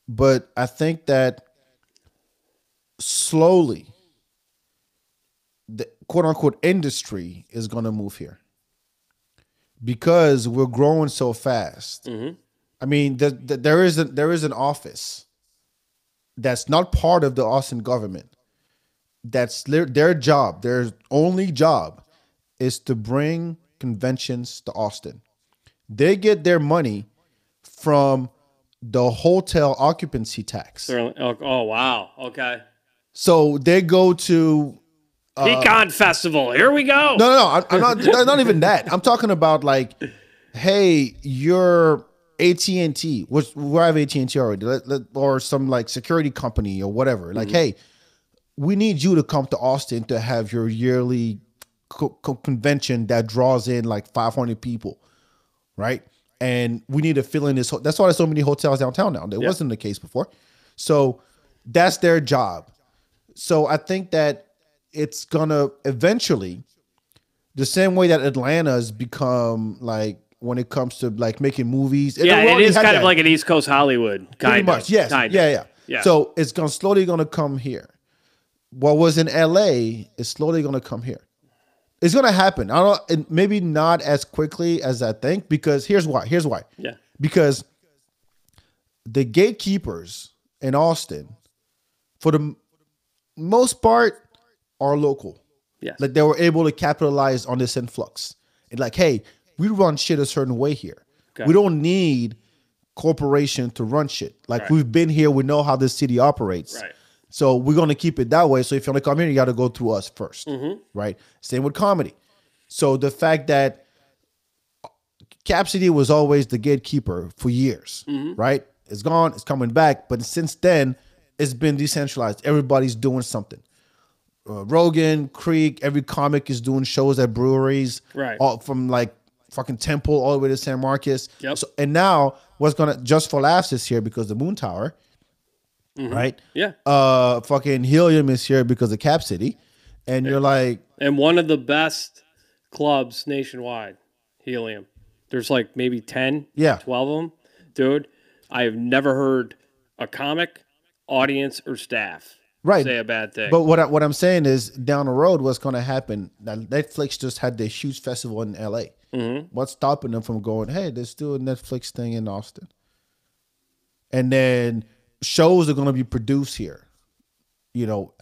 But I think that slowly the quote unquote industry is going to move here because we're growing so fast. I mean, there is an office that's not part of the Austin government. That's their job. Their only job is to bring conventions to Austin. They get their money from the hotel occupancy tax. Oh, wow. Okay. So they go to Pecan Festival. Here we go. No. I'm not even that. I'm talking about like, hey, you're AT&T, which we have AT&T already, or some like security company or whatever. Like, hey, we need you to come to Austin to have your yearly convention that draws in like 500 people, right? And we need to fill in this. That's why there's so many hotels downtown now. That wasn't the case before. So that's their job. So I think that it's gonna eventually, the same way that Atlanta has become like when it comes to like making movies. Yeah, it is kind of like an East Coast Hollywood. Pretty much, yes. Yeah. So it's slowly gonna come here. What was in LA is slowly gonna come here. It's gonna happen. I don't. Maybe not as quickly as I think, because here's why. Yeah. Because the gatekeepers in Austin, for the most part, are local. Yes. Like they were able to capitalize on this influx. And like, hey, we run shit a certain way here. Okay. We don't need corporation to run shit. Like we've been here. We know how this city operates. Right. So we're going to keep it that way. So if you want to come here, you got to go through us first, right? Same with comedy. So the fact that Cap City was always the gatekeeper for years, right? It's gone. It's coming back. But since then, it's been decentralized. Everybody's doing something. Rogan, Creek, every comic is doing shows at breweries, right? All, from like fucking Temple all the way to San Marcos. Yep. So, and now what's going to, Just for Laughs is here because the Moon Tower. Right? Yeah. Fucking Helium is here because of Cap City. And you're like... And one of the best clubs nationwide, Helium. There's like maybe 10, 12 of them. Dude, I have never heard a comic, audience, or staff say a bad thing. But what I'm saying is, down the road, what's going to happen... Now, Netflix just had this huge festival in L.A. What's stopping them from going, hey, let's do a Netflix thing in Austin? And then... shows are going to be produced here. You know,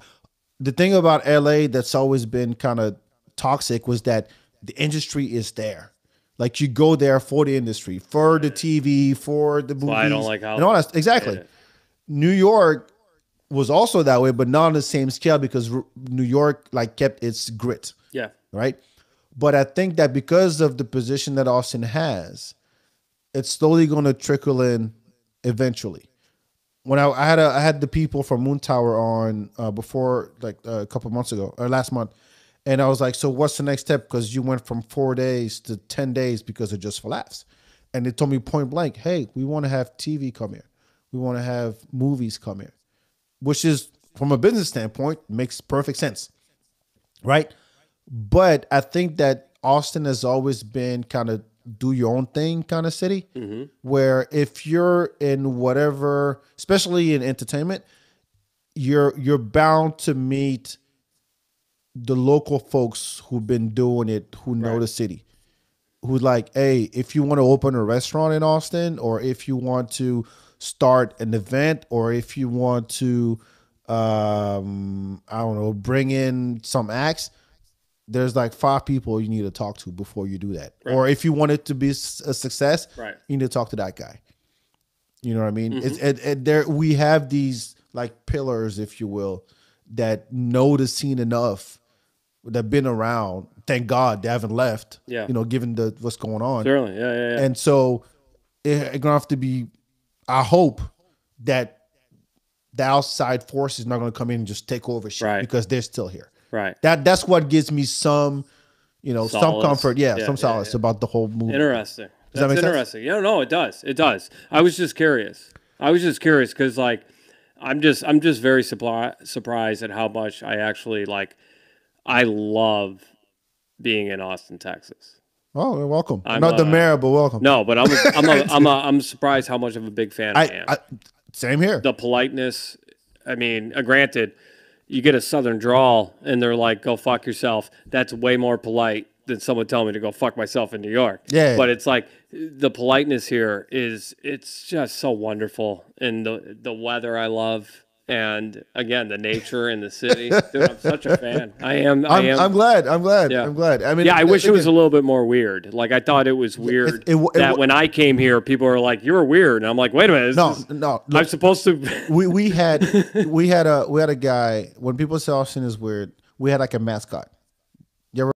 the thing about LA that's always been kind of toxic was that the industry is there. Like you go there for the industry, for the TV, for the movies. Well, I don't like how and all that. Exactly. New York was also that way, but not on the same scale because New York like kept its grit. Yeah. Right. But I think that because of the position that Austin has, it's slowly going to trickle in eventually. When I had the people from Moon Tower on before, like a couple months ago or last month, and I was like, so what's the next step? Because you went from 4 days to 10 days because of Just for Laughs. And they told me point blank, hey, we want to have TV come here. We want to have movies come here, which is, from a business standpoint, makes perfect sense, right? But I think that Austin has always been kind of do your own thing kind of city, where if you're in whatever, especially in entertainment, you're bound to meet the local folks who've been doing it, who know the city, who's like, hey, if you want to open a restaurant in Austin, or if you want to start an event, or if you want to, I don't know, bring in some acts, there's like 5 people you need to talk to before you do that. Right. Or if you want it to be a success, you need to talk to that guy. You know what I mean? It's there. We have these like pillars, if you will, that know the scene enough, that been around. Thank God they haven't left. Yeah. You know, given what's going on. Certainly. Yeah. And so it's gonna have to be. I hope that the outside force is not going to come in and just take over shit because they're still here. Right. That's what gives me some, solace. Some comfort. Yeah, some solace about the whole movie. Interesting. Does that make interesting. Yeah, no, it does. It does. I was just curious. Because like, I'm just very surprised at how much I actually like. I love being in Austin, Texas. Oh, you're welcome. I'm not the mayor, but welcome. No, but I'm surprised how much of a big fan I am. Same here. The politeness. I mean, granted, you get a Southern drawl, and they're like, "Go fuck yourself." That's way more polite than someone telling me to go fuck myself in New York. Yeah. But it's like the politeness here it's just so wonderful, and the weather I love. And again, the nature and the city. Dude, I'm such a fan. I am. I'm glad. Yeah. I'm glad. I mean, yeah, I wish it was a little bit more weird. Like I thought it was weird that when I came here, people were like, "You were weird," and I'm like, "Wait a minute, no. Look, I'm supposed to." we had a guy when people say Austin is weird. We had like a mascot.